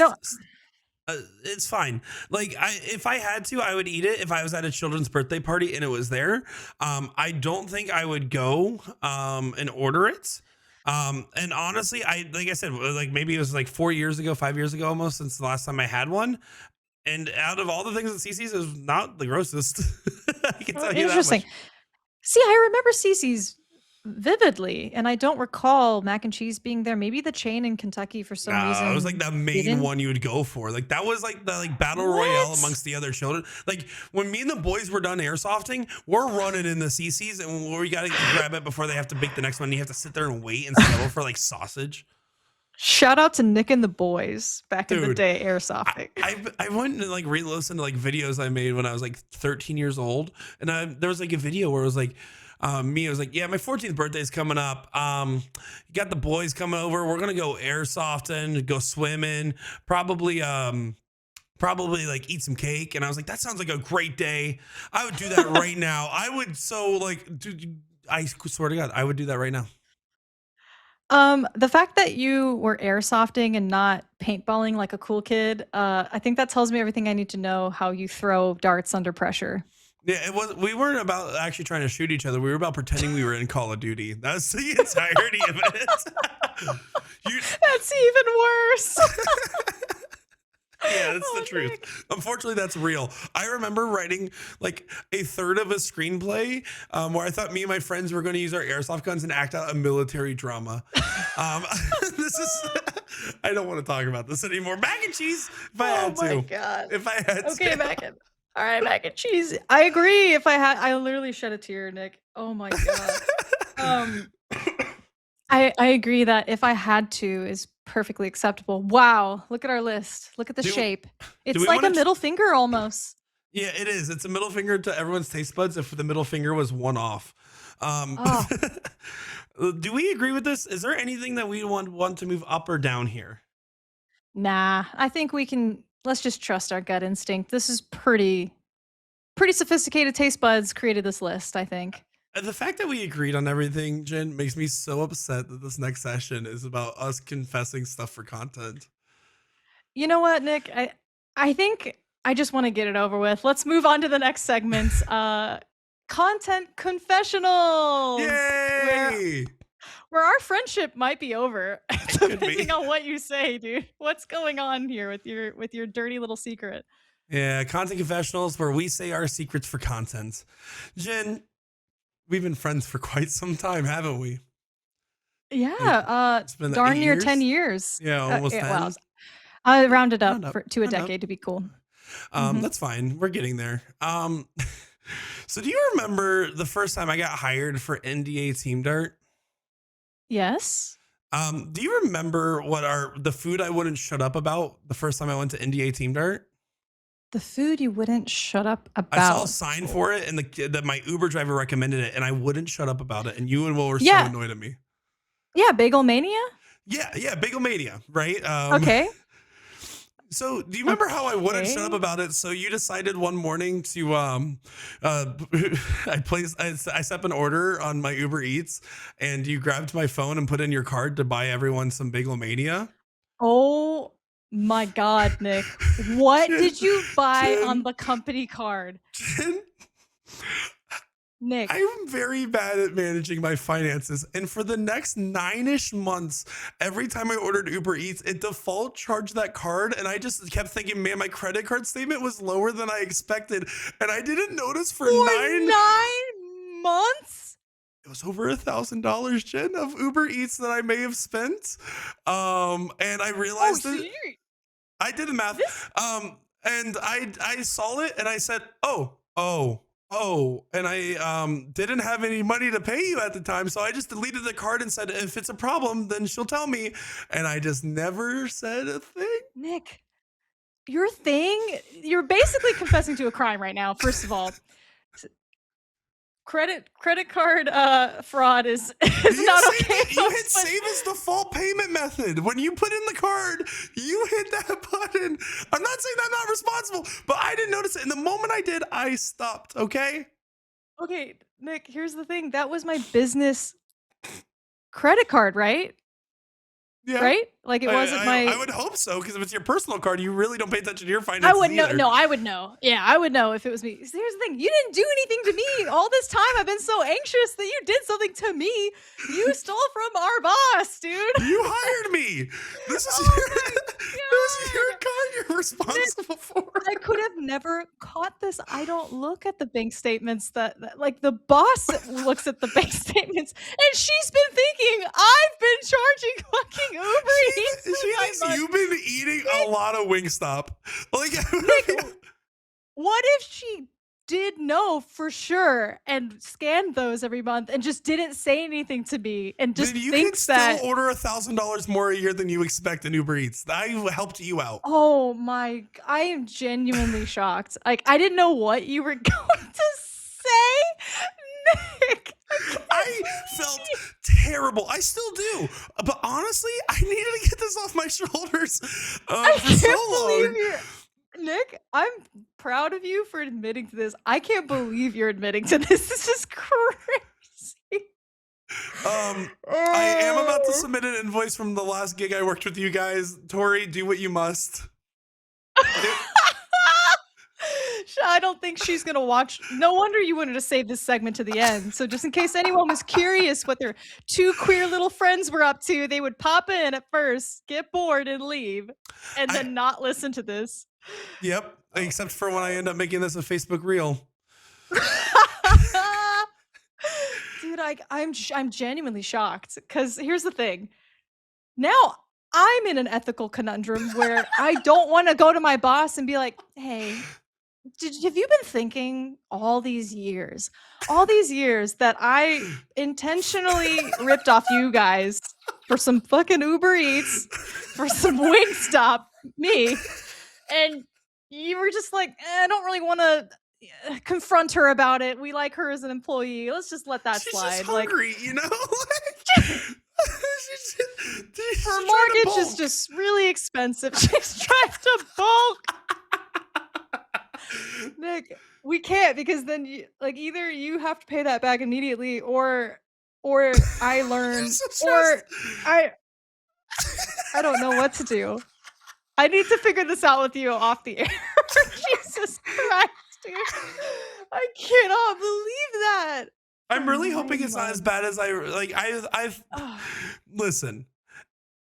It's fine. Like, if I had to, I would eat it if I was at a children's birthday party and it was there. I don't think I would go and order it. And honestly, like I said, like maybe it was like 5 years ago almost since the last time I had one. And out of all the things at Cece's, it was not the grossest. I can tell you interesting. that much. See, I remember Cece's vividly, and I don't recall mac and cheese being there. Maybe the chain in Kentucky for some No, it was like reason the main didn't. one you would go for. Like that was like the battle royale What? amongst the other children. Like when me and the boys were done airsofting, we're running in the CC's and we gotta grab it before they have to bake the next one. You have to sit there and wait and settle for like sausage. Shout out to Nick and the boys back in the Dude, day airsofting. I went and like re-listened to like videos I made when I was like 13 years old, and there was like a video where it was like me, I was like, yeah, my 14th birthday is coming up. You got the boys coming over. We're gonna go airsofting, go swimming, probably like eat some cake. And I was like, that sounds like a great day. I would do that right now. I would dude, I swear to God, I would do that right now. The fact that you were airsofting and not paintballing like a cool kid, I think that tells me everything I need to know how you throw darts under pressure. Yeah, it was. We weren't about actually trying to shoot each other. We were about pretending we were in Call of Duty. That's the entirety of it. That's even worse. Yeah, that's the Oh, truth. Nick. Unfortunately, that's real. I remember writing like a third of a screenplay where I thought me and my friends were going to use our airsoft guns and act out a military drama. This is. I don't want to talk about this anymore. Mac and cheese. If I had to. Oh my God. If I had Okay, to. all right, mac and cheese. I agree. If I literally shed a tear, Nick. Oh my God. I agree that if I had to is perfectly acceptable. Wow, look at our list. Look at the shape. It's we like a wanna middle finger almost. Yeah, it is. It's a middle finger to everyone's taste buds if the middle finger was one off. Oh. Do we agree with this? Is there anything that we want to move up or down here? Nah, I think let's just trust our gut instinct. This is pretty sophisticated taste buds created this list, I think. The fact that we agreed on everything, Jen, makes me so upset that this next session is about us confessing stuff for content. You know what, Nick? I think I just want to get it over with. Let's move on to the next segment. Content confessionals. Yay! Where our friendship might be over, depending on what you say, dude. What's going on here with your dirty little secret? Yeah, content confessionals where we say our secrets for content. Jen, we've been friends for quite some time, haven't we? Yeah, It's been darn 8 near years? 10 years. Yeah, almost 10. Well, I rounded up Round up, to a round up. decade to be cool. That's fine. We're getting there. So do you remember the first time I got hired for NDA Team Dart? Yes. Do you remember the food I wouldn't shut up about the first time I went to NDA Team Dart? The food you wouldn't shut up about. I saw a sign for it, and that my Uber driver recommended it, and I wouldn't shut up about it. And you and Will were so annoyed at me. Yeah, Bagel Mania? Yeah, Bagel Mania, right? Okay. So do you remember how I wouldn't shut up about it? So you decided one morning to I set up an order on my Uber Eats, and you grabbed my phone and put in your card to buy everyone some Bagel Mania. Oh my God, Nick. What did you buy on the company card? Jen, Nick. I'm very bad at managing my finances. And for the next 9-ish months, every time I ordered Uber Eats, it default charged that card. And I just kept thinking, man, my credit card statement was lower than I expected. And I didn't notice for 9 months? It was over $1,000, Jen, of Uber Eats that I may have spent. And I realized I did the math. And I saw it and I said, oh, and I didn't have any money to pay you at the time. So I just deleted the card and said, if it's a problem, then she'll tell me. And I just never said a thing. Nick, you're basically confessing to a crime right now, first of all. Credit card fraud is not okay. You hit save as default payment method. When you put in the card, you hit that button. I'm not saying I'm not responsible, but I didn't notice it. And the moment I did, I stopped, okay? Okay, Nick, here's the thing. That was my business credit card, right? Yeah. Right? Like it wasn't I would hope so, because if it's your personal card, you really don't pay attention to your finances. I would know. No, I would know. Yeah, I would know if it was me. Here's the thing. You didn't do anything to me all this time. I've been so anxious that you did something to me. You stole from our boss, dude. You hired me. This is was your card you're responsible for. I could have never caught this. I don't look at the bank statements that like the boss looks at the bank statements, and she's been thinking I've been charging fucking Uber Eats. She thinks you've been eating a lot of Wingstop. Like, Nick, what if she did know for sure and scanned those every month and just didn't say anything to me and just then you thinks can that still order $1,000 more a year than you expect in Uber Eats. I helped you out. oh my, I am genuinely shocked. Like, I didn't know what you were going to say, Nick. I felt terrible. I still do. But honestly, I needed to get this off my shoulders I for so can't believe long. you're Nick, I'm proud of you for admitting to this. I can't believe you're admitting to this. This is crazy. I am about to submit an invoice from the last gig I worked with you guys. Tori, do what you must. I don't think she's gonna watch. No wonder you wanted to save this segment to the end. So just in case anyone was curious what their two queer little friends were up to, they would pop in at first, get bored, and leave, and then not listen to this. Yep, except for when I end up making this a Facebook reel. Dude, I'm genuinely shocked because here's the thing. Now I'm in an ethical conundrum where I don't want to go to my boss and be like, "Hey, have you been thinking all these years that I intentionally ripped off you guys for some fucking Uber Eats, for some Wingstop, me, and you were just like, I don't really want to confront her about it. We like her as an employee. Let's just let that She's slide." just Like, hungry, you know? She's her trying to mortgage is bulk. just really expensive. She's trying to bulk. Nick, we can't because then either you have to pay that back immediately or I learn so or stressed. I don't know what to do. I need to figure this out with you off the air. Jesus Christ, dude. I cannot believe that. I'm really Oh hoping it's not as my- bad as I've Oh, listen.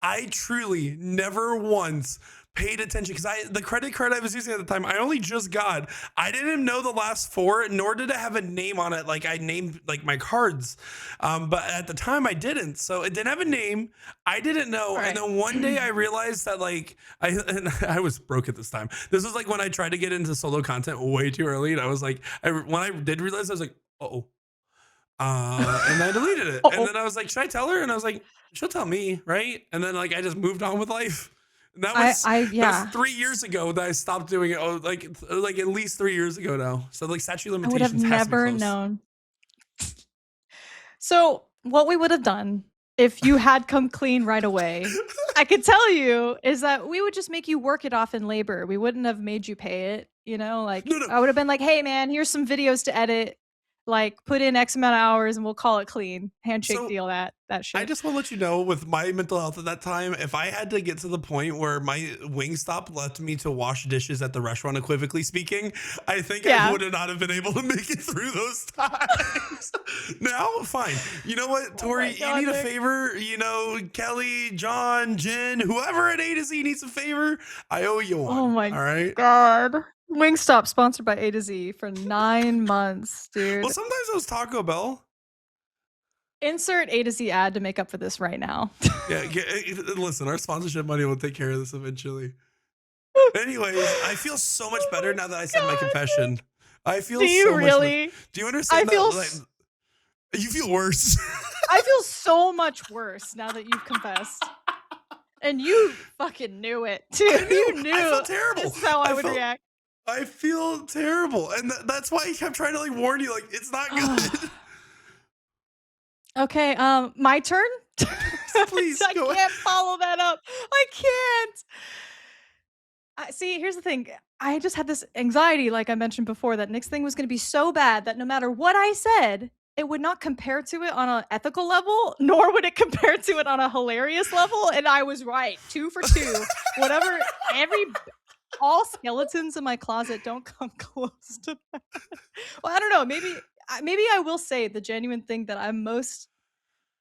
I truly never once paid attention because the credit card I was using at the time, I only just got. I didn't know the last four, nor did it have a name on it. Like I named like my cards, but at the time I didn't. So it didn't have a name. I didn't know. Right. And then one day I realized that like I was broke at this time. This was like when I tried to get into solo content way too early, and I was like, when I did realize, I was like, oh. And I deleted it. And then I was like, should I tell her? And I was like, she'll tell me, right? And then like I just moved on with life. And that was yeah. 3 years ago that I stopped doing it. Oh, like at least 3 years ago now. So like statute of I would have limitations has to be never close. known. So what we would have done if you had come clean right away, I could tell you, is that we would just make you work it off in labor. We wouldn't have made you pay it. You know, like No. I would have been like, hey man, here's some videos to edit. Like put in X amount of hours and we'll call it clean. Handshake So, deal that shit. I just want to let you know, with my mental health at that time, if I had to get to the point where my Wingstop left me to wash dishes at the restaurant, equivocally speaking, I think I would not have been able to make it through those times. Now, fine. You know what, Tori? God, you need a Nick. favor. You know, Kelly, John, Jen, whoever at A to Z needs a favor, I owe you one. Oh my all right. God. Wingstop sponsored by A to Z for 9 months, dude. Well, sometimes it was Taco Bell. Insert A to Z ad to make up for this right now. Yeah, listen, our sponsorship money will take care of this eventually. Anyways, I feel so much better now that I said my confession. I feel Do you so much really? better. Do you understand I feel that? Like, you feel worse. I feel so much worse now that you've confessed. And you fucking knew it too. You knew. I felt terrible. This is how I would react. I feel terrible. And that's why I kept trying to like warn you, like, it's not good. Okay, my turn? Please, I go can't ahead. follow that up. I can't. See, here's the thing. I just had this anxiety, like I mentioned before, that Nick's thing was going to be so bad that no matter what I said, it would not compare to it on an ethical level, nor would it compare to it on a hilarious level. And I was right. 2 for 2. Whatever, all skeletons in my closet don't come close to that. Well, I don't know. Maybe I will say the genuine thing that I'm most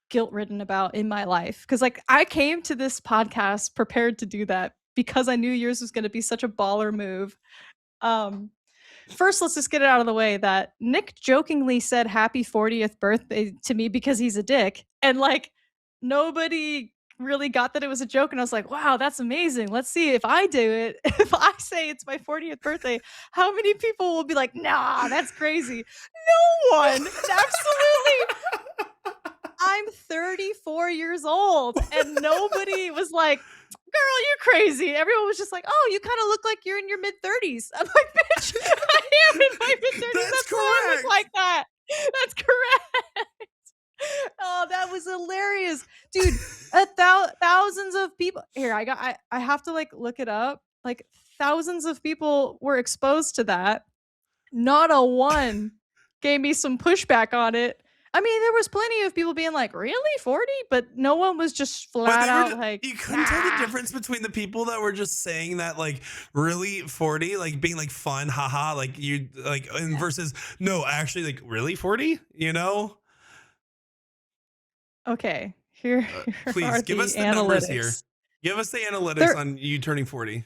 guilt-ridden about in my life, because like I came to this podcast prepared to do that because I knew yours was going to be such a baller move. First, let's just get it out of the way that Nick jokingly said happy 40th birthday to me because he's a dick. And like nobody really got that it was a joke. And I was like, wow, that's amazing. Let's see if I do it. If I say it's my 40th birthday, how many people will be like, nah, that's crazy? No one. Absolutely. I'm 34 years old and nobody was like, girl, you're crazy. Everyone was just like, oh, you kind of look like you're in your mid 30s. I'm like, bitch, I am in my mid 30s. That's why I look like that. That's correct. Oh, that was hilarious, dude. Thousands of people here. I have to like look it up. Like thousands of people were exposed to that. Not a one gave me some pushback on it. I mean, there was plenty of people being like, really 40? But no one was just flat out like, you couldn't tell the difference between the people that were just saying that like really 40, like being like fun, haha, like you like, and versus no, actually like really 40, you know? Okay, here Please give us the analytics. numbers here. Give us the analytics on you turning 40.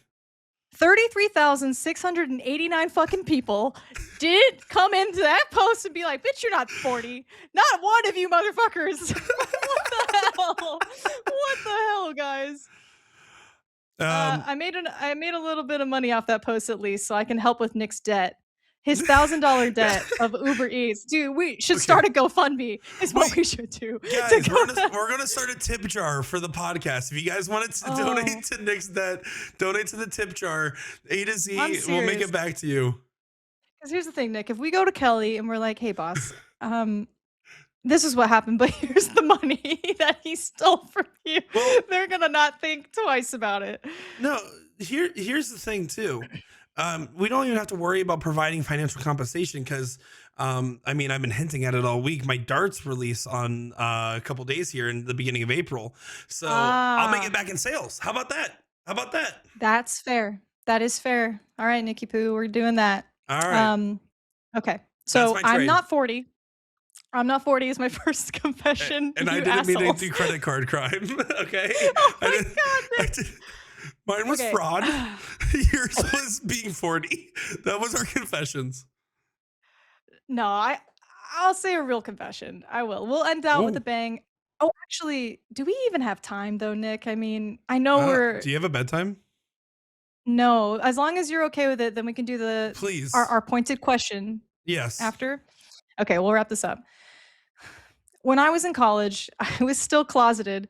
33,689 fucking people did come into that post and be like, bitch, you're not 40. Not one of you motherfuckers. What the hell? What the hell, guys? I made a little bit of money off that post at least, so I can help with Nick's debt. His $1,000 debt of Uber Eats. Dude, we should start a GoFundMe is what we should do. Guys, we're gonna start a tip jar for the podcast. If you guys want to donate to Nick's debt, donate to the tip jar. A to Z, we'll make it back to you. Because here's the thing, Nick. If we go to Kelly and we're like, hey, boss, this is what happened, but here's the money that he stole from you. Well, they're gonna not think twice about it. No, here's the thing too. We don't even have to worry about providing financial compensation because, I mean, I've been hinting at it all week. My darts release on a couple days here in the beginning of April. So I'll make it back in sales. How about that? That's fair. That is fair. All right, Nicky Poo, we're doing that. All right. Okay. So I'm not 40. I'm not 40 is my first confession. And I didn't mean to do credit card crime. Okay. Oh my God. Mine was fraud. Yours was being 40. That was our confessions. No, I'll say a real confession. I will. We'll end out with a bang. Oh, actually, do we even have time though, Nick? I mean, I know do you have a bedtime? No, as long as you're okay with it, then we can do our pointed question. Yes. After. Okay, we'll wrap this up. When I was in college, I was still closeted.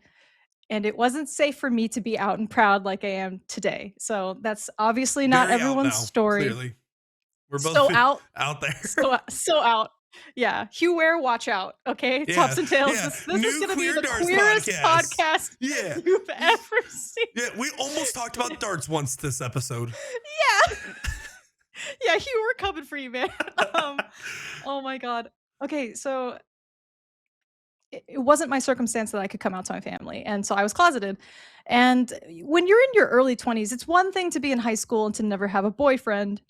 And it wasn't safe for me to be out and proud like I am today. So that's obviously not everyone's story. Clearly. We're both so out there. So out. Yeah. Hugh Ware, watch out. Okay. Yeah, Tops and Tails. Yeah. This is going to be the queerest podcast you've ever seen. Yeah. We almost talked about darts once this episode. Yeah. Yeah. Hugh, we're coming for you, man. Oh my God. Okay. So it wasn't my circumstance that I could come out to my family. And so I was closeted. And when you're in your early 20s, it's one thing to be in high school and to never have a boyfriend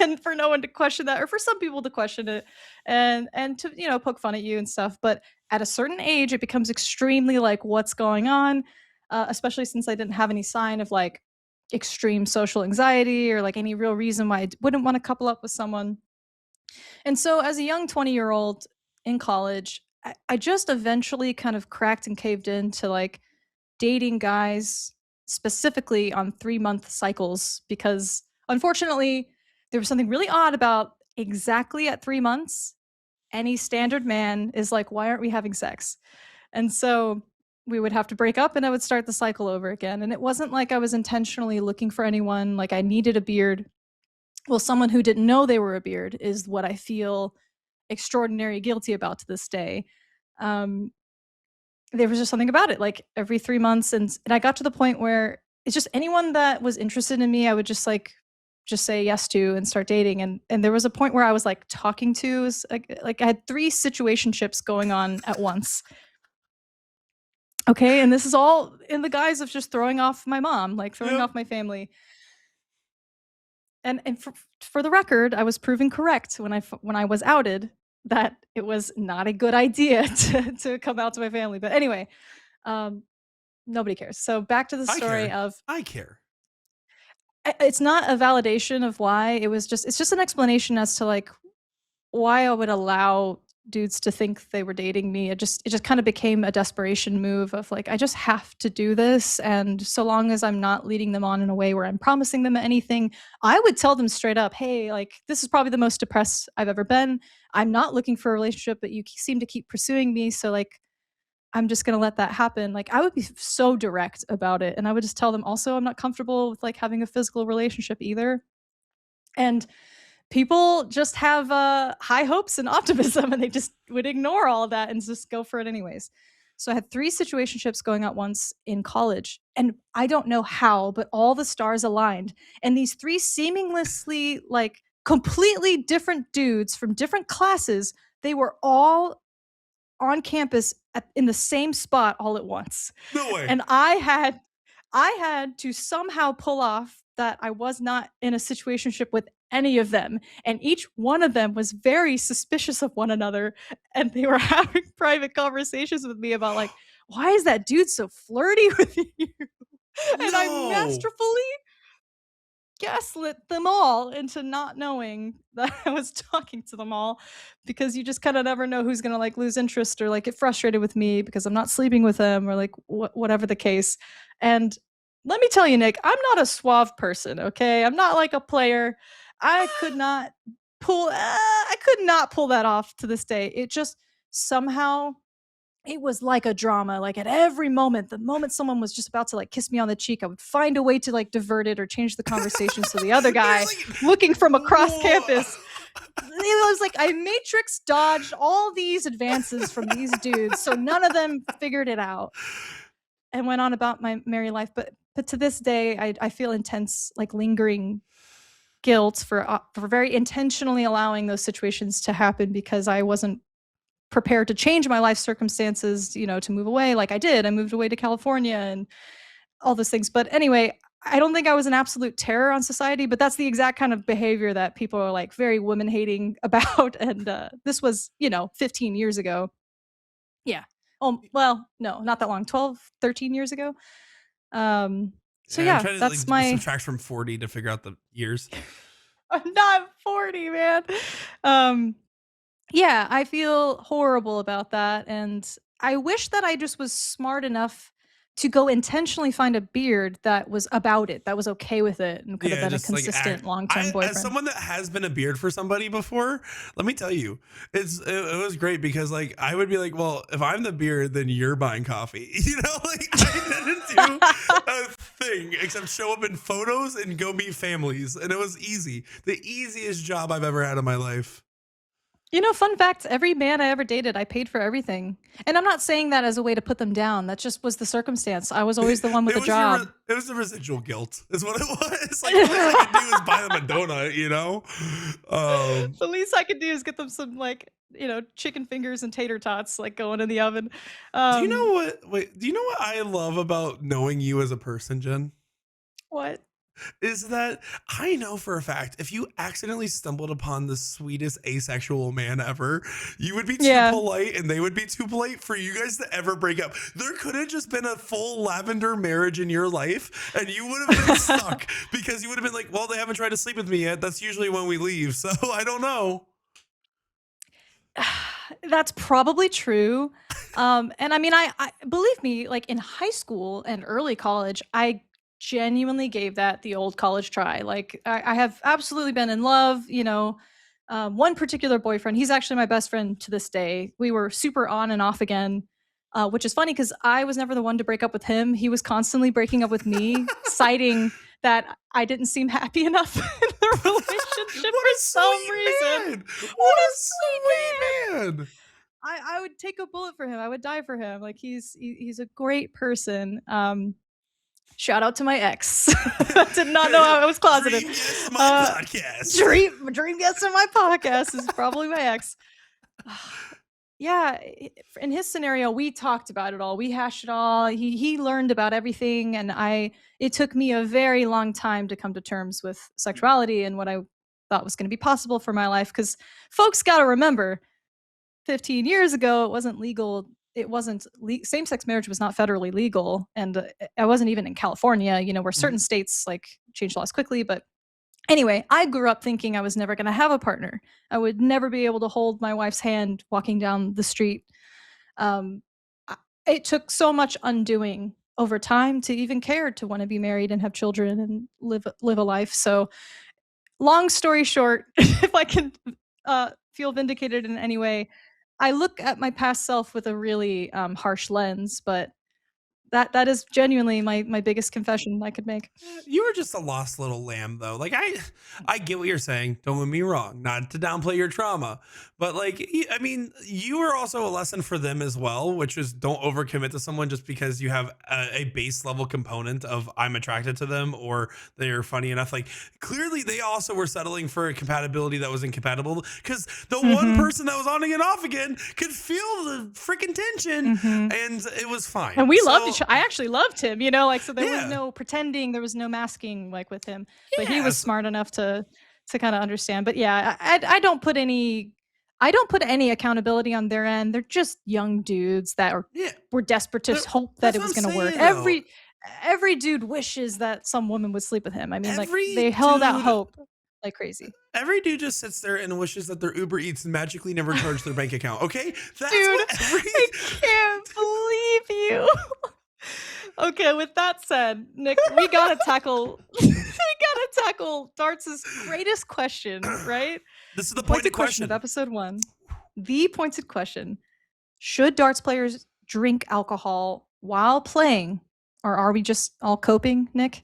and for no one to question that, or for some people to question it and to, poke fun at you and stuff. But at a certain age, it becomes extremely like, what's going on? Especially since I didn't have any sign of like extreme social anxiety or like any real reason why I wouldn't want to couple up with someone. And so as a young 20-year-old in college, I just eventually kind of cracked and caved into like dating guys specifically on 3-month cycles because unfortunately there was something really odd about exactly at 3 months. Any standard man is like, why aren't we having sex? And so we would have to break up and I would start the cycle over again. And it wasn't like I was intentionally looking for anyone, like I needed a beard. Well, someone who didn't know they were a beard is what I feel extraordinary guilty about to this day. There was just something about it, like every 3 months. And I got to the point where it's just anyone that was interested in me, I would just say yes to and start dating. And there was a point where I was like talking to, like I had 3 situationships going on at once. Okay. And this is all in the guise of just throwing off my mom, like throwing off my family. And for the record, I was proven correct when I was outed that it was not a good idea to come out to my family. But anyway, nobody cares. So back to the story of I care. It's not a validation of why. It's just an explanation as to like why I would allow dudes to think they were dating me. It just kind of became a desperation move of like, I just have to do this. And so long as I'm not leading them on in a way where I'm promising them anything, I would tell them straight up, hey, like, this is probably the most depressed I've ever been. I'm not looking for a relationship, but you seem to keep pursuing me. So like, I'm just going to let that happen. Like, I would be so direct about it. And I would just tell them also, I'm not comfortable with like having a physical relationship either. And people just have high hopes and optimism, and they just would ignore all of that and just go for it anyways. So I had 3 situationships going at once in college, and I don't know how, but all the stars aligned. And these 3 seamlessly like completely different dudes from different classes, they were all on campus in the same spot all at once. No way. And I had to somehow pull off that I was not in a situationship with any of them. And each one of them was very suspicious of one another. And they were having private conversations with me about like, why is that dude so flirty with you? And I No. masterfully gaslit them all into not knowing that I was talking to them all, because you just kind of never know who's going to like lose interest or like get frustrated with me because I'm not sleeping with them or like whatever the case. And let me tell you, Nick, I'm not a suave person, okay? I'm not like a player. I could not pull that off to this day. It just somehow it was like a drama. Like at every moment, the moment someone was just about to like kiss me on the cheek, I would find a way to like divert it or change the conversation so the other guy like, looking from across whoa. campus, it was like I matrix dodged all these advances from these dudes, so none of them figured it out and went on about my merry life. But to this day, I feel intense, like lingering guilt for very intentionally allowing those situations to happen because I wasn't prepared to change my life circumstances, to move away like I did. I moved away to California and all those things. But anyway, I don't think I was an absolute terror on society, but that's the exact kind of behavior that people are like very women hating about. And this was, 15 years ago. Yeah. Oh, well, no, not that long, 12, 13 years ago. So I'm yeah, trying to that's like subtract from 40 to figure out the years. I'm not 40, man. Yeah, I feel horrible about that. And I wish that I just was smart enough to go intentionally find a beard that was about it, that was okay with it, and could have been a just like consistent long-term as boyfriend. someone that has been a beard for somebody before, let me tell you, it was great because like I would be like, well, if I'm the beard, then you're buying coffee. Like I didn't do a thing except show up in photos and go meet families, and it was easy. The easiest job I've ever had in my life. Fun fact, every man I ever dated, I paid for everything. And I'm not saying that as a way to put them down. That just was the circumstance. I was always the one with a job. It was the residual guilt is what it was. Like, all I could do is buy them a donut, The least I could do is get them some, like, chicken fingers and tater tots, like, going in the oven. Do you know what I love about knowing you as a person, Jen? What? Is that I know for a fact if you accidentally stumbled upon the sweetest asexual man ever, you would be too polite and they would be too polite for you guys to ever break up. There could have just been a full lavender marriage in your life and you would have been stuck because you would have been like, well, they haven't tried to sleep with me yet. That's usually when we leave. So I don't know. That's probably true. And I mean, I believe me, like in high school and early college, I genuinely gave that the old college try. Like I have absolutely been in love, one particular boyfriend, he's actually my best friend to this day. We were super on and off again, which is funny because I was never the one to break up with him. He was constantly breaking up with me, citing that I didn't seem happy enough in the relationship for some reason. What a sweet man. I would take a bullet for him. I would die for him. Like he's a great person. Shout out to my ex. I did not know I was closeted. Dream guest my podcast. Dream guest in my podcast is probably my ex. Yeah, in his scenario, we talked about it all. We hashed it all. He learned about everything, and it took me a very long time to come to terms with sexuality and what I thought was going to be possible for my life. Because folks got to remember, 15 years ago, it wasn't legal it wasn't same-sex marriage was not federally legal, and I wasn't even in California, where certain states like change laws quickly. But anyway, I grew up thinking I was never going to have a partner. I would never be able to hold my wife's hand walking down the street. Um, it took so much undoing over time to even care to want to be married and have children and live a life. So, long story short, if I can feel vindicated in any way, I look at my past self with a really harsh lens, but that is genuinely my biggest confession I could make. You were just a lost little lamb, though. Like I get what you're saying. Don't get me wrong. Not to downplay your trauma, but like, I mean, you were also a lesson for them as well, which is don't overcommit to someone just because you have a base level component of I'm attracted to them or they're funny enough. Like clearly, they also were settling for a compatibility that was incompatible because the one person that was on and off again could feel the freaking tension, and it was fine. And we loved each other. I actually loved him, so there was no pretending, there was no masking like with him. But he was smart enough to kind of understand. But yeah, I don't put any accountability on their end. They're just young dudes that were desperate to hope that it was going to work. Every dude wishes that some woman would sleep with him. I mean, like they held out hope like crazy. Every dude just sits there and wishes that their Uber Eats magically never charged their bank account. Okay, that's Dude, what I can't believe you. Okay, with that said, Nick, we gotta tackle Darts' greatest question, right? This is the pointed question of episode 1. The pointed question: should darts players drink alcohol while playing, or are we just all coping, Nick?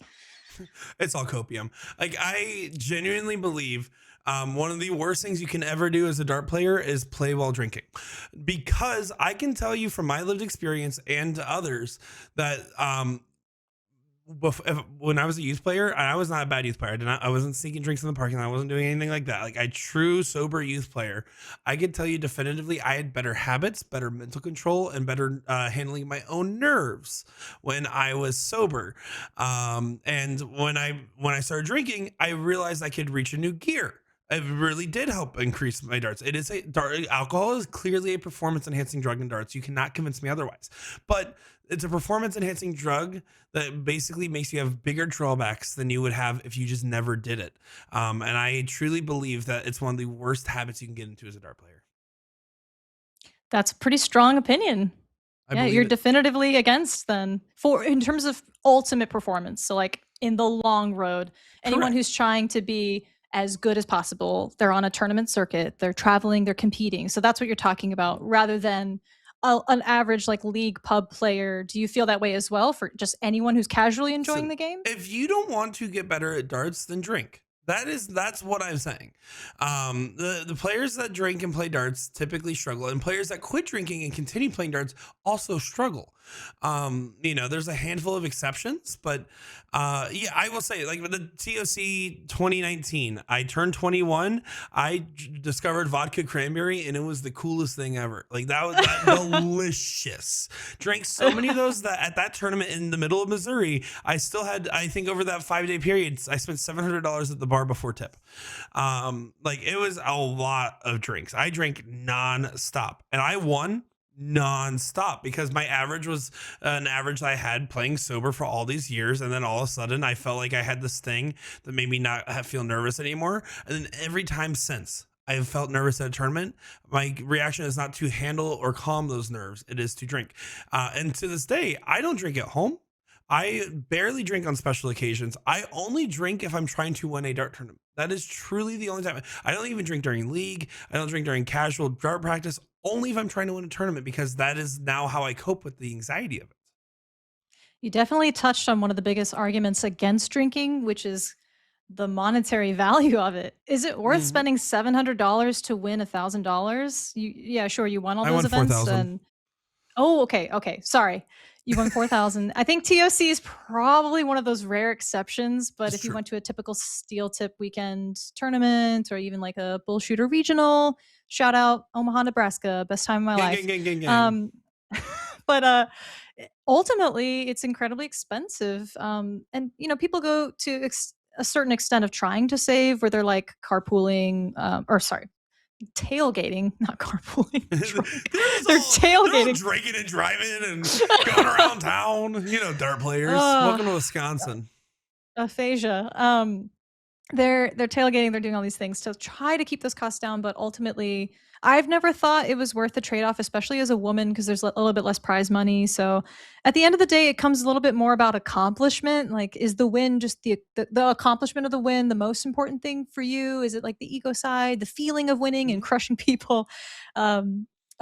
It's all copium. Like I genuinely believe one of the worst things you can ever do as a dart player is play while drinking, because I can tell you from my lived experience and others that when I was a youth player, I was not a bad youth player. I wasn't sneaking drinks in the parking lot. I wasn't doing anything like that. Like a true sober youth player, I can tell you definitively I had better habits, better mental control, and better handling my own nerves when I was sober. And when I started drinking, I realized I could reach a new gear. It really did help increase my darts. Alcohol is clearly a performance enhancing drug in darts. You cannot convince me otherwise. But it's a performance enhancing drug that basically makes you have bigger drawbacks than you would have if you just never did it. And I truly believe that it's one of the worst habits you can get into as a dart player. That's a pretty strong opinion. Yeah, you're definitively against then in terms of ultimate performance. So like in the long road, anyone who's trying to be as good as possible, they're on a tournament circuit, they're traveling, they're competing. So that's what you're talking about, rather than an average like league pub player. Do you feel that way as well for just anyone who's casually enjoying the game? If you don't want to get better at darts, then drink. That's what I'm saying. The players that drink and play darts typically struggle, and players that quit drinking and continue playing darts also struggle. There's a handful of exceptions, but I will say, like with the TOC 2019, I turned 21. I discovered vodka cranberry, and it was the coolest thing ever. Like that was delicious. Drank so many of those that at that tournament in the middle of Missouri, I still had, I think over that 5-day period, I spent $700 at the bar before tip. Like it was a lot of drinks. I drank non-stop, and I won non-stop because my average was an average I had playing sober for all these years, and then all of a sudden I felt like I had this thing that made me not feel nervous anymore. And then every time since I've felt nervous at a tournament, my reaction is not to handle or calm those nerves, it is to drink. And to this day, I don't drink at home. I barely drink on special occasions. I only drink if I'm trying to win a dart tournament. That is truly the only time. I don't even drink during league. I don't drink during casual dart practice, only if I'm trying to win a tournament, because that is now how I cope with the anxiety of it. You definitely touched on one of the biggest arguments against drinking, which is the monetary value of it. Is it worth spending $700 to win $1,000? Yeah, sure. You won all those events. 4,000. Okay. Sorry. You won 4,000. I think TOC is probably one of those rare exceptions, but if you went to a typical steel tip weekend tournament or even like a bull shooter regional, shout out Omaha, Nebraska, best time of my life. Gang. But ultimately it's incredibly expensive. And people go to a certain extent of trying to save, where they're like carpooling, tailgating, not carpooling. Drunk. They're all tailgating. drinking and driving and going around town. You know, dart players. Welcome to Wisconsin. Aphasia. They're tailgating, they're doing all these things to try to keep those costs down, but ultimately I've never thought it was worth the trade-off, especially as a woman, because there's a little bit less prize money. So at the end of the day, it comes a little bit more about accomplishment. Like, is the win just the accomplishment of the win the most important thing for you? Is it like the ego side, the feeling of winning and crushing people? A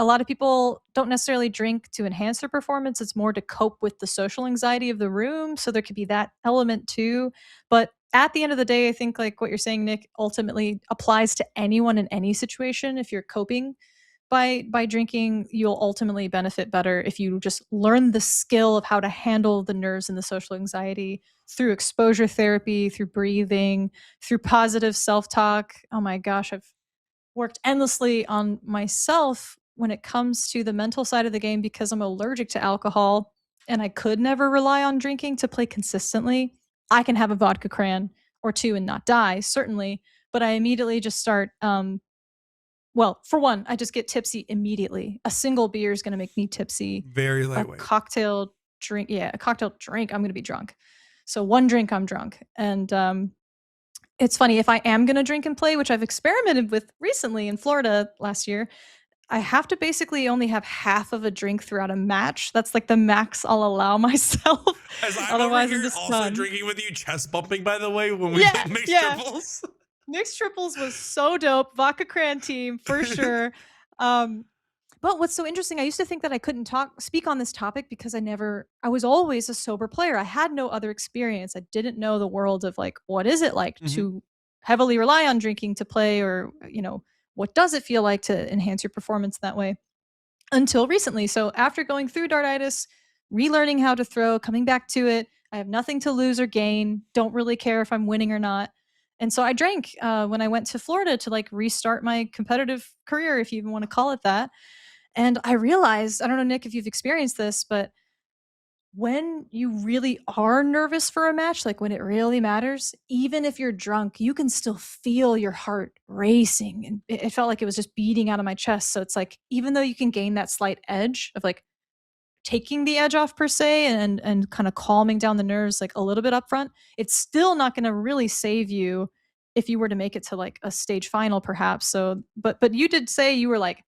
lot of people don't necessarily drink to enhance their performance. It's more to cope with the social anxiety of the room. So there could be that element too. But at the end of the day, I think like what you're saying, Nick, ultimately applies to anyone in any situation. If you're coping by drinking, you'll ultimately benefit better if you just learn the skill of how to handle the nerves and the social anxiety through exposure therapy, through breathing, through positive self-talk. Oh my gosh, I've worked endlessly on myself when it comes to the mental side of the game because I'm allergic to alcohol and I could never rely on drinking to play consistently. I can have a vodka cran or two and not die, certainly, but I immediately just start well, for one, I just get tipsy immediately. A single beer is going to make me tipsy. Very A lightweight. cocktail drink, a cocktail drink, I'm going to be drunk. So one drink, I'm drunk. And it's funny, if I am going to drink and play, which I've experimented with recently in Florida last year, I have to basically only have half of a drink throughout a match. That's like the max I'll allow myself. As I'm Otherwise, over I'm here just also done. drinking with you, chest bumping, by the way, when we Yeah, did mixed yeah. triples. Mixed triples was so dope. Vodka Cran team for sure. But what's so interesting, I used to think that I couldn't speak on this topic because I was always a sober player. I had no other experience. I didn't know the world of like, what is it like to heavily rely on drinking to play, or, what does it feel like to enhance your performance that way until recently. So after going through dartitis, relearning how to throw, coming back to it, I have nothing to lose or gain. Don't really care if I'm winning or not. And so I drank when I went to Florida to like restart my competitive career, if you even want to call it that. And I realized, I don't know, Nick, if you've experienced this, but when you really are nervous for a match, like when it really matters, even if you're drunk, you can still feel your heart racing. And it felt like it was just beating out of my chest. So it's like, even though you can gain that slight edge of like taking the edge off per se and kind of calming down the nerves like a little bit up front, it's still not going to really save you if you were to make it to like a stage final perhaps. So but you did say you were like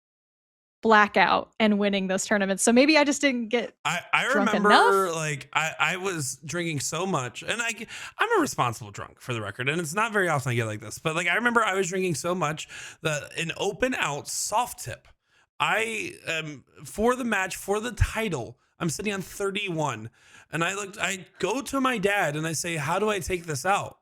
blackout and winning those tournaments. So maybe I just didn't get I drunk remember enough. like I was drinking so much, and I'm a responsible drunk for the record, and it's not very often I get like this, but like I remember I was drinking so much that an open out soft tip, I for the match for the title, I'm sitting on 31, and I go to my dad and I say, how do I take this out?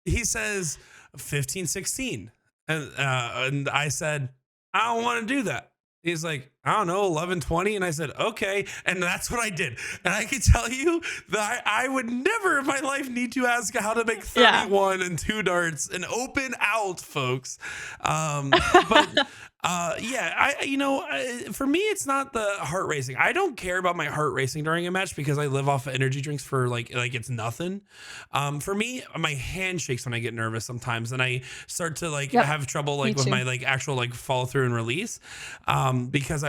He says 15, 16, and I said, I don't want to do that. He's like, I don't know, 11, 20. And I said, okay. And that's what I did. And I can tell you that I would never in my life need to ask how to make 31 and 2 darts and open out, folks. For me, it's not the heart racing. I don't care about my heart racing during a match because I live off of energy drinks for like it's nothing. For me, my hand shakes when I get nervous sometimes, and I start to have trouble with my actual follow through and release. Because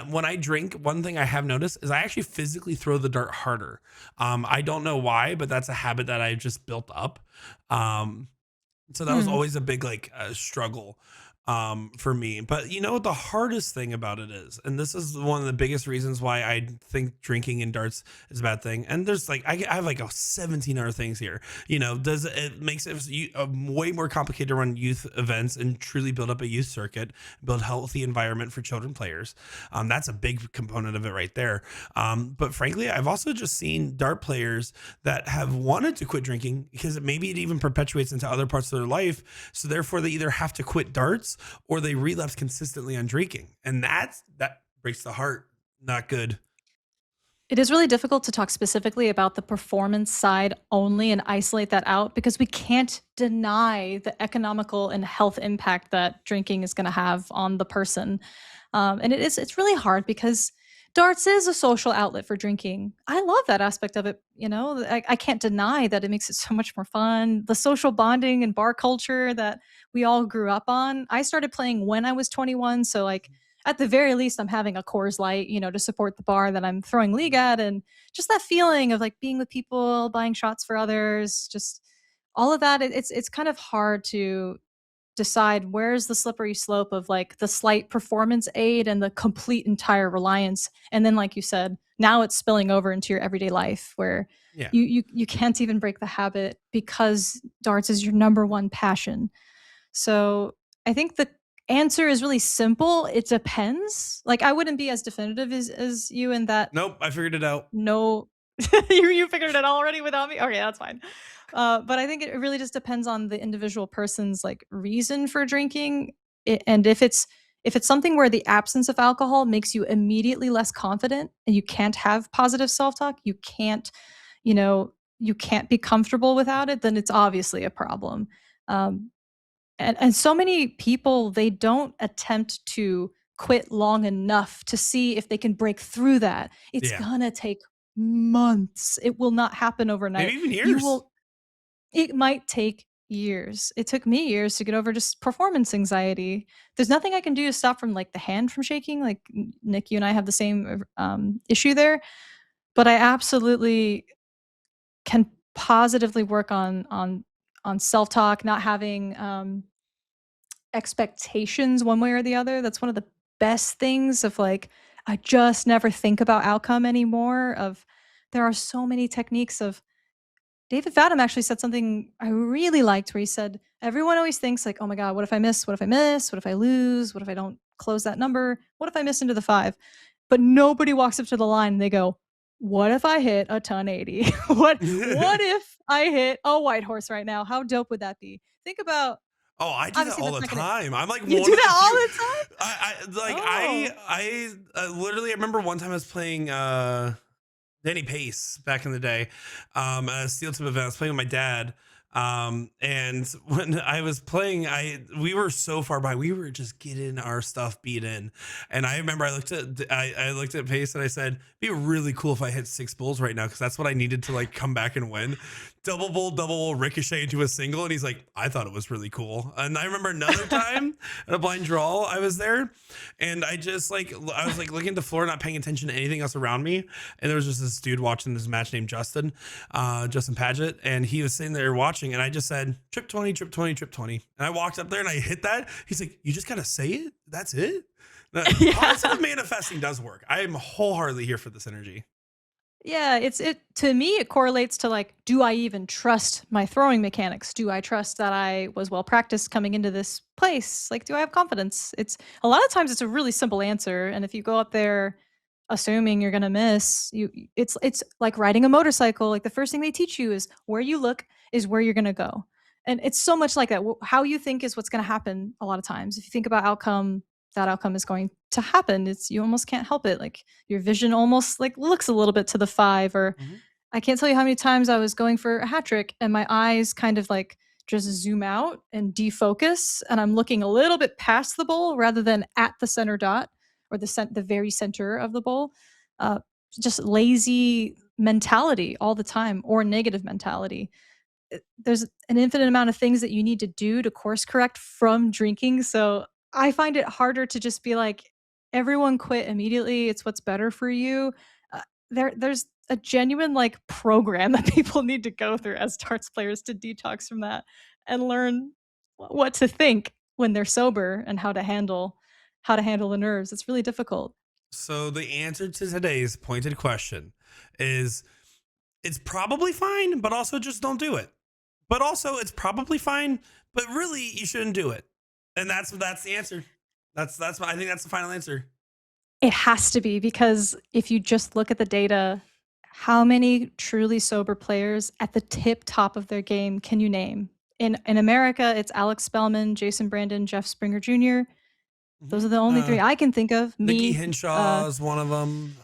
when I drink, one thing I have noticed is I actually physically throw the dart harder. I don't know why, but that's a habit that I've just built up. So that was always a big struggle for me. But you know what the hardest thing about it is, and this is one of the biggest reasons why I think drinking in darts is a bad thing. And there's I have 17 other things here. It makes it way more complicated to run youth events and truly build up a youth circuit, build a healthy environment for children players. That's a big component of it right there. But frankly, I've also just seen dart players that have wanted to quit drinking because maybe it even perpetuates into other parts of their life. So therefore they either have to quit darts or they relapse consistently on drinking. And that breaks the heart. Not good. It is really difficult to talk specifically about the performance side only and isolate that out because we can't deny the economical and health impact that drinking is going to have on the person. And it's really hard because darts is a social outlet for drinking. I love that aspect of it. I can't deny that it makes it so much more fun. The social bonding and bar culture that we all grew up on. I started playing when I was 21. So, like, at the very least, I'm having a Coors Light, to support the bar that I'm throwing league at. And just that feeling of like being with people, buying shots for others, just all of that. It's kind of hard to decide where's the slippery slope of like the slight performance aid and the complete entire reliance. And then, like you said, now it's spilling over into your everyday life where Yeah. you can't even break the habit because darts is your number one passion. So I think the answer is really simple. It depends. Like, I wouldn't be as definitive as you in that. Nope, I figured it out. No, you figured it out already without me. Okay, that's fine. But I think it really just depends on the individual person's like reason for drinking, and if it's something where the absence of alcohol makes you immediately less confident, and you can't have positive self talk, you can't be comfortable without it, then it's obviously a problem. Um, and so many people, they don't attempt to quit long enough to see if they can break through that. It's Yeah. gonna take months. It will not happen overnight. Maybe even You years. will It might take years. It took me years to get over just performance anxiety. There's nothing I can do to stop from like the hand from shaking. Like, Nick, you and I have the same issue there, but I absolutely can positively work on self-talk, not having expectations one way or the other. That's one of the best things of like, I just never think about outcome anymore. Of There are so many techniques of David Fadum actually said something I really liked where he said, everyone always thinks like, oh my God, what if I miss? What if I miss? What if I lose? What if I don't close that number? What if I miss into the five? But nobody walks up to the line and they go, what if I hit a 1080? What if I hit a white horse right now? How dope would that be? Think about, Oh, I do that obviously all that's the not gonna, time. I'm like you one do of the that all few. the time? I literally I remember one time I was playing Danny Pace back in the day, at a steel tip event. I was playing with my dad. And when I was playing, we were so far by, we were just getting our stuff beat in. And I remember I looked at Pace and I said, it'd be really cool if I hit 6 bulls right now, because that's what I needed to like come back and win. Double bull, ricochet into a single. And he's like, I thought it was really cool. And I remember another time at a blind draw, I was there and I was like looking at the floor, not paying attention to anything else around me. And there was just this dude watching this match named Justin Paget. And he was sitting there watching, and I just said, trip 20, trip 20, trip 20. And I walked up there and I hit that. He's like, you just got to say it. That's it. Yeah. Positive manifesting does work. I am wholeheartedly here for this energy. Yeah, it to me it correlates to like, do I even trust my throwing mechanics? Do I trust that I was well practiced coming into this place? Like, do I have confidence? It's a lot of times it's a really simple answer, and if you go up there assuming you're gonna miss, it's like riding a motorcycle. Like, the first thing they teach you is where you look is where you're gonna go, and it's so much like that. How you think is what's gonna happen a lot of times. If you think about outcome, that outcome is going to happen. You almost can't help it. Like, your vision almost like looks a little bit to the five. Or Mhm. I can't tell you how many times I was going for a hat trick and my eyes kind of like just zoom out and defocus, and I'm looking a little bit past the bowl rather than at the center dot or the very center of the bowl. Uh, just lazy mentality all the time, or negative mentality. There's an infinite amount of things that you need to do to course correct from drinking. So I find it harder to just be like, everyone quit immediately. It's what's better for you. There's a genuine like program that people need to go through as darts players to detox from that and learn what to think when they're sober and how to handle the nerves. It's really difficult. So the answer to today's pointed question is, it's probably fine, but also just don't do it. But also it's probably fine, but really you shouldn't do it. And that's the answer. I think that's the final answer. It has to be, because if you just look at the data, how many truly sober players at the tip top of their game can you name? In America, it's Alex Spellman, Jason Brandon, Jeff Springer Jr. Those are the only three I can think of. Nikki Me, Hinshaw is one of them.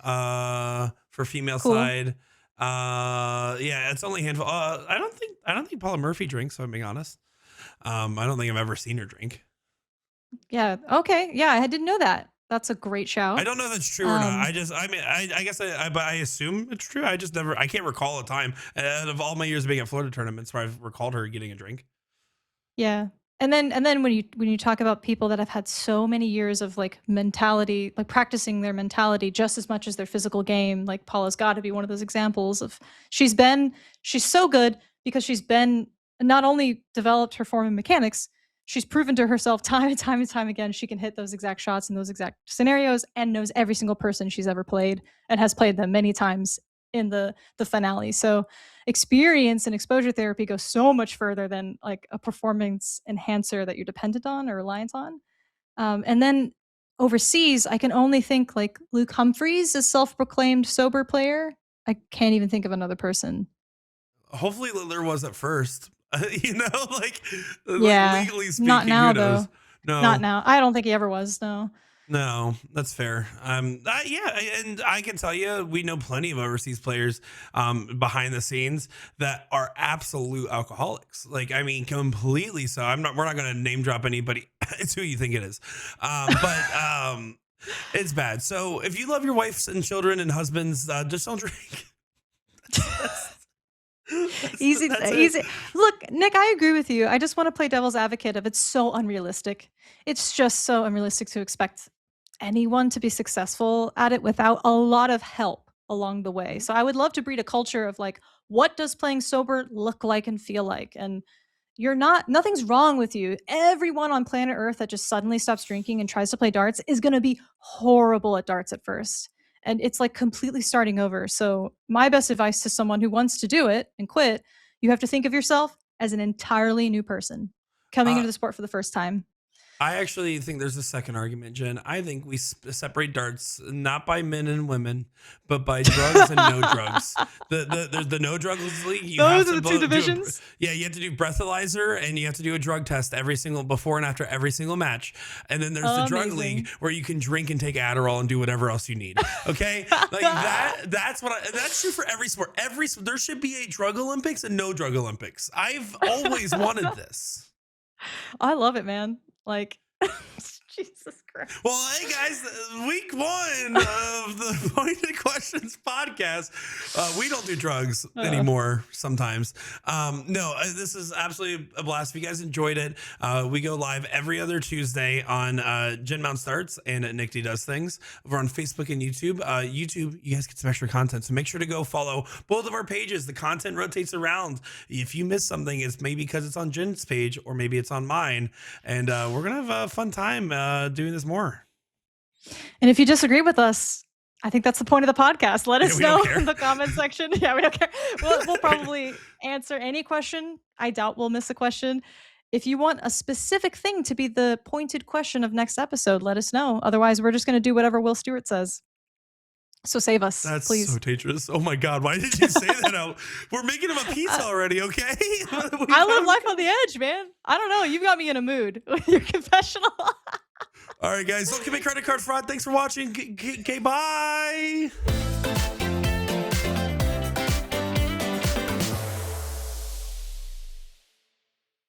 For female cool. side. Yeah, it's only a handful. I don't think Paula Murphy drinks, if I'm being honest. I don't think I've ever seen her drink. Yeah. Okay. Yeah, I didn't know that. That's a great shout. I don't know if that's true or not. I guess I assume it's true. I can't recall a time out of all my years of being at Florida tournaments where I've recalled her getting a drink. Yeah. And then when you talk about people that have had so many years of like mentality, like practicing their mentality just as much as their physical game, like Paula's got to be one of those examples of she's so good because she's been not only developed her form and mechanics, she's proven to herself time and time and time again she can hit those exact shots in those exact scenarios and knows every single person she's ever played and has played them many times in the finale. So experience and exposure therapy goes so much further than like a performance enhancer that you're dependent on or reliant on. And then overseas, I can only think like Luke Humphreys, a self-proclaimed sober player. I can't even think of another person. Hopefully Littler was at first. Like legally speaking, not now who knows? though. No, Not now. I don't think he ever was. No, that's fair. Yeah, and I can tell you, we know plenty of overseas players behind the scenes that are absolute alcoholics. Like, I mean, completely so. We're not going to name drop anybody. It's who you think it is. But it's bad. So if you love your wives and children and husbands, just don't drink. Easy. Look, Nick, I agree with you. I just want to play devil's advocate of it's so unrealistic. It's just so unrealistic to expect anyone to be successful at it without a lot of help along the way. So I would love to breed a culture of like, what does playing sober look like and feel like? And nothing's wrong with you. Everyone on planet Earth that just suddenly stops drinking and tries to play darts is going to be horrible at darts at first. And it's like completely starting over. So my best advice to someone who wants to do it and quit, you have to think of yourself as an entirely new person coming into the sport for the first time. I actually think there's a second argument, Jen. I think we separate darts not by men and women, but by drugs and no drugs. The no drugs league. Those are the two divisions. You have to do breathalyzer and you have to do a drug test before and after every single match. And then there's the drug league where you can drink and take Adderall and do whatever else you need. Okay, like that's true for every sport. There should be a drug Olympics and no drug Olympics. I've always wanted this. I love it, man. Like, Jesus Christ. Well, hey guys, week 1 of the Pointed Questions podcast. We don't do drugs anymore sometimes. This is absolutely a blast. If you guys enjoyed it, we go live every other Tuesday on Jen Mounts Starts and Nick D Does Things. We're on Facebook and YouTube. YouTube, you guys get some extra content, so make sure to go follow both of our pages. The content rotates around. If you miss something, it's maybe because it's on Jen's page or maybe it's on mine. And we're going to have a fun time doing this more. And if you disagree with us, I think that's the point of the podcast. Let us know in the comment section. Yeah, we don't care. We'll probably answer any question. I doubt we'll miss a question. If you want a specific thing to be the pointed question of next episode, let us know. Otherwise, we're just going to do whatever Will Stewart says. So save us, That's please. so dangerous. Oh my God. Why did you say that out? We're making him a pizza already, okay? I live life on the edge, man. I don't know. You've got me in a mood with your confessional. All right, guys. Don't commit credit card fraud. Thanks for watching. Okay, bye.